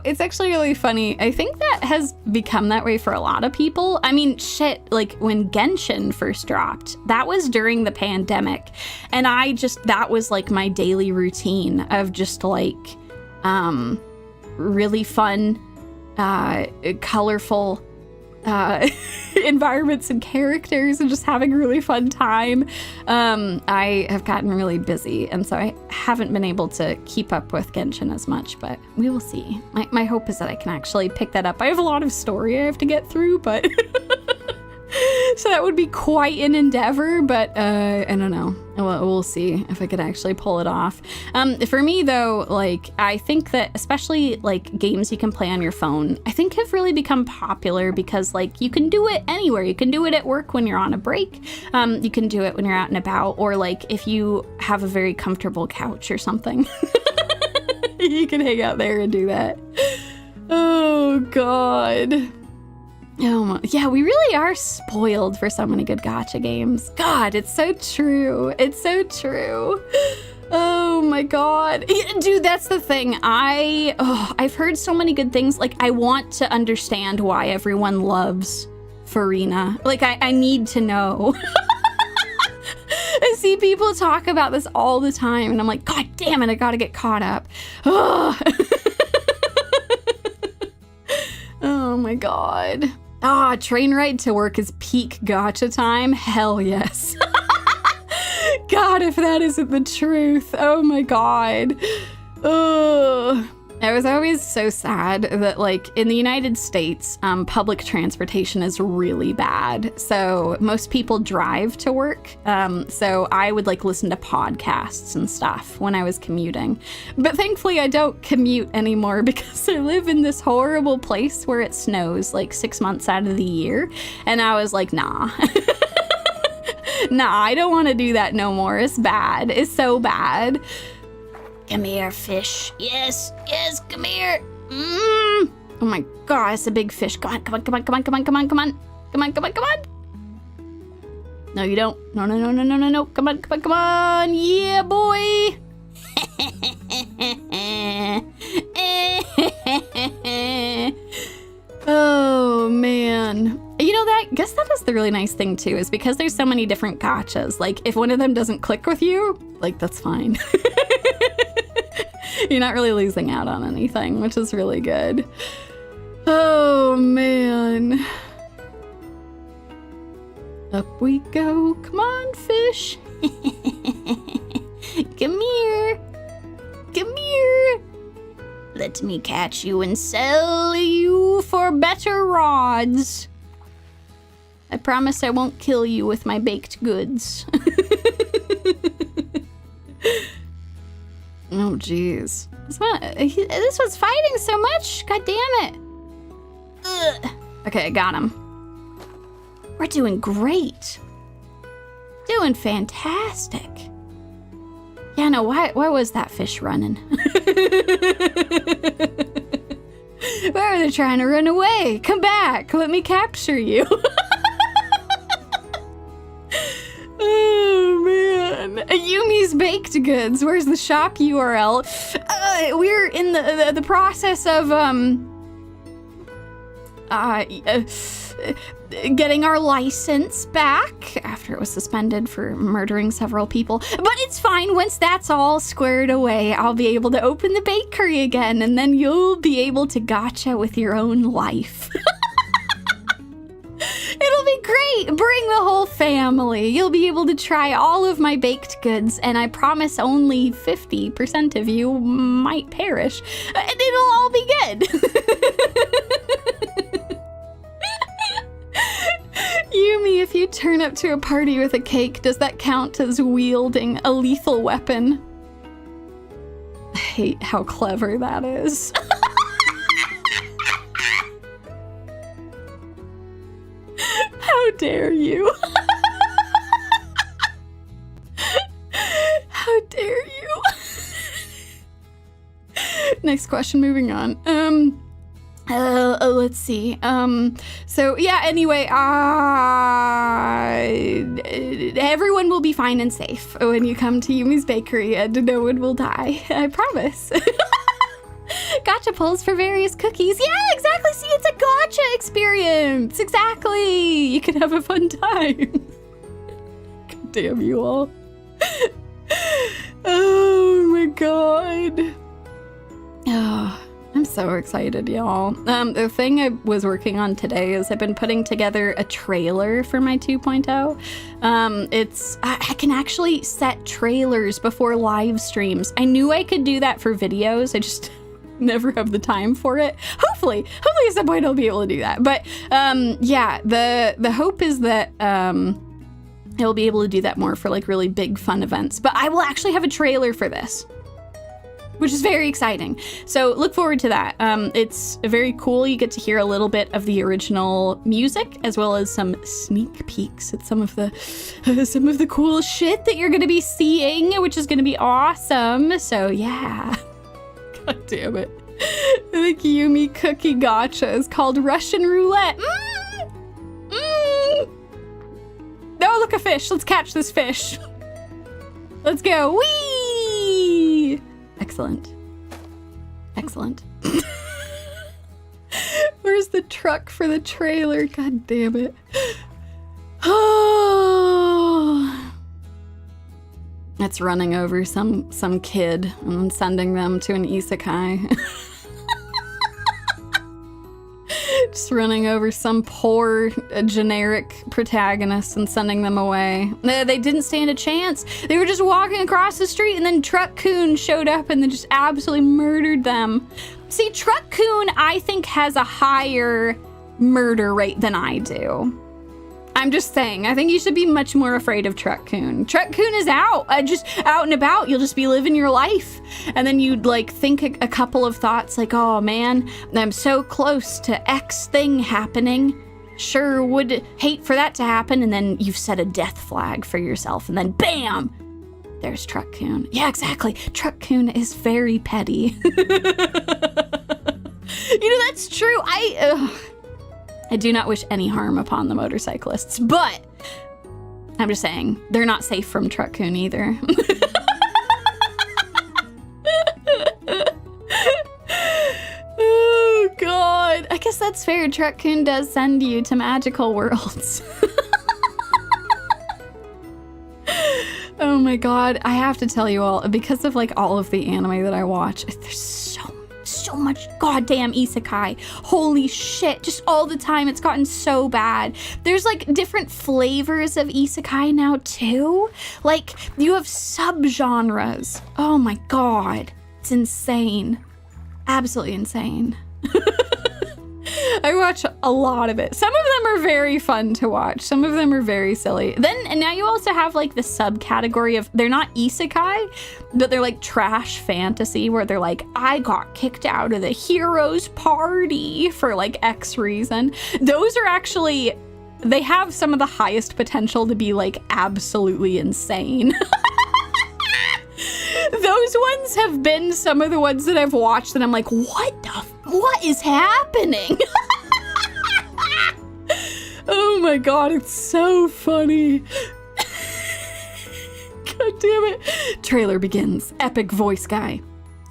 It's actually really funny. I think that has become that way for a lot of people. I mean, shit, like when Genshin first dropped, that was during the pandemic. And that was like my daily routine of just like really fun, colorful environments and characters and just having a really fun time. I have gotten really busy, and so I haven't been able to keep up with Genshin as much, but we will see. My hope is that I can actually pick that up. I have a lot of story I have to get through, but so that would be quite an endeavor, but I don't know. We'll see if I could actually pull it off. For me though, like I think that especially like games you can play on your phone, I think have really become popular because like you can do it anywhere. You can do it at work when you're on a break. You can do it when you're out and about, or like if you have a very comfortable couch or something. You can hang out there and do that. Oh God. Oh my, yeah, we really are spoiled for so many good gacha games. God, it's so true. It's so true. Oh my God. Dude, that's the thing. I've heard so many good things. Like, I want to understand why everyone loves Farina. Like, I need to know. I see people talk about this all the time, and I'm like, God damn it, I gotta get caught up. Oh my God. Train ride to work is peak gacha time. Hell yes. God, if that isn't the truth. Oh my God. I was always so sad that, like, in the United States, public transportation is really bad. So most people drive to work. So I would, like, listen to podcasts and stuff when I was commuting. But thankfully, I don't commute anymore because I live in this horrible place where it snows, like, 6 months out of the year. And I was like, nah. Nah, I don't want to do that no more. It's bad. It's so bad. Come here, fish. Yes, come here. Oh my god, it's a big fish. Come on. No, you don't. No. Come on. Yeah, boy. Oh, man. You know, guess that is the really nice thing, too, is because there's so many different gachas. Like, if one of them doesn't click with you, like, that's fine. You're not really losing out on anything, which is really good. Oh, man. Up we go. Come on, fish. Come here. Let me catch you and sell you for better rods. I promise I won't kill you with my baked goods. Oh, jeez. This one's fighting so much. God damn it. Ugh. Okay, I got him. We're doing great. Doing fantastic. Yeah, no, why was that fish running? Why are they trying to run away? Come back. Let me capture you. Oh, man. Yumie's Baked Goods. Where's the shop URL? We're in the process of getting our license back after it was suspended for murdering several people. But it's fine. Once that's all squared away, I'll be able to open the bakery again, and then you'll be able to gacha with your own life. It'll be great. Bring the whole family. You'll be able to try all of my baked goods, and I promise only 50% of you might perish. And it'll all be good. Yumie, if you turn up to a party with a cake, does that count as wielding a lethal weapon? I hate how clever that is. How dare you? How dare you? Next question, moving on. Let's see. So yeah, anyway, everyone will be fine and safe when you come to Yumie's Bakery, and no one will die. I promise. Gotcha pulls for various cookies. Yeah, exactly. See, it's a gotcha experience. Exactly. You can have a fun time. God damn you all. Oh my god. Oh, I'm so excited, y'all. The thing I was working on today is I've been putting together a trailer for my 2.0. I can actually set trailers before live streams. I knew I could do that for videos. I just never have the time for it. Hopefully at some point I'll be able to do that. But yeah, the hope is that I'll be able to do that more for like really big fun events. But I will actually have a trailer for this, which is very exciting. So look forward to that. It's very cool. You get to hear a little bit of the original music, as well as some sneak peeks at some of the cool shit that you're gonna be seeing, which is gonna be awesome. So yeah. God damn it. The Yumie cookie gacha is called Russian roulette. Oh, look, a fish. Let's catch this fish. Let's go. Whee! Excellent. Where's the truck for the trailer? God damn it. Oh. It's running over some kid and sending them to an Isekai. Just running over some poor generic protagonist and sending them away. They didn't stand a chance. They were just walking across the street and then Truck Coon showed up and then just absolutely murdered them. See, Truck Coon, I think, has a higher murder rate than I do. I'm just saying, I think you should be much more afraid of Truck Coon. Truck Coon is just out and about. You'll just be living your life. And then you'd like think a couple of thoughts like, oh man, I'm so close to X thing happening. Sure would hate for that to happen. And then you've set a death flag for yourself. And then bam, there's Truck Coon. Yeah, exactly. Truck Coon is very petty. That's true. I do not wish any harm upon the motorcyclists, but I'm just saying, they're not safe from Truck Coon either. Oh, God. I guess that's fair. Truck Coon does send you to magical worlds. Oh, my God. I have to tell you all, because of, like, all of the anime that I watch, there's so much goddamn isekai. Holy shit, just all the time. It's gotten so bad. There's like different flavors of isekai now too. Like you have subgenres. Oh my god, it's insane. Absolutely insane. I watch a lot of it. Some of them are very fun to watch. Some of them are very silly. And now you also have like the subcategory of, they're not isekai, but they're like trash fantasy where they're like, I got kicked out of the hero's party for like X reason. Those are actually, they have some of the highest potential to be like absolutely insane. Those ones have been some of the ones that I've watched that I'm like, what is happening? Oh my god, it's so funny. God damn it. Trailer begins. Epic voice guy.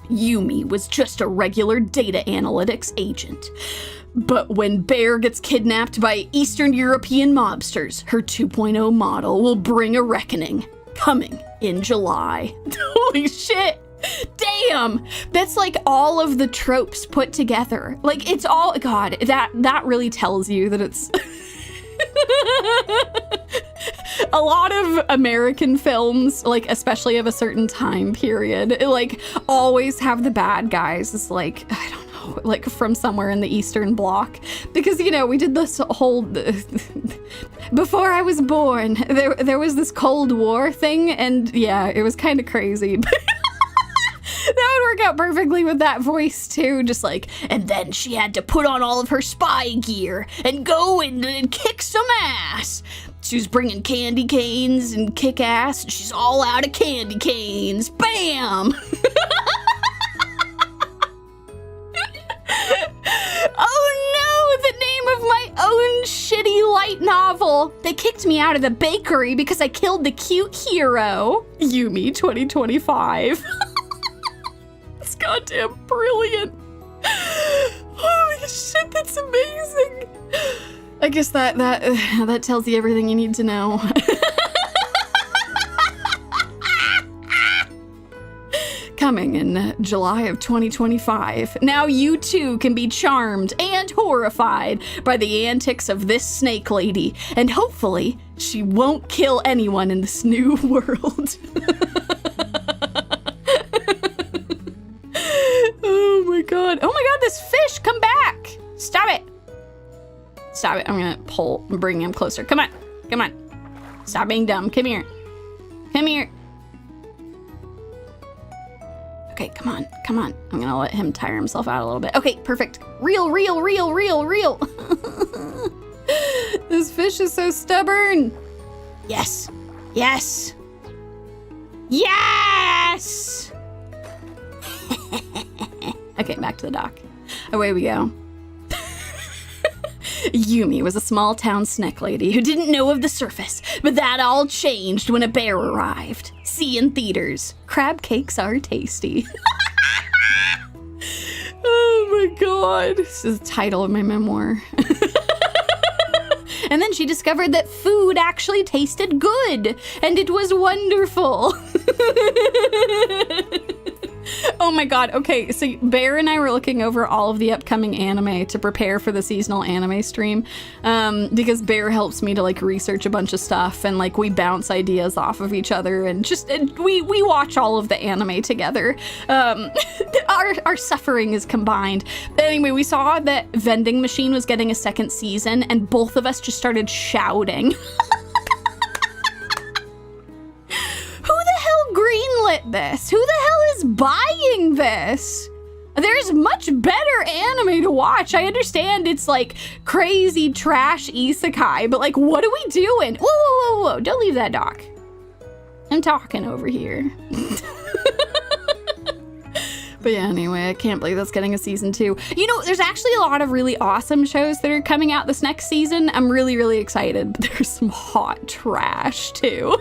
Yumie was just a regular data analytics agent. But when Bear gets kidnapped by Eastern European mobsters, her 2.0 model will bring a reckoning. Coming in July. Holy shit. Damn. That's like all of the tropes put together. Like it's all, god, that really tells you that it's a lot of American films, like especially of a certain time period, like always have the bad guys. It's like, I don't know, like from somewhere in the Eastern Bloc, because we did this whole before I was born there was this Cold War thing, and yeah, it was kind of crazy. That would work out perfectly with that voice too, just like, and then she had to put on all of her spy gear and go and kick some ass. She was bringing candy canes and kick ass, and she's all out of candy canes. Bam! Oh no, the name of my own shitty light novel. They kicked me out of the bakery because I killed the cute hero. Yumie 2025. It's goddamn brilliant. Holy shit, that's amazing. I guess that tells you everything you need to know. Coming in July of 2025. Now you too can be charmed and horrified by the antics of this snake lady, and hopefully she won't kill anyone in this new world. Oh my god, this fish, come back. Stop it. I'm gonna bring him closer. Come on. Stop being dumb. Come here. Okay, come on. I'm gonna let him tire himself out a little bit. Okay, perfect. Reel. This fish is so stubborn. Yes. Okay, back to the dock. Away we go. Yumie was a small town snack lady who didn't know of the surface, but that all changed when a bear arrived. See in theaters. Crab cakes are tasty. Oh my god. This is the title of my memoir. And then she discovered that food actually tasted good, and it was wonderful. Oh my god. Okay, so Bear and I were looking over all of the upcoming anime to prepare for the seasonal anime stream, because Bear helps me to like research a bunch of stuff, and like we bounce ideas off of each other, and we watch all of the anime together. Our suffering is combined. But anyway, we saw that Vending Machine was getting a second season, and both of us just started shouting. Greenlit this? Who the hell is buying this? There's much better anime to watch. I understand it's like crazy trash isekai, but like, what are we doing? Whoa, whoa, whoa, whoa. Don't leave that dock. I'm talking over here. But yeah, anyway, I can't believe that's getting a season 2. You know, there's actually a lot of really awesome shows that are coming out this next season. I'm really, really excited, but there's some hot trash too.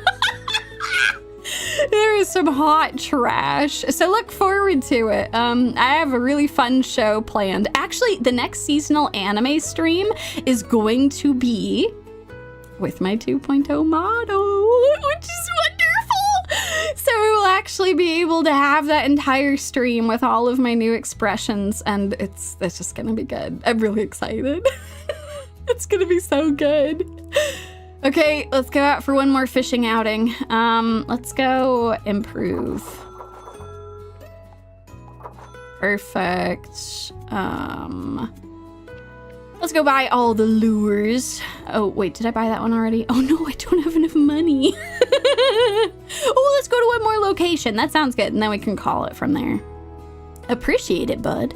There is some hot trash, so look forward to it. I have a really fun show planned. Actually, the next seasonal anime stream is going to be with my 2.0 model, which is wonderful. So we will actually be able to have that entire stream with all of my new expressions, and it's just gonna be good. I'm really excited. It's gonna be so good. Okay, let's go out for one more fishing outing. Let's go improve. Perfect. Let's go buy all the lures. Oh, wait, did I buy that one already? Oh no, I don't have enough money. Oh, let's go to one more location. That sounds good, and then we can call it from there. Appreciate it, bud.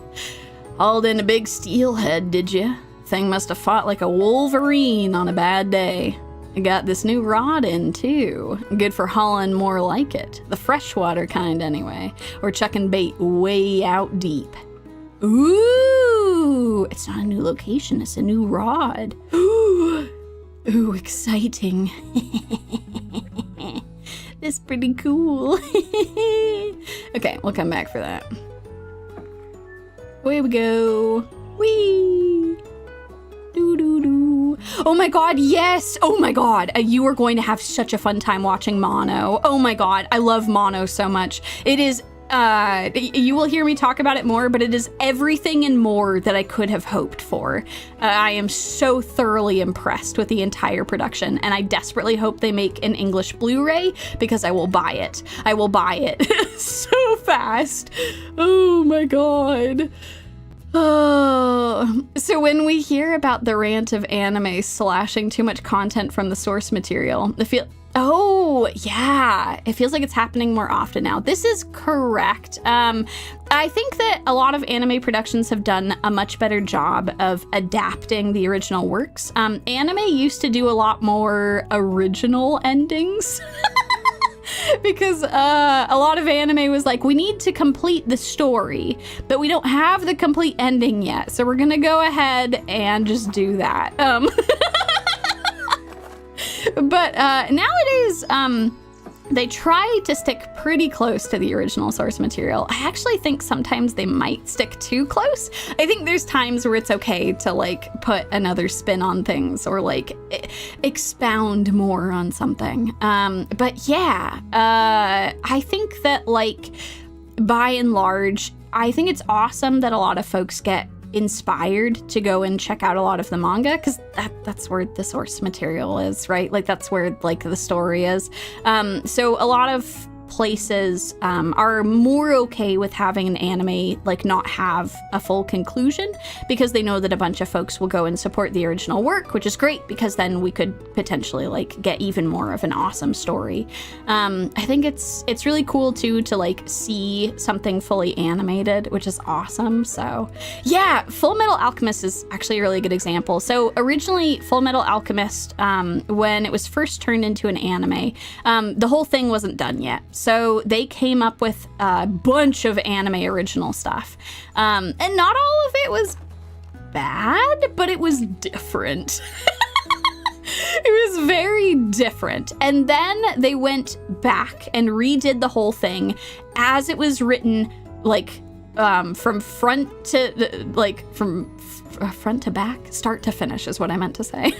Hauled in a big steelhead, did ya? Thing must have fought like a wolverine on a bad day. I got this new rod in too. Good for hauling more like it. The freshwater kind anyway. Or chucking bait way out deep. Ooh, it's not a new location, it's a new rod. Ooh, exciting. That's pretty cool. Okay, we'll come back for that. Away we go. Whee! Doo-doo-doo. Oh my god, yes! Oh my god, you are going to have such a fun time watching Mono. Oh my god, I love Mono so much. It is, you will hear me talk about it more, but it is everything and more that I could have hoped for. I am so thoroughly impressed with the entire production, and I desperately hope they make an English Blu-ray, because I will buy it. I will buy it so fast. Oh my god. Oh, so when we hear about the rant of anime slashing too much content from the source material, oh, yeah, it feels like it's happening more often now. This is correct. I think that a lot of anime productions have done a much better job of adapting the original works. Anime used to do a lot more original endings. Because a lot of anime was like, we need to complete the story, but we don't have the complete ending yet, so we're gonna go ahead and just do that. But nowadays, they try to stick pretty close to the original source material. I actually think sometimes they might stick too close. I think there's times where it's okay to like put another spin on things or like expound more on something. But yeah, I think that like by and large, I think it's awesome that a lot of folks get inspired to go and check out a lot of the manga, because that's where the source material is, right? Like that's where like the story is. So a lot of places are more okay with having an anime like not have a full conclusion, because they know that a bunch of folks will go and support the original work, which is great, because then we could potentially like get even more of an awesome story. I think it's really cool too to like see something fully animated, which is awesome. So yeah, Full Metal Alchemist is actually a really good example. So originally Full Metal Alchemist, when it was first turned into an anime, the whole thing wasn't done yet. So they came up with a bunch of anime original stuff. And not all of it was bad, but it was different. It was very different. And then they went back and redid the whole thing as it was written, like from front to front to back, start to finish is what I meant to say.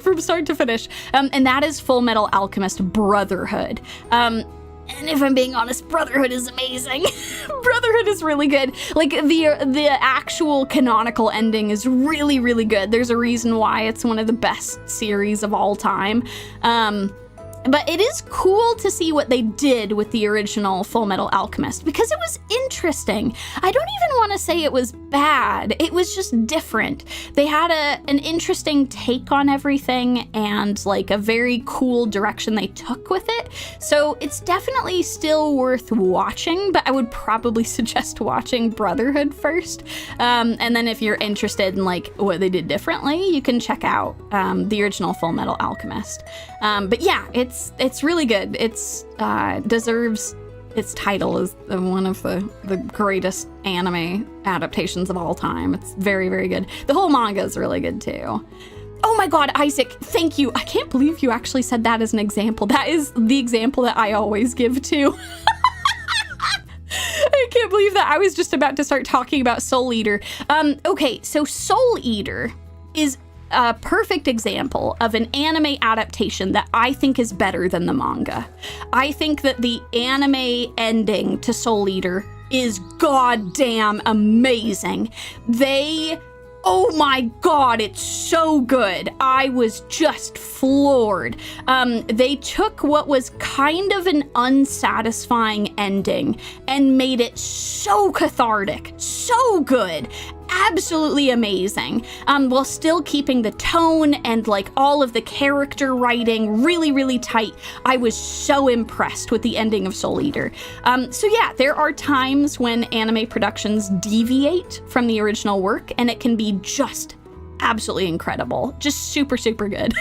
From start to finish. And that is Full Metal Alchemist Brotherhood. And if I'm being honest, Brotherhood is amazing. Brotherhood is really good. Like, the actual canonical ending is really, really good. There's a reason why it's one of the best series of all time. But it is cool to see what they did with the original Full Metal Alchemist, because it was interesting. I don't even want to say it was bad. It was just different. They had an interesting take on everything and like a very cool direction they took with it. So it's definitely still worth watching, but I would probably suggest watching Brotherhood first. And then if you're interested in like what they did differently, you can check out the original Full Metal Alchemist. But yeah, it's really good. It's deserves its title as one of the greatest anime adaptations of all time. It's very, very good. The whole manga is really good too. Oh my God, Isaac, thank you. I can't believe you actually said that as an example. That is the example that I always give too. I can't believe that I was just about to start talking about Soul Eater. Okay, so Soul Eater is a perfect example of an anime adaptation that I think is better than the manga. I think that the anime ending to Soul Eater is goddamn amazing. Oh my God, it's so good. I was just floored. They took what was kind of an unsatisfying ending and made it so cathartic, so good, absolutely amazing, while still keeping the tone and like all of the character writing really, really tight. I was so impressed with the ending of Soul Eater. So yeah, there are times when anime productions deviate from the original work, and it can be just absolutely incredible. Just super, super good.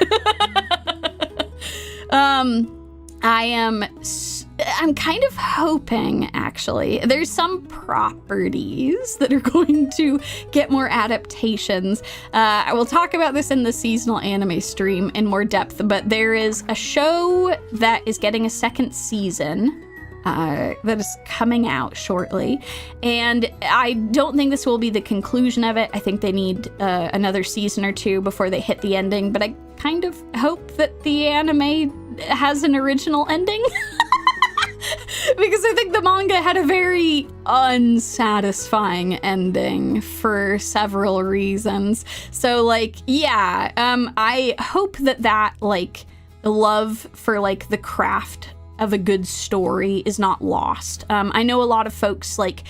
I'm kind of hoping, actually, there's some properties that are going to get more adaptations. I will talk about this in the seasonal anime stream in more depth, but there is a show that is getting a second season that is coming out shortly, and I don't think this will be the conclusion of it. I think they need another season or two before they hit the ending, but I kind of hope that the anime has an original ending. Because I think the manga had a very unsatisfying ending for several reasons. So, like, yeah, I hope that like, love for, like, the craft of a good story is not lost. I know a lot of folks, like,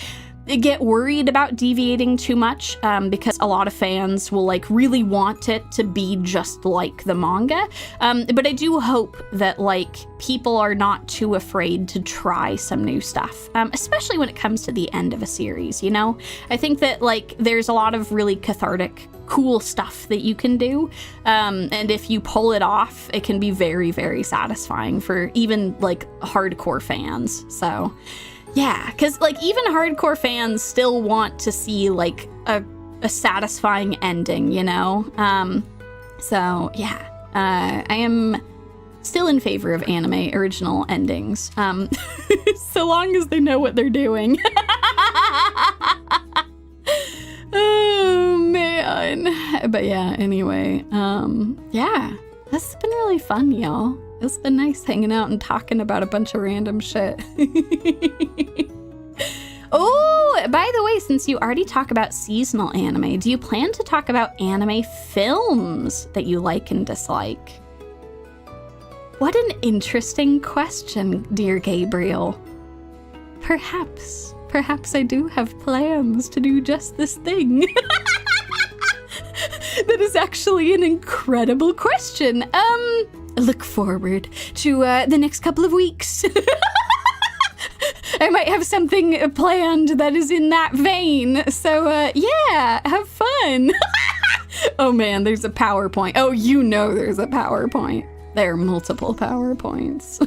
get worried about deviating too much because a lot of fans will like really want it to be just like the manga. But I do hope that like people are not too afraid to try some new stuff, especially when it comes to the end of a series, you know? I think that like there's a lot of really cathartic, cool stuff that you can do. And if you pull it off, it can be very, very satisfying for even like hardcore fans. So yeah, because like even hardcore fans still want to see like a satisfying ending, you know? So yeah, I am still in favor of anime original endings, so long as they know what they're doing. Oh man. But yeah, anyway, yeah, this has been really fun, y'all. It's been nice hanging out and talking about a bunch of random shit. Oh, by the way, since you already talk about seasonal anime, do you plan to talk about anime films that you like and dislike? What an interesting question, dear Gabriel. Perhaps I do have plans to do just this thing. That is actually an incredible question. Look forward to the next couple of weeks. I might have something planned that is in that vein. So, yeah, have fun. Oh man, there's a PowerPoint. Oh, you know there's a PowerPoint. There are multiple PowerPoints.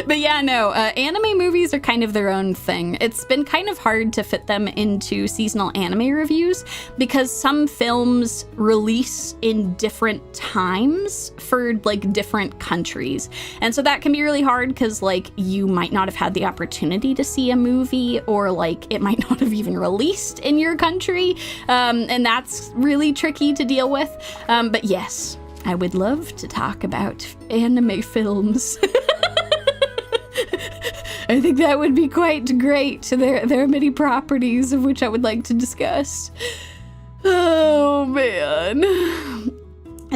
But yeah, no, anime movies are kind of their own thing. It's been kind of hard to fit them into seasonal anime reviews because some films release in different times for like different countries. And so that can be really hard because like you might not have had the opportunity to see a movie, or like it might not have even released in your country. And that's really tricky to deal with. But yes, I would love to talk about anime films. I think that would be quite great. There are many properties of which I would like to discuss. Oh, man.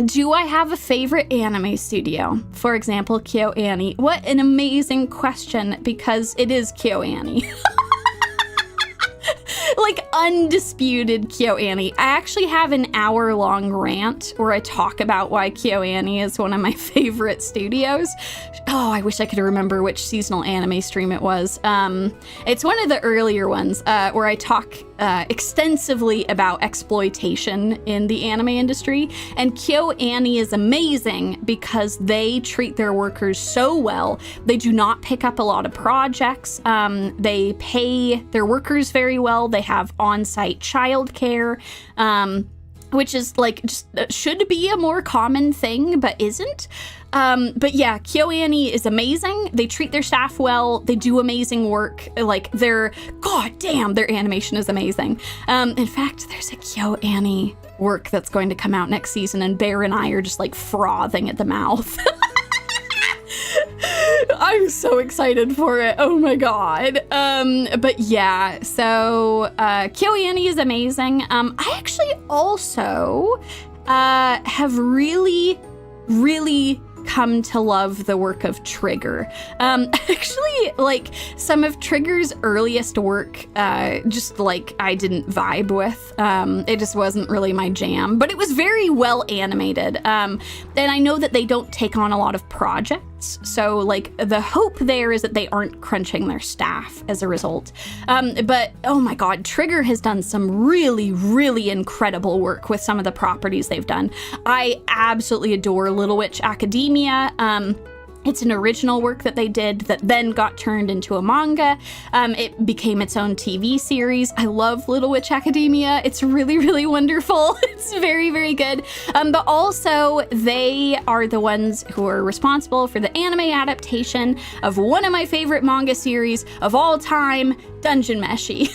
Do I have a favorite anime studio? For example, KyoAni. What an amazing question, because it is KyoAni. Like, undisputed KyoAni. I actually have an hour-long rant where I talk about why KyoAni is one of my favorite studios. Oh, I wish I could remember which seasonal anime stream it was. It's one of the earlier ones where I talk extensively about exploitation in the anime industry. And KyoAni is amazing because they treat their workers so well. They do not pick up a lot of projects. They pay their workers very well. They have on-site childcare, which is like just should be a more common thing, but isn't. But yeah, KyoAni is amazing. They treat their staff well. They do amazing work. Like, goddamn, their animation is amazing. In fact, there's a KyoAni work that's going to come out next season, and Bear and I are just like frothing at the mouth. I'm so excited for it. Oh my god. But yeah, so KyoAni is amazing. I actually also have really come to love the work of Trigger. Actually, like, some of Trigger's earliest work, just like I didn't vibe with. It just wasn't really my jam, but it was very well animated. And I know that they don't take on a lot of projects, so like the hope there is that they aren't crunching their staff as a result. But oh my god, Trigger has done some really incredible work with some of the properties they've done. I absolutely adore Little Witch Academia. It's an original work that they did that then got turned into a manga. It became its own TV series. I love Little Witch Academia. It's really wonderful. It's very good. But also, they are the ones who are responsible for the anime adaptation of one of my favorite manga series of all time, Dungeon Meshi.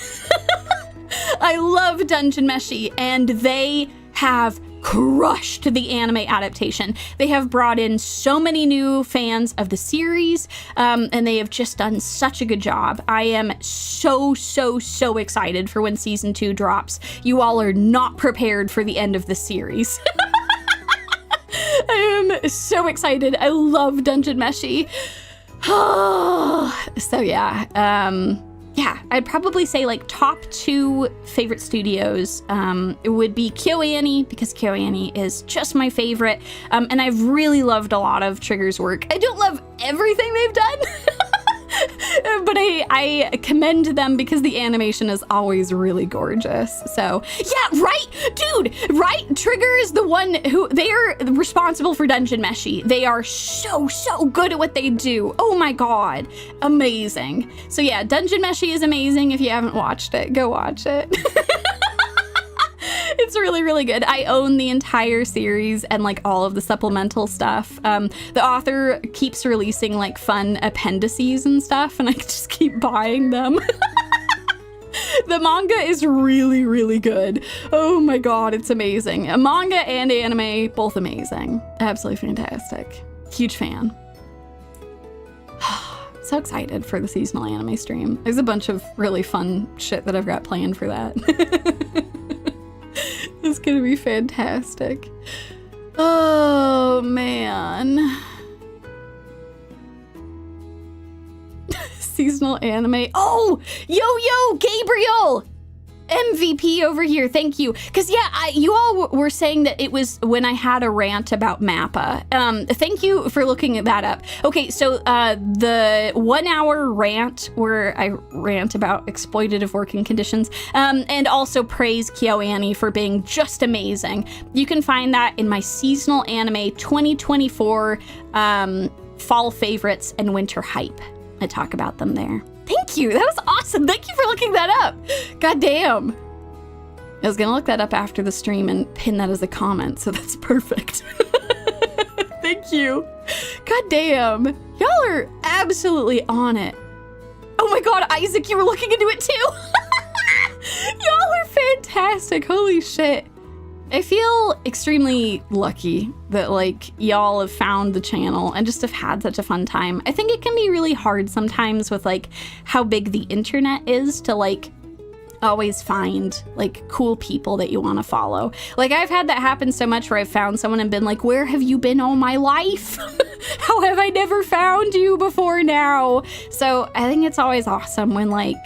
I love Dungeon Meshi, and they have crushed the anime adaptation. They have brought in so many new fans of the series, and they have just done such a good job. I am so excited for when season 2 drops. You all are not prepared for the end of the series. I am so excited. I love Dungeon Meshi. So yeah, yeah, I'd probably say like top 2 favorite studios it would be KyoAni, because KyoAni is just my favorite, and I've really loved a lot of Trigger's work. I don't love everything they've done, but I commend them because the animation is always really gorgeous. So yeah, right, dude, right? Trigger is the one who, they are responsible for Dungeon Meshi. They are so good at what they do. Oh my god, amazing. So yeah, Dungeon Meshi is amazing. If you haven't watched it, go watch it. It's really good. I own the entire series and like all of the supplemental stuff. The author keeps releasing like fun appendices and stuff, and I just keep buying them. The manga is really good. Oh my god, it's amazing. A manga and anime, both amazing. Absolutely fantastic. Huge fan. So excited for the seasonal anime stream. There's a bunch of really fun shit that I've got planned for that. It's gonna be fantastic. Oh man. Seasonal anime. Oh, yo, Gabriel! MVP over here, thank you. Because yeah, you all were saying that it was when I had a rant about Mappa. Thank you for looking that up. Okay, so the 1 hour rant where I rant about exploitative working conditions, and also praise KyoAni for being just amazing. You can find that in my seasonal anime 2024 fall favorites and winter hype. I talk about them there. Thank you. That was awesome. Thank you for looking that up. God damn. I was going to look that up after the stream and pin that as a comment, so that's perfect. Thank you. God damn. Y'all are absolutely on it. Oh my god, Isaac, you were looking into it too. Y'all are fantastic. Holy shit. I feel extremely lucky that, like, y'all have found the channel and just have had such a fun time. I think it can be really hard sometimes with, like, how big the internet is to, like, always find, like, cool people that you want to follow. Like, I've had that happen so much where I've found someone and been like, where have you been all my life? How have I never found you before now? So I think it's always awesome when, like,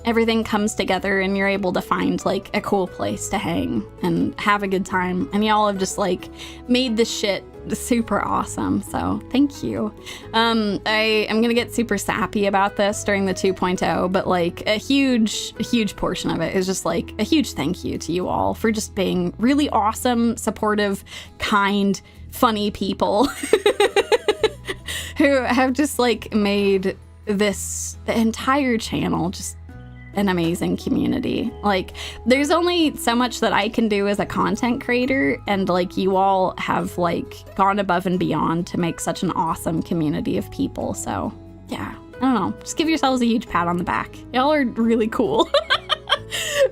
everything comes together and you're able to find, like, a cool place to hang and have a good time. And y'all have just, like, made this shit super awesome. So thank you. I am gonna get super sappy about this during the 2.0, but, like, a huge portion of it is just, like, a huge thank you to you all for just being really awesome, supportive, kind, funny people who have just, like, made the entire channel just an amazing community. Like, there's only so much that I can do as a content creator, and, like, you all have, like, gone above and beyond to make such an awesome community of people. So yeah, I don't know, just give yourselves a huge pat on the back. Y'all are really cool.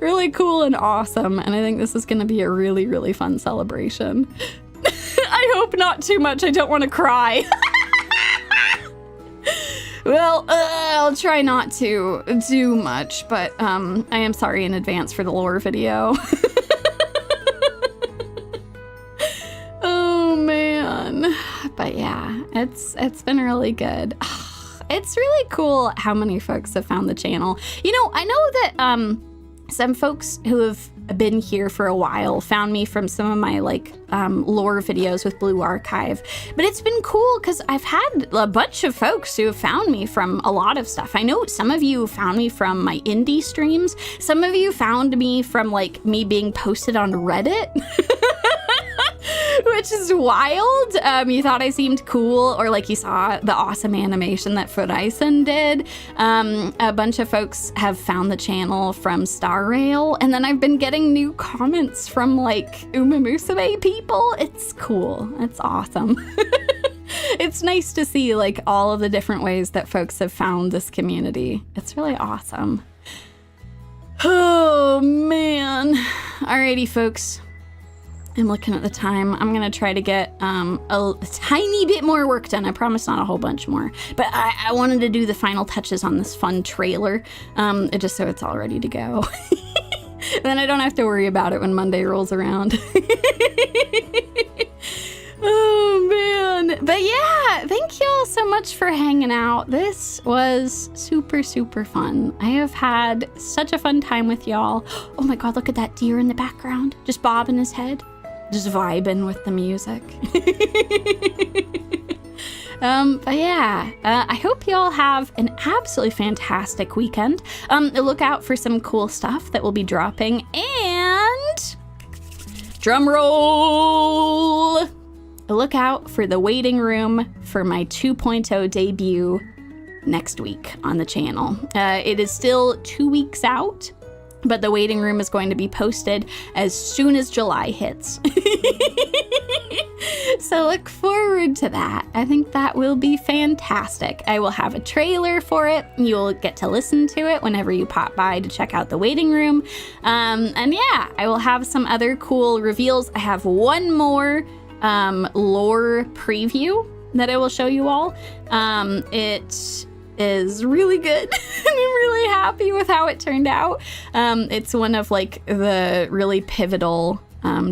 Really cool and awesome, and I think this is gonna be a really fun celebration. I hope not too much. I don't want to cry. Well, I'll try not to do much, but I am sorry in advance for the lore video. Oh man. But yeah, it's been really good. It's really cool how many folks have found the channel. You know, I know that some folks who have been here for a while found me from some of my, like, lore videos with Blue Archive, but it's been cool because I've had a bunch of folks who have found me from a lot of stuff. I know some of you found me from my indie streams. Some of you found me from, like, me being posted on Reddit. Which is wild. You thought I seemed cool, or, like, you saw the awesome animation that Furisen did. A bunch of folks have found the channel from Star Rail, and then I've been getting new comments from, like, Umamusume people. It's cool. It's awesome. It's nice to see, like, all of the different ways that folks have found this community. It's really awesome. Oh, man. Alrighty, folks. I'm looking at the time. I'm gonna try to get a tiny bit more work done. I promise not a whole bunch more. But I wanted to do the final touches on this fun trailer, just so it's all ready to go. Then I don't have to worry about it when Monday rolls around. Oh, man. But yeah, thank you all so much for hanging out. This was super fun. I have had such a fun time with y'all. Oh my god, look at that deer in the background. Just bobbing his head. Just vibing with the music. But yeah, I hope you all have an absolutely fantastic weekend. Look out for some cool stuff that will be dropping, and drum roll! Look out for the waiting room for my 2.0 debut next week on the channel. It is still 2 weeks out, but the waiting room is going to be posted as soon as July hits. So look forward to that. I think that will be fantastic. I will have a trailer for it. You'll get to listen to it whenever you pop by to check out the waiting room. And yeah, I will have some other cool reveals. I have one more lore preview that I will show you all. It is really good. I'm really happy with how it turned out. It's one of, like, the really pivotal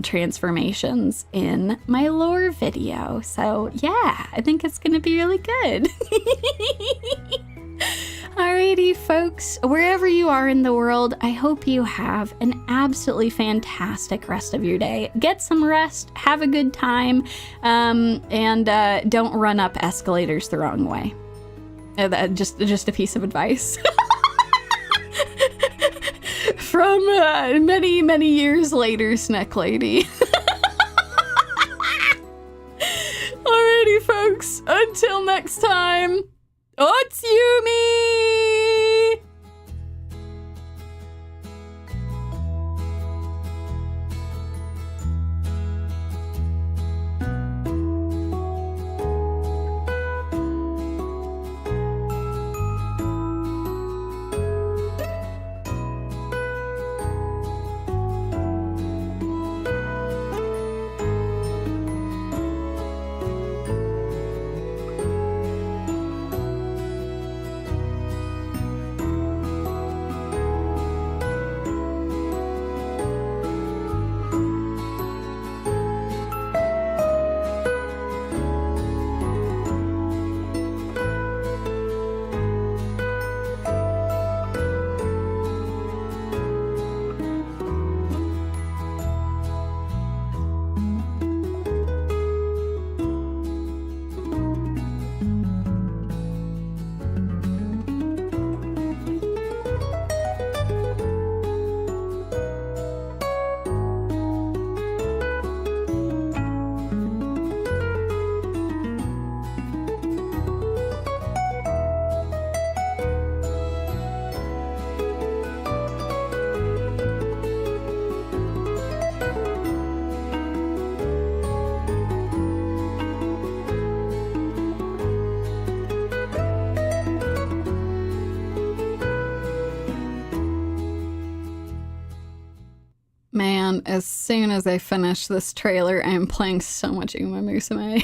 transformations in my lore video. So yeah, I think it's gonna be really good. Alrighty, folks, wherever you are in the world, I hope you have an absolutely fantastic rest of your day. Get some rest, have a good time, and don't run up escalators the wrong way. Just a piece of advice. From many years later, Snack Lady. Alrighty, folks, until next time, it's Yumie! soon as I finish this trailer, I am playing so much Uma Musume.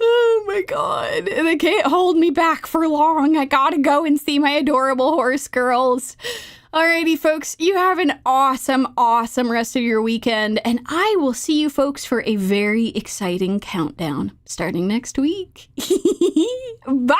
Oh my god. They can't hold me back for long. I gotta go and see my adorable horse girls. Alrighty, folks, you have an awesome, awesome rest of your weekend, and I will see you folks for a very exciting countdown starting next week. Bye!